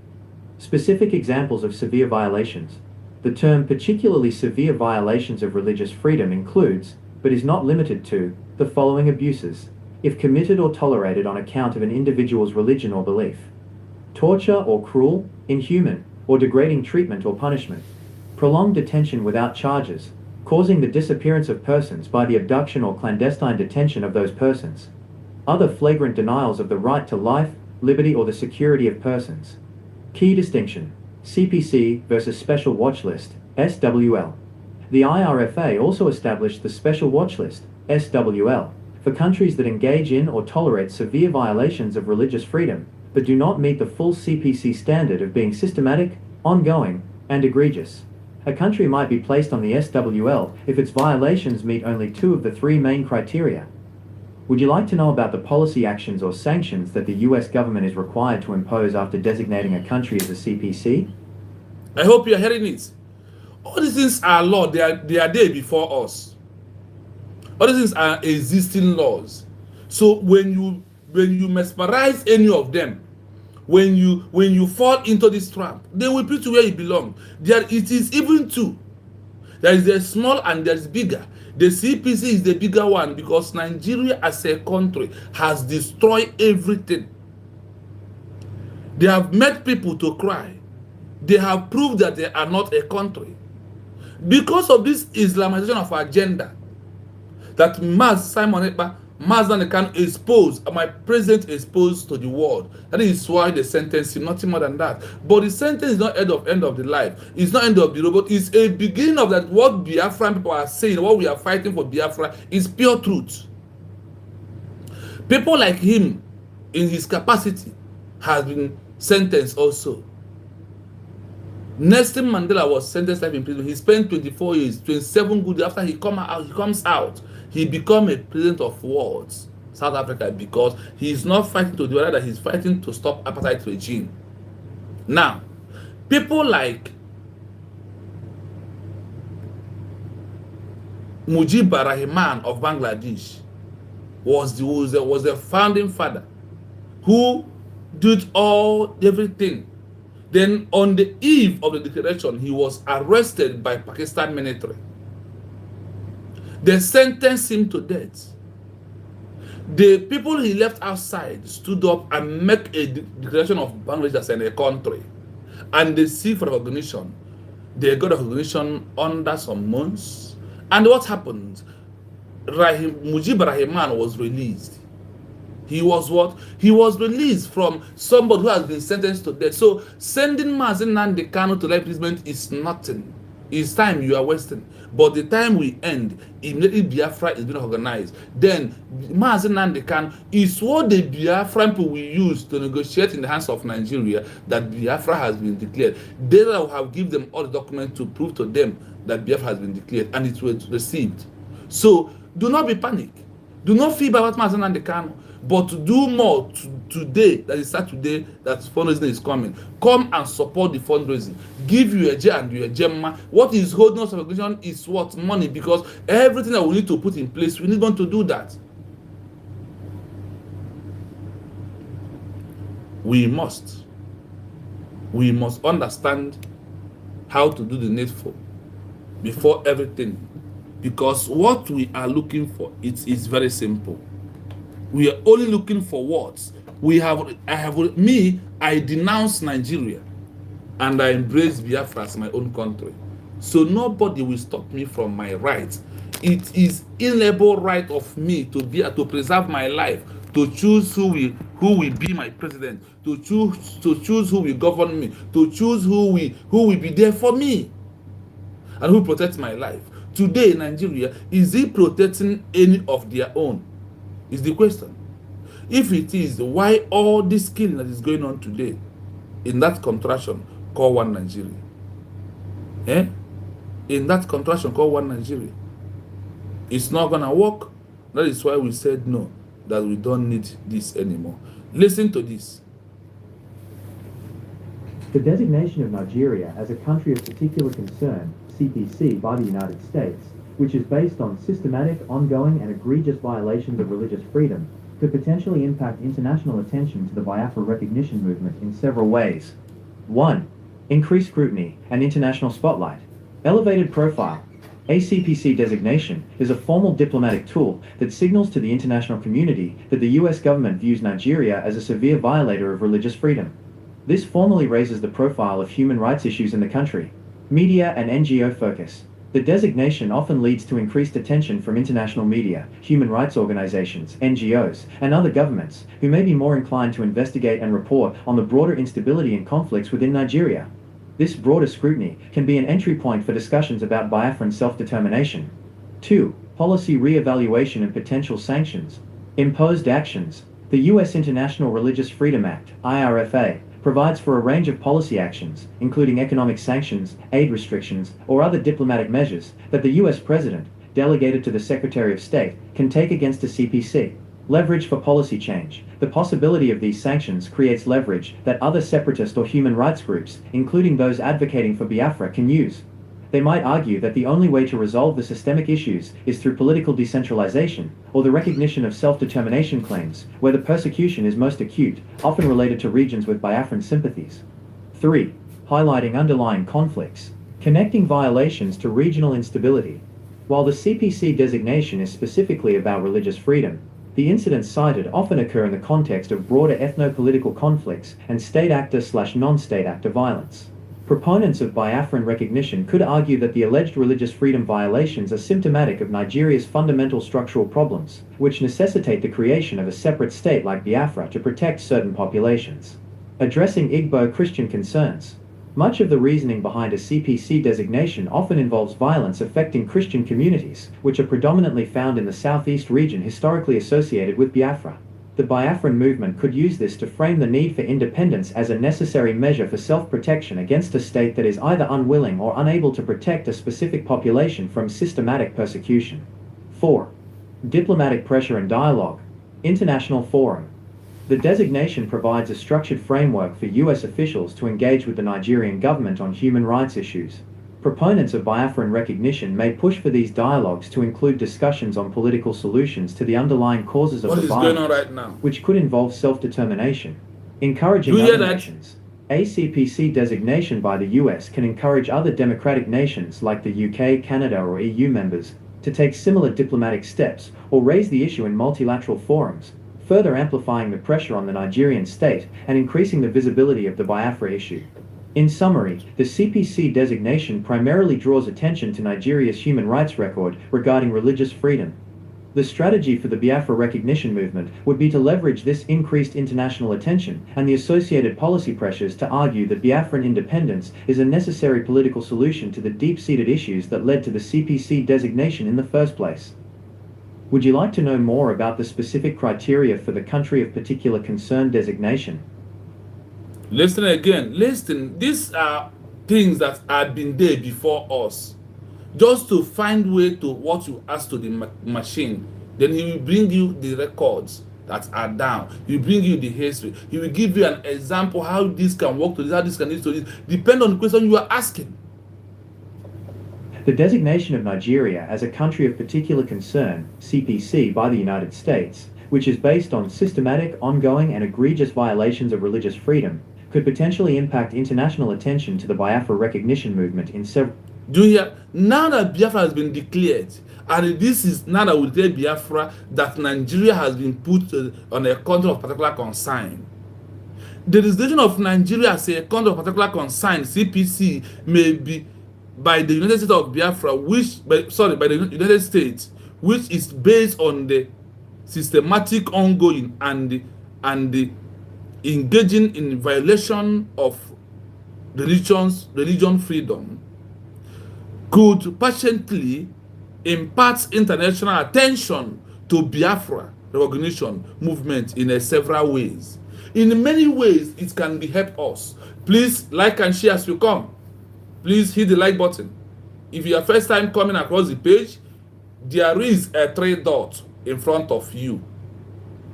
Specific examples of severe violations. The term particularly severe violations of religious freedom includes, but is not limited to, the following abuses, if committed or tolerated on account of an individual's religion or belief. torture or cruel, inhuman, or degrading treatment or punishment, prolonged detention without charges, causing the disappearance of persons by the abduction or clandestine detention of those persons, other flagrant denials of the right to life, liberty, or the security of persons. Key distinction: CPC versus Special Watch List, SWL. The IRFA also established the Special Watch List, SWL, for countries that engage in or tolerate severe violations of religious freedom, but do not meet the full CPC standard of being systematic, ongoing, and egregious. A country might be placed on the SWL if its violations meet only 2 of the 3 main criteria. Would you like to know about the policy actions or sanctions that the US government is required to impose after designating a country as a CPC? I hope you are hearing it. All these things are law. They are there before us. All these things are existing laws. So when you mesmerize any of them, when you fall into this trap, they will put you where you belong. It is even two. There is a small and there is bigger. The CPC is the bigger one because Nigeria as a country has destroyed everything. They have made people to cry. They have proved that they are not a country. Because of this Islamization of agenda that Simon Ekpa, Nnamdi Kanu exposed, my president exposed to the world. That is why they sentenced him, nothing more than that. But the sentence is not end of the life. It's not end of the road, but it's a beginning of that. What Biafran people are saying, what we are fighting for Biafra is pure truth. People like him, in his capacity, has been sentenced also. Nelson Mandela was sentenced life in prison. He spent 24 years, 27 good years. After he comes out, he become a president of words, South Africa, because he is not fighting to the other, he's fighting to stop apartheid regime. Now, people like Mujibur Rahman of Bangladesh was the founding father who did everything. Then on the eve of the declaration, he was arrested by Pakistan military. They sentenced him to death. The people he left outside stood up and made a declaration of Bangladesh as a country. And they seek for recognition. They got recognition under some months. And what happened? Mujibur Rahman was released. He was what? He was released from somebody who has been sentenced to death. So sending Nnamdi Kanu to life imprisonment is nothing. It's time you are wasting. But the time we end, immediately Biafra is being organized. Then Nnamdi Kanu is what the Biafran people will use to negotiate in the hands of Nigeria that Biafra has been declared. They will have given them all the documents to prove to them that Biafra has been declared, and it was received. So do not be panicked. Do not feel about Nnamdi Kanu. But to do more today, that is Saturday, that fundraising is coming. Come and support the fundraising. Give you a J and you a Gemma. What is holding us organization is what? Money. Because everything that we need to put in place, we need one to do that. We must understand how to do the needful before everything. Because what we are looking for, it is very simple. We are only looking for words. I denounce Nigeria and I embrace Biafra as my own country. So nobody will stop me from my rights. It is inalienable right of me to preserve my life, to choose who will be my president, to choose who will govern me, to choose who will be there for me, and who protects my life. Today, Nigeria, is it protecting any of their own? Is the question. If it is, why all this killing that is going on today in that contraction called one Nigeria? In that contraction called one Nigeria. It's not gonna work. That is why we said no, that we don't need this anymore. Listen to this. The designation of Nigeria as a country of particular concern, CPC, by the United States, which is based on systematic, ongoing, and egregious violations of religious freedom, could potentially impact international attention to the Biafra recognition movement in several ways. 1. Increased scrutiny and international spotlight. Elevated profile. A CPC designation is a formal diplomatic tool that signals to the international community that the US government views Nigeria as a severe violator of religious freedom. This formally raises the profile of human rights issues in the country. Media and NGO focus. The designation often leads to increased attention from international media, human rights organizations, NGOs, and other governments, who may be more inclined to investigate and report on the broader instability and conflicts within Nigeria. This broader scrutiny can be an entry point for discussions about Biafran self-determination. 2. Policy re-evaluation and potential sanctions. Imposed actions. The U.S. International Religious Freedom Act, IRFA, provides for a range of policy actions, including economic sanctions, aid restrictions, or other diplomatic measures, that the U.S. President, delegated to the Secretary of State, can take against a CPC. Leverage for policy change. The possibility of these sanctions creates leverage that other separatist or human rights groups, including those advocating for Biafra, can use. They might argue that the only way to resolve the systemic issues is through political decentralization, or the recognition of self-determination claims, where the persecution is most acute, often related to regions with Biafran sympathies. 3. Highlighting underlying conflicts. Connecting violations to regional instability. While the CPC designation is specifically about religious freedom, the incidents cited often occur in the context of broader ethno-political conflicts and state actor/non-state actor violence. Proponents of Biafran recognition could argue that the alleged religious freedom violations are symptomatic of Nigeria's fundamental structural problems, which necessitate the creation of a separate state like Biafra to protect certain populations. Addressing Igbo Christian concerns. Much of the reasoning behind a CPC designation often involves violence affecting Christian communities, which are predominantly found in the southeast region historically associated with Biafra. The Biafran movement could use this to frame the need for independence as a necessary measure for self-protection against a state that is either unwilling or unable to protect a specific population from systematic persecution. 4. Diplomatic pressure and dialogue. International forum. The designation provides a structured framework for U.S. officials to engage with the Nigerian government on human rights issues. Proponents of Biafran recognition may push for these dialogues to include discussions on political solutions to the underlying causes of What the is violence, going on right now? which could involve self-determination. Encouraging Do you hear other that? nations. A CPC designation by the US can encourage other democratic nations like the UK, Canada, or EU members to take similar diplomatic steps or raise the issue in multilateral forums, further amplifying the pressure on the Nigerian state and increasing the visibility of the Biafra issue. In summary, the CPC designation primarily draws attention to Nigeria's human rights record regarding religious freedom. The strategy for the Biafra recognition movement would be to leverage this increased international attention and the associated policy pressures to argue that Biafran independence is a necessary political solution to the deep-seated issues that led to the CPC designation in the first place. Would you like to know more about the specific criteria for the country of particular concern designation? Listen again. Listen. These are things that had been there before us. Just to find way to what you ask to the machine, then he will bring you the records that are down. He will bring you the history. He will give you an example how this can work to this, how this can lead to this. Depend on the question you are asking. The designation of Nigeria as a country of particular concern, CPC, by the United States, which is based on systematic, ongoing, and egregious violations of religious freedom, could potentially impact international attention to the Biafra recognition movement in several... Do you hear? Now that Biafra has been declared, and this is now that we tell Biafra that Nigeria has been put on a country of particular concern. The designation of Nigeria as a country of particular concern, CPC, may be by the United States of Biafra, by the United States, which is based on the systematic, ongoing, and the engaging in violation of religion freedom, could patiently impart international attention to Biafra recognition movement in several ways. In many ways, it can be help us. Please like and share as you come. Please hit the like button. If you are first time coming across the page, there is a 3 dot in front of you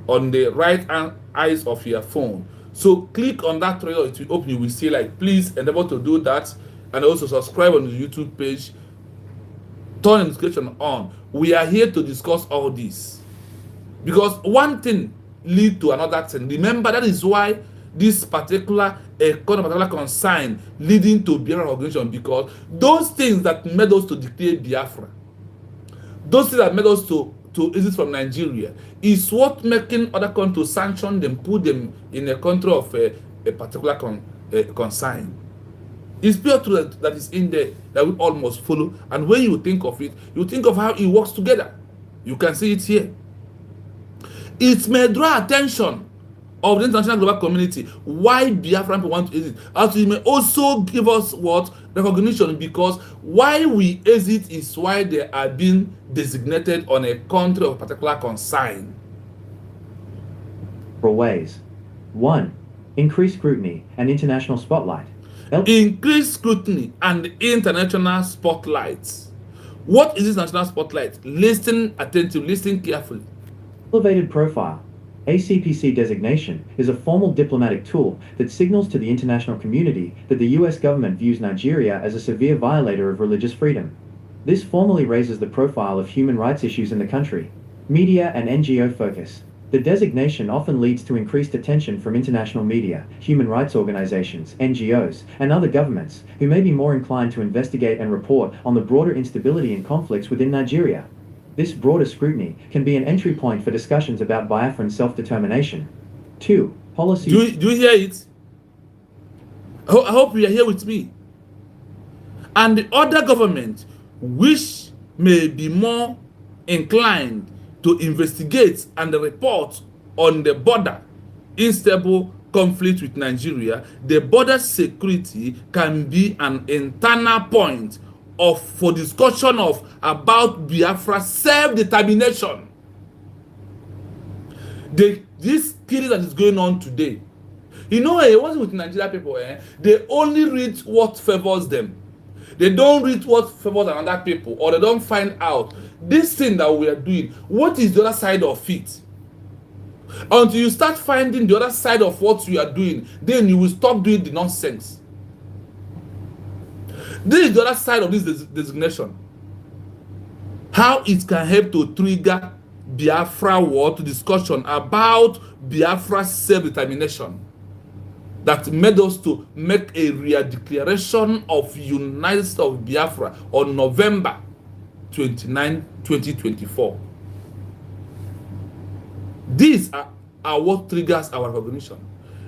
on the right hand eyes of your phone. So click on that 3 dot, it will open. You will see like, please endeavor to do that, and also subscribe on the YouTube page. Turn the notification on. We are here to discuss all this because one thing leads to another thing. Remember, that is why this particular concern leading to Biafra recognition, because those things that made us to declare Biafra, those things that made us to exit from Nigeria, is what making other countries sanction them, put them in a country of a particular consign. It's pure truth that is in there that we all must follow. And when you think of it, you think of how it works together. You can see it here. It may draw attention of the international global community why Biafran people want to exit. As it may also give us what? Recognition, because why we exit is why they are being designated on a country of particular consign. For ways. 1. Increased scrutiny and international spotlight. Increased scrutiny and international spotlight. What is this national spotlight? Listen attentively, listen carefully. Elevated profile. ACPC designation is a formal diplomatic tool that signals to the international community that the US government views Nigeria as a severe violator of religious freedom. This formally raises the profile of human rights issues in the country. Media and NGO focus. The designation often leads to increased attention from international media, human rights organizations, NGOs, and other governments, who may be more inclined to investigate and report on the broader instability and conflicts within Nigeria. This broader scrutiny can be an entry point for discussions about Biafran self-determination. 2. Policy. Do you hear it? I hope you are here with me. And the other government, which may be more inclined to investigate and report on the border unstable conflict with Nigeria, the border security can be an internal point for discussion about Biafra self-determination. This killing that is going on today, you know, what's with Nigeria people? They only read what favors them. They don't read what favors another people, or they don't find out this thing that we are doing, what is the other side of it? Until you start finding the other side of what you are doing, then you will stop doing the nonsense. This is the other side of this designation. How it can help to trigger Biafra war to discussion about Biafra self-determination that made us to make a real declaration of United States of Biafra on November 29, 2024. These are what triggers our recognition.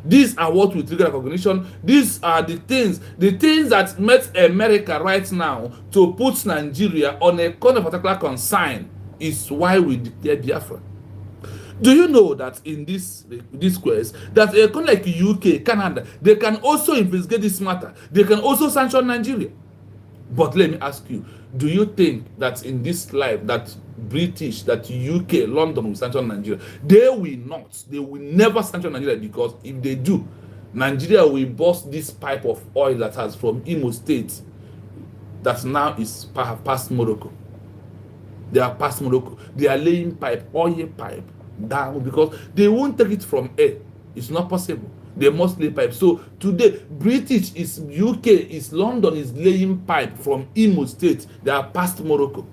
These are what will trigger recognition. These are the things that make America right now to put Nigeria on a kind of particular consign is why we declare Biafra. Do you know that in this quest, that a country like UK, Canada, they can also investigate this matter. They can also sanction Nigeria. But let me ask you, do you think that in this life that British, that UK, London will sanction Nigeria? They will not. They will never sanction Nigeria, because if they do, Nigeria will burst this pipe of oil that has from Imo State that now is past Morocco. They are past Morocco. They are laying pipe, oil pipe down, because they won't take it from air. It's not possible. They must lay pipe. So today, British is UK, is London is laying pipe from Imo State. They are past Morocco.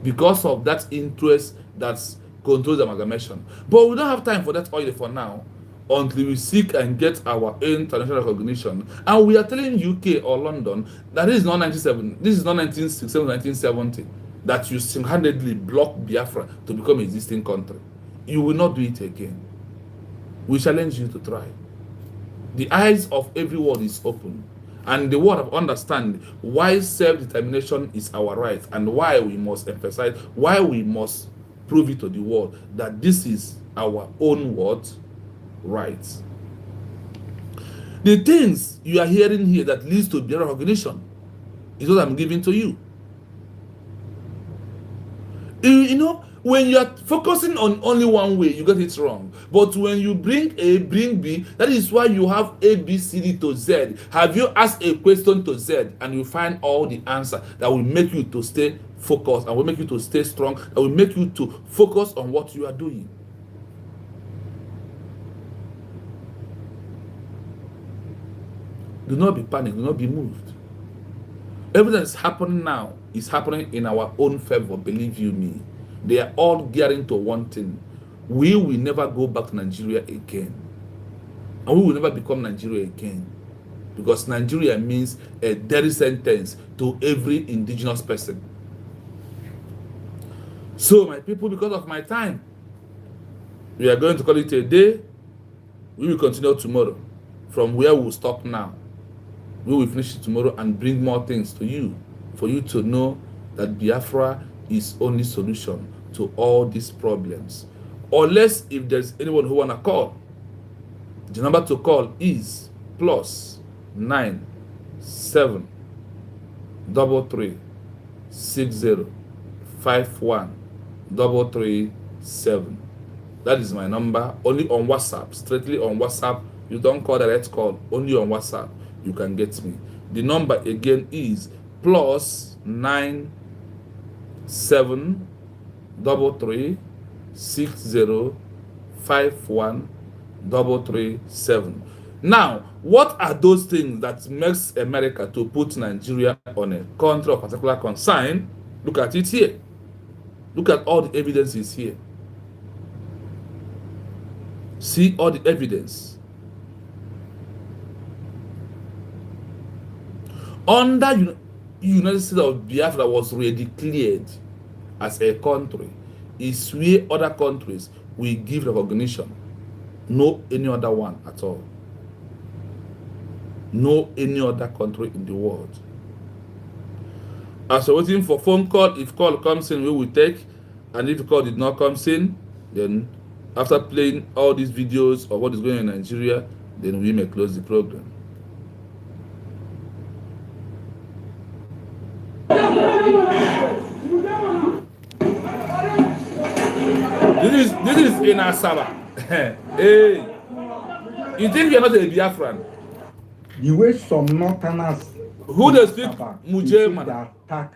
Because of that interest that controls the amalgamation. But we don't have time for that oil for now, until we seek and get our international recognition. And we are telling UK or London that this is not 1970, this is not 1967, 1970, that you single-handedly block Biafra to become an existing country. You will not do it again. We challenge you to try. The eyes of everyone is open, and the world have understand why self-determination is our right, and why we must emphasize, why we must prove it to the world that this is our own what? Rights. The things you are hearing here that leads to their recognition is what I'm giving to you. You know, when you are focusing on only one way, you get it wrong. But when you bring A, bring B, that is why you have A, B, C, D to Z. Have you asked a question to Z, and you find all the answer that will make you to stay focused, and will make you to stay strong, that will make you to focus on what you are doing. Do not be panicked, do not be moved. Everything that is happening now is happening in our own favor, believe you me. They are all gearing to one thing. We will never go back to Nigeria again. And we will never become Nigeria again. Because Nigeria means a death sentence to every indigenous person. So, my people, because of my time, we are going to call it a day. We will continue tomorrow from where we'll stop now. We will finish it tomorrow and bring more things to you, for you to know that Biafra is only solution to all these problems. Unless if there's anyone who wanna call, the number to call is +9 7 33 60 51 337. That is my number. Only on WhatsApp, straightly on WhatsApp. You don't call direct call, only on WhatsApp you can get me. The number again is +9 7 33 60 51 337. Now, what are those things that makes America to put Nigeria on a country of particular concern? Look at it here. Look at all the evidences here. See all the evidence. Under United States of Biafra was redeclared as a country, is where other countries will give recognition. No any other one at all. No any other country in the world. As we're waiting for phone call, if call comes in, we will take. And if the call did not come in, then after playing all these videos of what is going on in Nigeria, then we may close the program. This is in Asaba. Hey, you think you're not a Biafran? The way some northerners who they speak Mujeman attack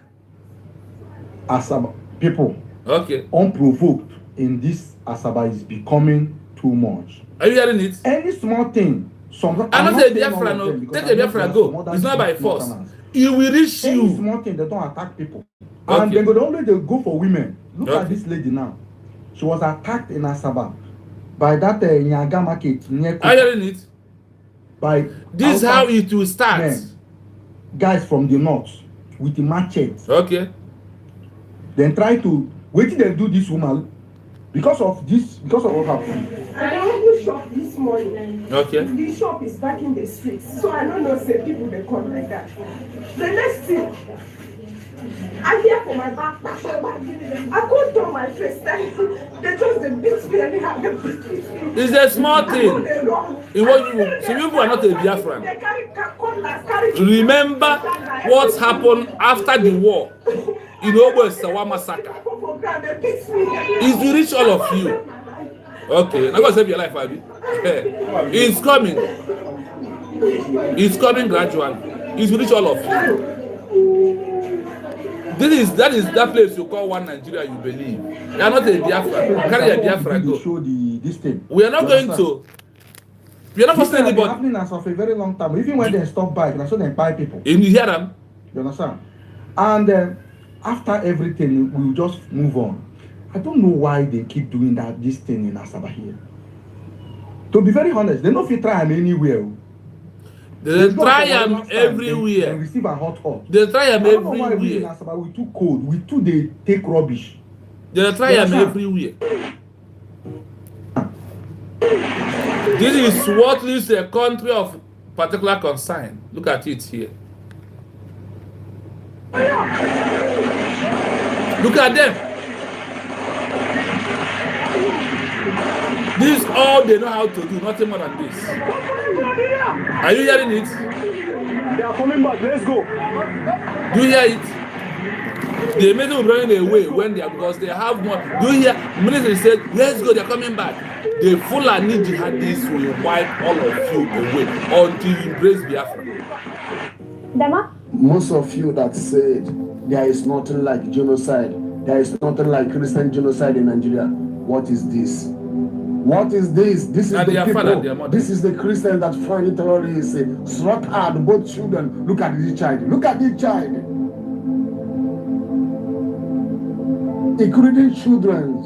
Asaba people, okay, unprovoked in this Asaba is becoming too much. Are you hearing it? Any small thing, some I'm not a Biafran, no. Take a Biafran, go. It's not by force. It will reach you. Any small thing, they don't attack people. Okay. And they go for women. Look at this lady now. She was attacked in Asaba by that Nyaga market near. Are you hearing it? By this is how it will start. Men, guys from the north with the machetes. Okay. Then try to wait till they do this woman because of what happened. I only shop this morning. Okay. The shop is back in the streets, so I don't know say people they come like that. The next thing, I hear for my back. I go down my face. They just the beat me anyhow. It's a small thing. In what you, some people are not a Biafran. Remember what happened after the war in Obo-Sawa massacre. It's to reach all of you. Okay, I'm gonna save your life, Abby. It's coming. It's coming gradually. It's to reach all of you. That is that place you call one Nigeria you believe. You are not a Biafra. Carry a Biafra go. Show this thing. We are not going to. We are not forcing anybody. Happening as of a very long time. Even when they stop bike, that's when they buy people. You hear them? You understand? And after everything, we'll just move on. I don't know why they keep doing this thing in Asaba here. To be very honest, they don't fit try them anywhere. They try them everywhere. They receive a hot. They try them everywhere. I don't know why we in Asaba we too cold. We too they take rubbish. They try them everywhere. This is what is a country of particular concern. Look at it here. Look at them. This is all they know how to do, nothing more than this. Are you hearing it? They are coming back, let's go. Do you hear it? They made them running away when they are, because they have more. Do you hear? Minister said, let's go, they're coming back. The Fulani jihadists will wipe all of you away until you embrace Biafra. Dama? Most of you that said there is nothing like genocide, there is nothing like Christian genocide in Nigeria. What is this? What is this? This is the people. This is the Christian that find terrorists slaughtered both children. Look at this child. Look at this child. Including children.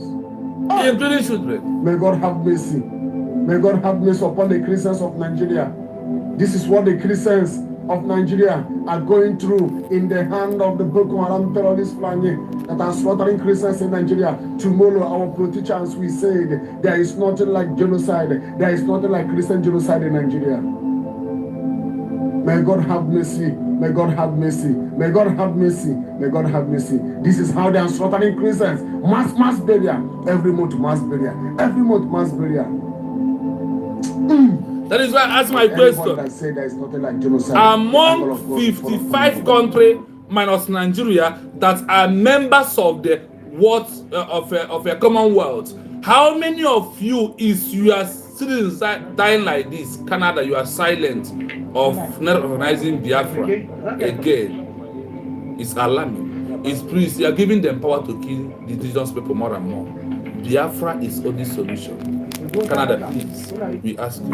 Including children. May God have mercy. May God have mercy upon the Christians of Nigeria. This is what the Christians of Nigeria are going through in the hand of the Boko Haram terrorist flange that are slaughtering Christians in Nigeria. Tomorrow, our politicians will say there is nothing like genocide. There is nothing like Christian genocide in Nigeria. May God have mercy. May God have mercy. May God have mercy. May God have mercy. This is how they are slaughtering Christians. Mass burial. Every month, mass burial. Every month, mass burial. That is why I ask my question. Among 55 countries minus Nigeria that are members of the of a Commonwealth, how many of you are citizens dying like this? Canada, you are silent of not recognizing Biafra again. It's alarming. It's please, you are giving them power to kill the indigenous people more and more. Biafra is only solution. Canada, please, we ask you.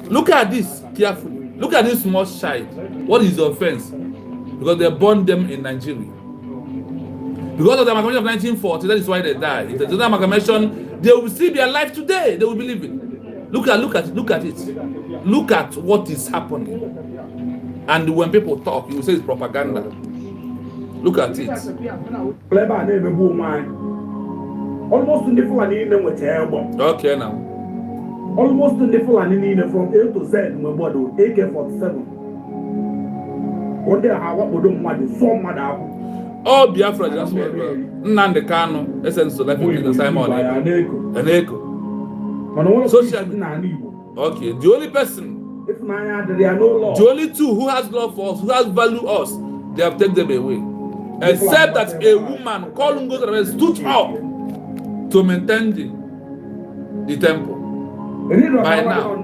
Look at this carefully. Look at this small child. What is the offense? Because they born them in Nigeria. Because of the amalgamation of 1940, that is why they died. If there's another amalgamation, they will still be alive today. They will be living. Look at it. Look at what is happening. And when people talk, you will say it's propaganda. Look at it. Almost in the Fulani with terrible. Okay now. Almost in the Fulani from A to Z, my body, AK-47. What they have, what we don't want is so mad out. Oh, Biafra just well. Nnamdi Kanu, essence of the Simon. An echo. Social. Okay, the only person. If there are no law. The only two who has love for us, who has value us, they have taken them away. Except that a woman called Ngozi stood up to maintain the temple. By now,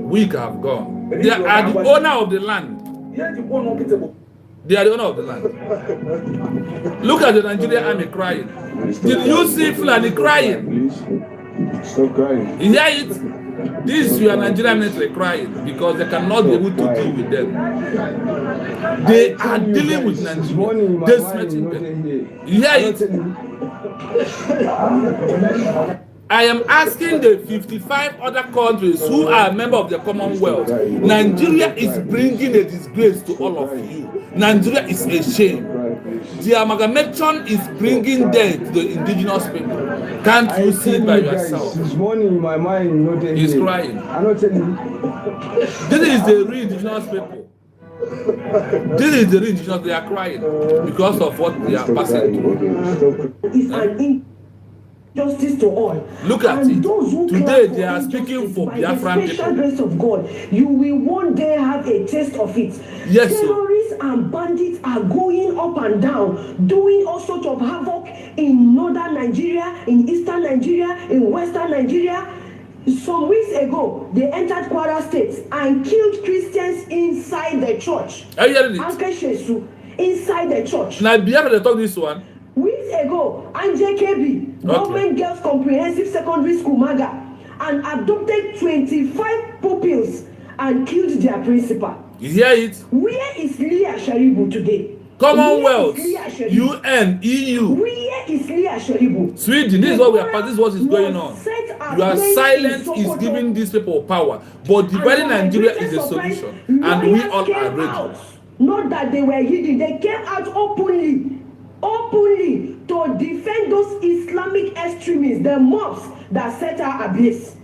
week have gone. They are the owner of the land. They are the owner of the land. Look at the Nigerian army crying. Did you see Fulani crying? Stop crying. You hear it? This is your Nigerian military crying because they cannot be able to deal with them. They are dealing with Nigeria. They're smelting them. You hear it? I am asking the 55 other countries who are members of the Commonwealth. Nigeria is bringing a disgrace to all of you. Nigeria is a shame. The amalgamation is bringing death to the indigenous people. Can't you see it by yourself? This morning in my mind, He's crying. I'm not telling you. This is the real indigenous people. This is the real indigenous. They are crying because of what they are passing through. Justice to all. Look at it. Today they are speaking for Biafran people. By the special grace of God, you will one day have a taste of it. Yes, terrorists and bandits are going up and down, doing all sorts of havoc in northern Nigeria, in eastern Nigeria, in western Nigeria. Some weeks ago, they entered Kwara State and killed Christians inside the church. Are you hearing it? Inside the church. Now, Biafra, they talk this one. Weeks ago, NJKB, Government Girls Comprehensive Secondary School Maga, and adopted 25 pupils and killed their principal. You hear it? Where is Leah Sharibu today? Commonwealth, UN, EU. Where is Leah Sharibu? Sweden, this is what we are. This is what is going on. You are silent is giving these people power, but dividing Nigeria is a solution, and we all are ready. Not that they were hidden; they came out openly to defend those Islamic extremists, the mobs that set her ablaze.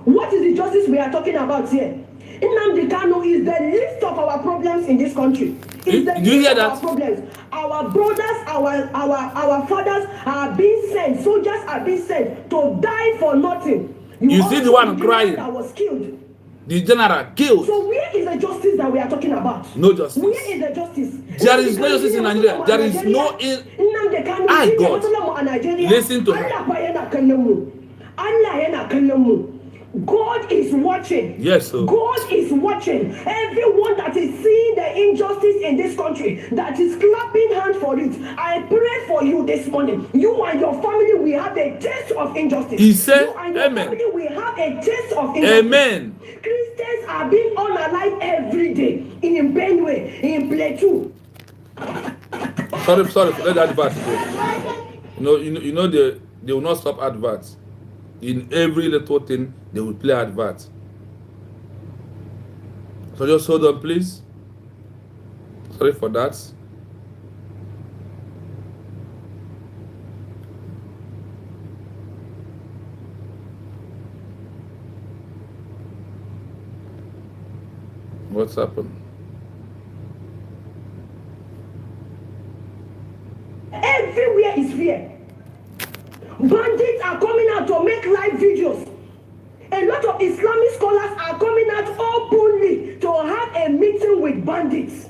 What is the justice we are talking about here? Nnamdi Kanu is the least of our problems in this country. Do you hear that? Our problems. Our brothers, our fathers are being sent. Soldiers are being sent to die for nothing. You see the one crying. That was killed. The general killed. So where is the justice that we are talking about? No justice. Where is the justice? There is no justice in Nigeria. There is no I God. Listen to her. God is watching. Yes, sir. God is watching. Everyone that is seeing the injustice in this country, that is clapping hands for it. I pray for you this morning. You and your family will have a taste of injustice. He said, you and your amen. family will have a taste of injustice. Amen. Christians are being unalive every day in Benue, in Plateau. Sorry, let the adverts go. You know they will not stop adverts. In every little thing, they will play adverts. So just hold on, please. Sorry for that. What's happened? Everywhere is fear. Bandits are coming out to make live videos. A lot of Islamic scholars are coming out openly to have a meeting with bandits.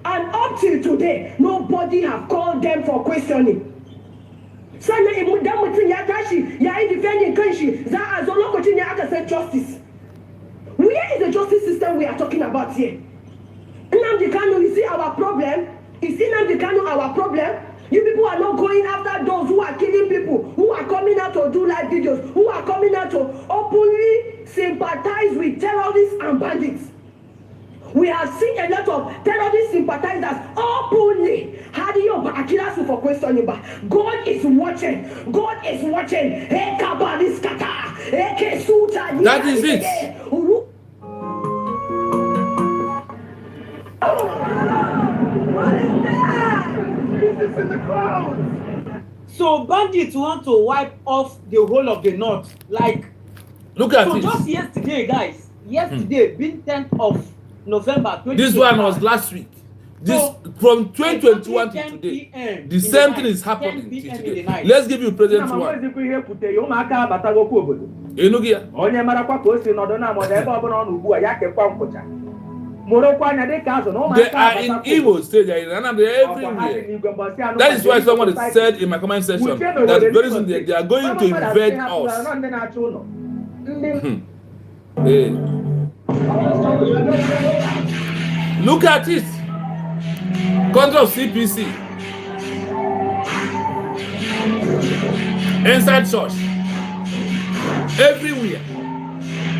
And up till today, nobody have called them for questioning. Sana imudamutin ya tashi ya yi defending kanshi za a zo lokacin ya aka say justice. Where is the justice system we are talking about here? Nnamdi Kanu, you see our problem? Is Nnamdi Kanu our problem? You people are not going after those who are killing people, who are coming out to do live videos, who are coming out to openly sympathize with terrorists and bandits. We have seen a lot of terrorist sympathizers openly handing over Akirasu for questioning. But God is watching. God is watching. That is it. In the crowd. So bandits want to wipe off the whole of the north. Like, look at so it. Just yesterday, guys. Yesterday, being 10th of November. This one was last week. This so, from 2021 to today. The same thing is happening today. Let's give you present one. Enugia. They are in Imo State, they are in Anam, they are everywhere. That is why someone has said in my comment section that very soon they are going to invade us. Hey. Look at it. Country of CPC. Inside church. Everywhere.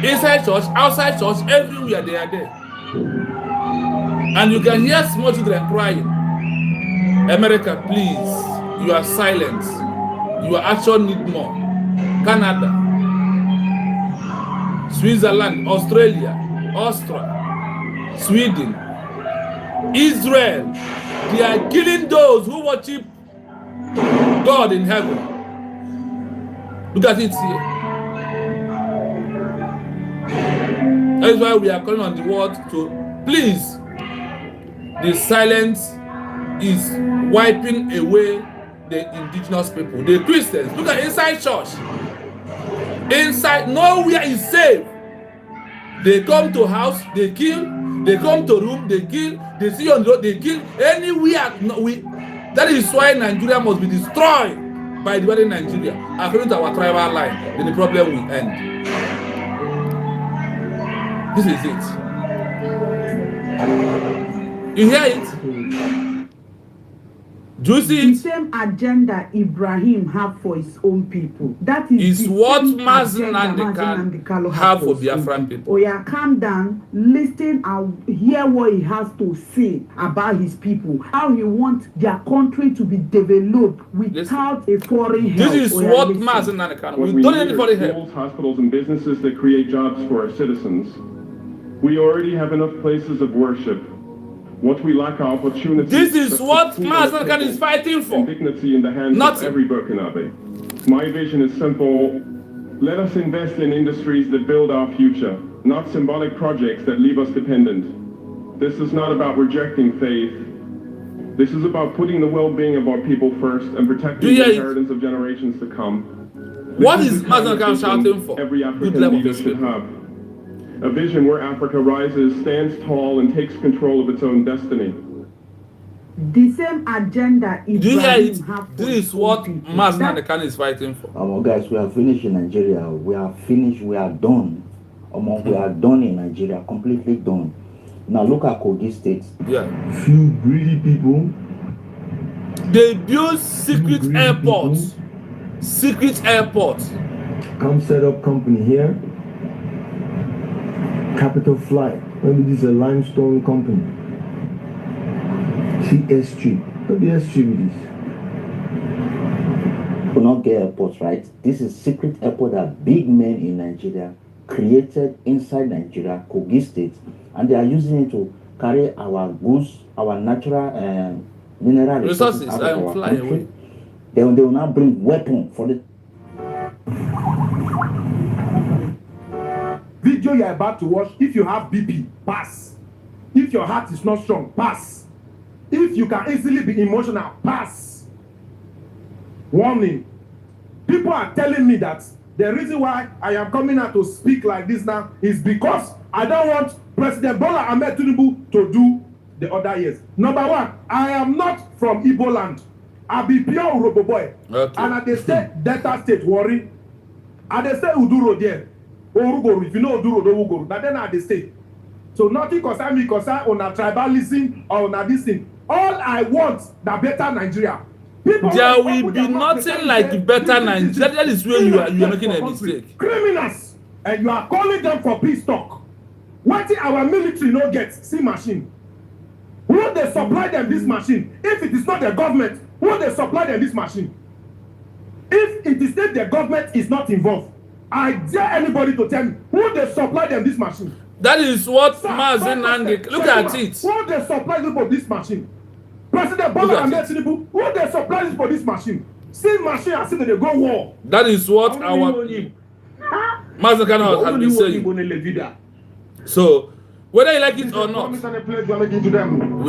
Inside church, outside church, everywhere they are there. And you can hear small children crying. America, please, you are silent. Your action need more. Canada, Switzerland, Australia, Austria, Sweden, Israel, they are killing those who worship God in heaven. Look at it here. That is why we are calling on the world to please. The silence is wiping away the indigenous people, the Christians. Look at inside church. Inside, nowhere is safe. They come to house, they kill. They come to room, they kill. They see on the road, they kill. Anywhere, that is why Nigeria must be destroyed by dividing Nigeria. According to our tribal line, then the problem will end. This is it. You hear it? Do you see it? The same agenda Ibrahim have for his own people. That is what Mazen Nnamdi Kanu have for Biafran people. Oh yeah, calm down, listen and hear what he has to say about his people. How he wants their country to be developed without a foreign help. This is what Mazen Nnamdi Kanu. We don't need foreign help. Schools, hospitals, and businesses that create jobs for our citizens. We already have enough places of worship. What we lack are opportunities. This is what Mazen Nnamdi Kanu is fighting for. Dignity in the hands of every Burkinabe. My vision is simple. Let us invest in industries that build our future, not symbolic projects that leave us dependent. This is not about rejecting faith. This is about putting the well-being of our people first and protecting the inheritance of generations to come. What is Mazen Nnamdi Kanu shouting for? Every African leader should have. A vision where Africa rises, stands tall, and takes control of its own destiny. The same agenda Ibrahim have for this is what Mazen Nnamdi Kanu is fighting for. Guys, we are finished in Nigeria. We are finished. We are done. We are done in Nigeria. Completely done. Now look at Kogi State. Yeah. Few greedy people. They build secret airports. Secret airports. Come set up company here. Capital Flight. Maybe this is a limestone company. CSG. What the SG with this? We not get airports, right? This is secret airport that big men in Nigeria created inside Nigeria, Kogi State, and they are using it to carry our goods, our natural mineral resources out of our country. Away. They will now bring weapons for the video you are about to watch. If you have BP, pass. If your heart is not strong, pass. If you can easily be emotional, pass. Warning. People are telling me that the reason why I am coming out to speak like this now is because I don't want President Bola Ahmed Tinubu to do the other years. Number one, I am not from Igbo land. I be pure Urobo boy. Okay. And at the state, Delta State, worry. At the state, Uduro there. Orugoru, if you know Uduro, Ugoru. But then at the state. So nothing concern me, concern on a tribalism or on a this thing. All I want, the better Nigeria. People there will be nothing like better Nigeria. That is where you are making a mistake. Criminals, and you are calling them for peace talk. What if our military no get see machine? Who they supply them this machine? If it is not the government, who they supply them this machine? If it is that the government is not involved, I dare anybody to tell me who they supply them this machine. That is what Mazen Nandi. Look at it. Who they supply them for this machine? President Bola Ahmed Tinubu, who they supply this for this machine? Same machine as if they go war. That is what our Mazen Kano has been saying. So, whether you like it or not, we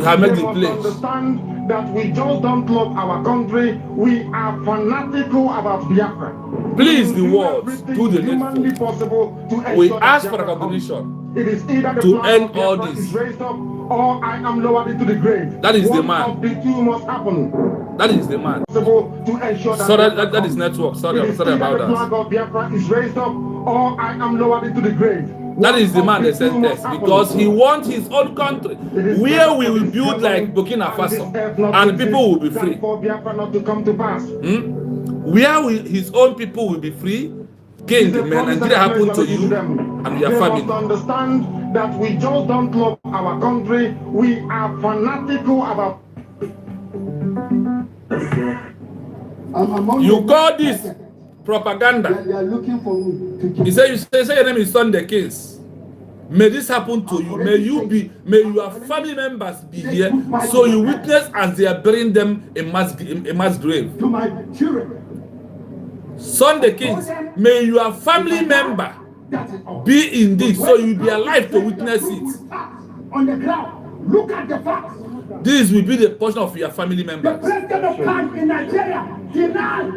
have made the pledge. Understand that we just don't love our country. We are fanatical about Biafra. Please, the world, do the needful. We ask for recognition to end all this. Or I am lowered into the grave. That is the man. One of the two must happen. That is the man. So that is network. Sorry about that. The flag of Biafra is raised up, or I am lowered into the grave. That is the man they sent us because he wants his own country where we will build like Burkina Faso and people will be free. Where his own people will be free. King, Nigeria happened to you and your family. Understand that we just don't love our country. We are fanatical about. You call this propaganda. They are looking for me. He said, you say your name is Sunday Kings. May this happen to you. May your family members be here. So you witness as they are burying them in mass grave. To my children. Sunday Kings, may your family member be in this, so you'll be alive to witness it. On the ground, look at the facts. This will be the portion of your family The members. president of France in Nigeria denied.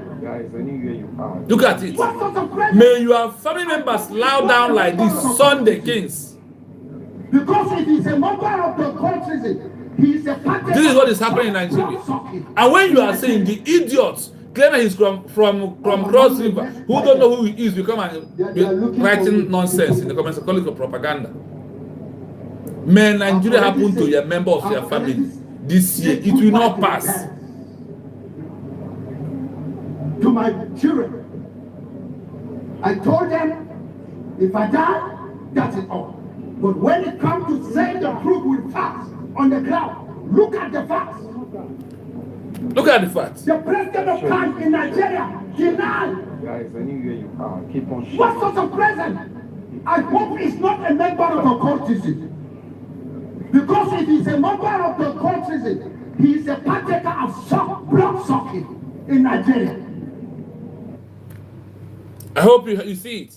Look at it. May your family members lie down like this, Sunday Kings. Because it is a member of the country. He is a party. This is what is happening in Nigeria. And when you are saying the idiots claiming he's from Cross River, who don't know who he is, you come and be writing nonsense in the comments, call it for propaganda. May Nigeria happen to your member of your family this year, it will not pass. To my children, I told them, if I die, that's it all. But when it comes to saying the truth with facts on the ground, look at the facts. Look at the facts. The president of France in Nigeria denied. Guys, anywhere you are, keep on shooting. What sort of president? I hope he's not a member of the courtesy. Because if he's a member of the courtesy, he is a partaker of blood sucking in Nigeria. I hope you see it.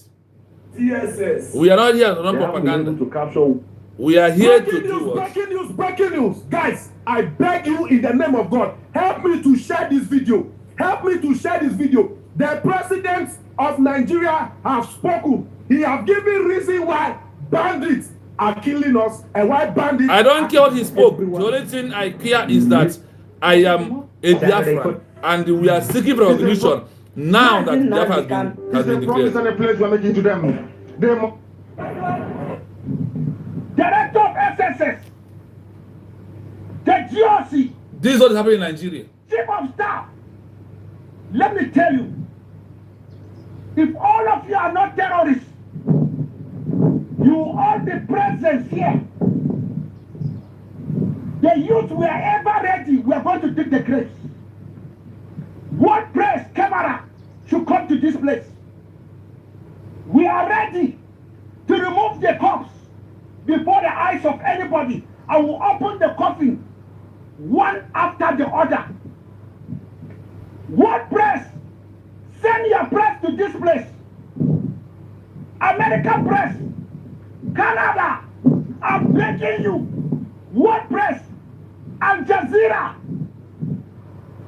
TSS. We are not here to run propaganda. To capture. We are here breaking to news, do what? breaking news. Guys, I beg you in the name of God, help me to share this video. Help me to share this video. The president of Nigeria have spoken. He have given reason why bandits are killing us and why bandits. I don't care what he spoke. The only thing I care is that I am a Biafran and we are seeking for recognition now that Biafra has been declared. And a place we're making to them. Director of SSS, the GOC. This is what is happening in Nigeria. Chief of staff, let me tell you, if all of you are not terrorists, you all the presence here, the youth were ever ready, we are going to take the grace. What press camera should come to this place? We are ready to remove the corpse before the eyes of anybody. I will open the coffin one after the other. What press? Send your press to this place. American press, Canada, I'm begging you. What press? Al Jazeera,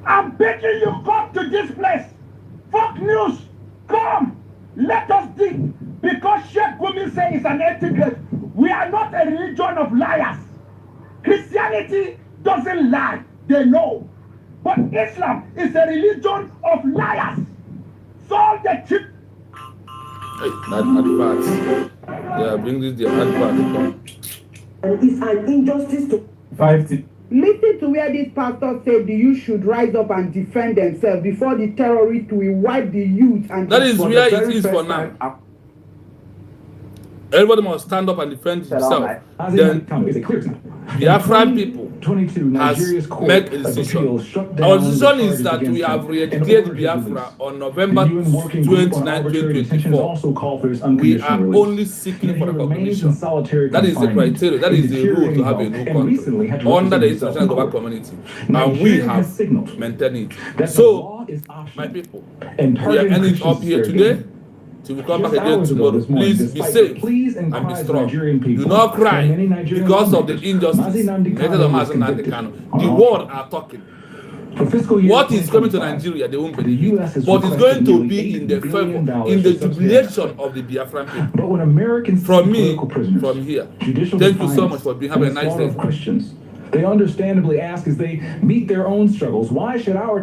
I'm begging you, come to this place. Fox News, come. Let us dig. Because Sheikh Gumi says it's an etiquette. We are not a religion of liars. Christianity doesn't lie. They know. But Islam is a religion of liars. So the chip. Hey, that advance. Yeah, bring this the advance. And it's an injustice to 50. Listen to where this pastor said the youth should rise up and defend themselves before the terrorists will wipe the youth. And that is where it is for now. Everybody must stand up and defend himself. Then Biafran people has made a decision. Our decision is that we have re-declared Biafra on November 29, 2024. We are only seeking for recognition. That is the criteria. That is the rule to have a new country under the international global community. And we have maintained it. So, my people, we are ending up here today. Till we come back again tomorrow. Please be safe and be strong. Do not cry because of the injustice. The world are talking. What is coming to Nigeria, they won't believe it. But it's going to be in the favor, in the jubilation of the Biafran people. From me, from here. Thank you so much for being. Have a nice day. They understandably ask as they meet their own struggles, why should our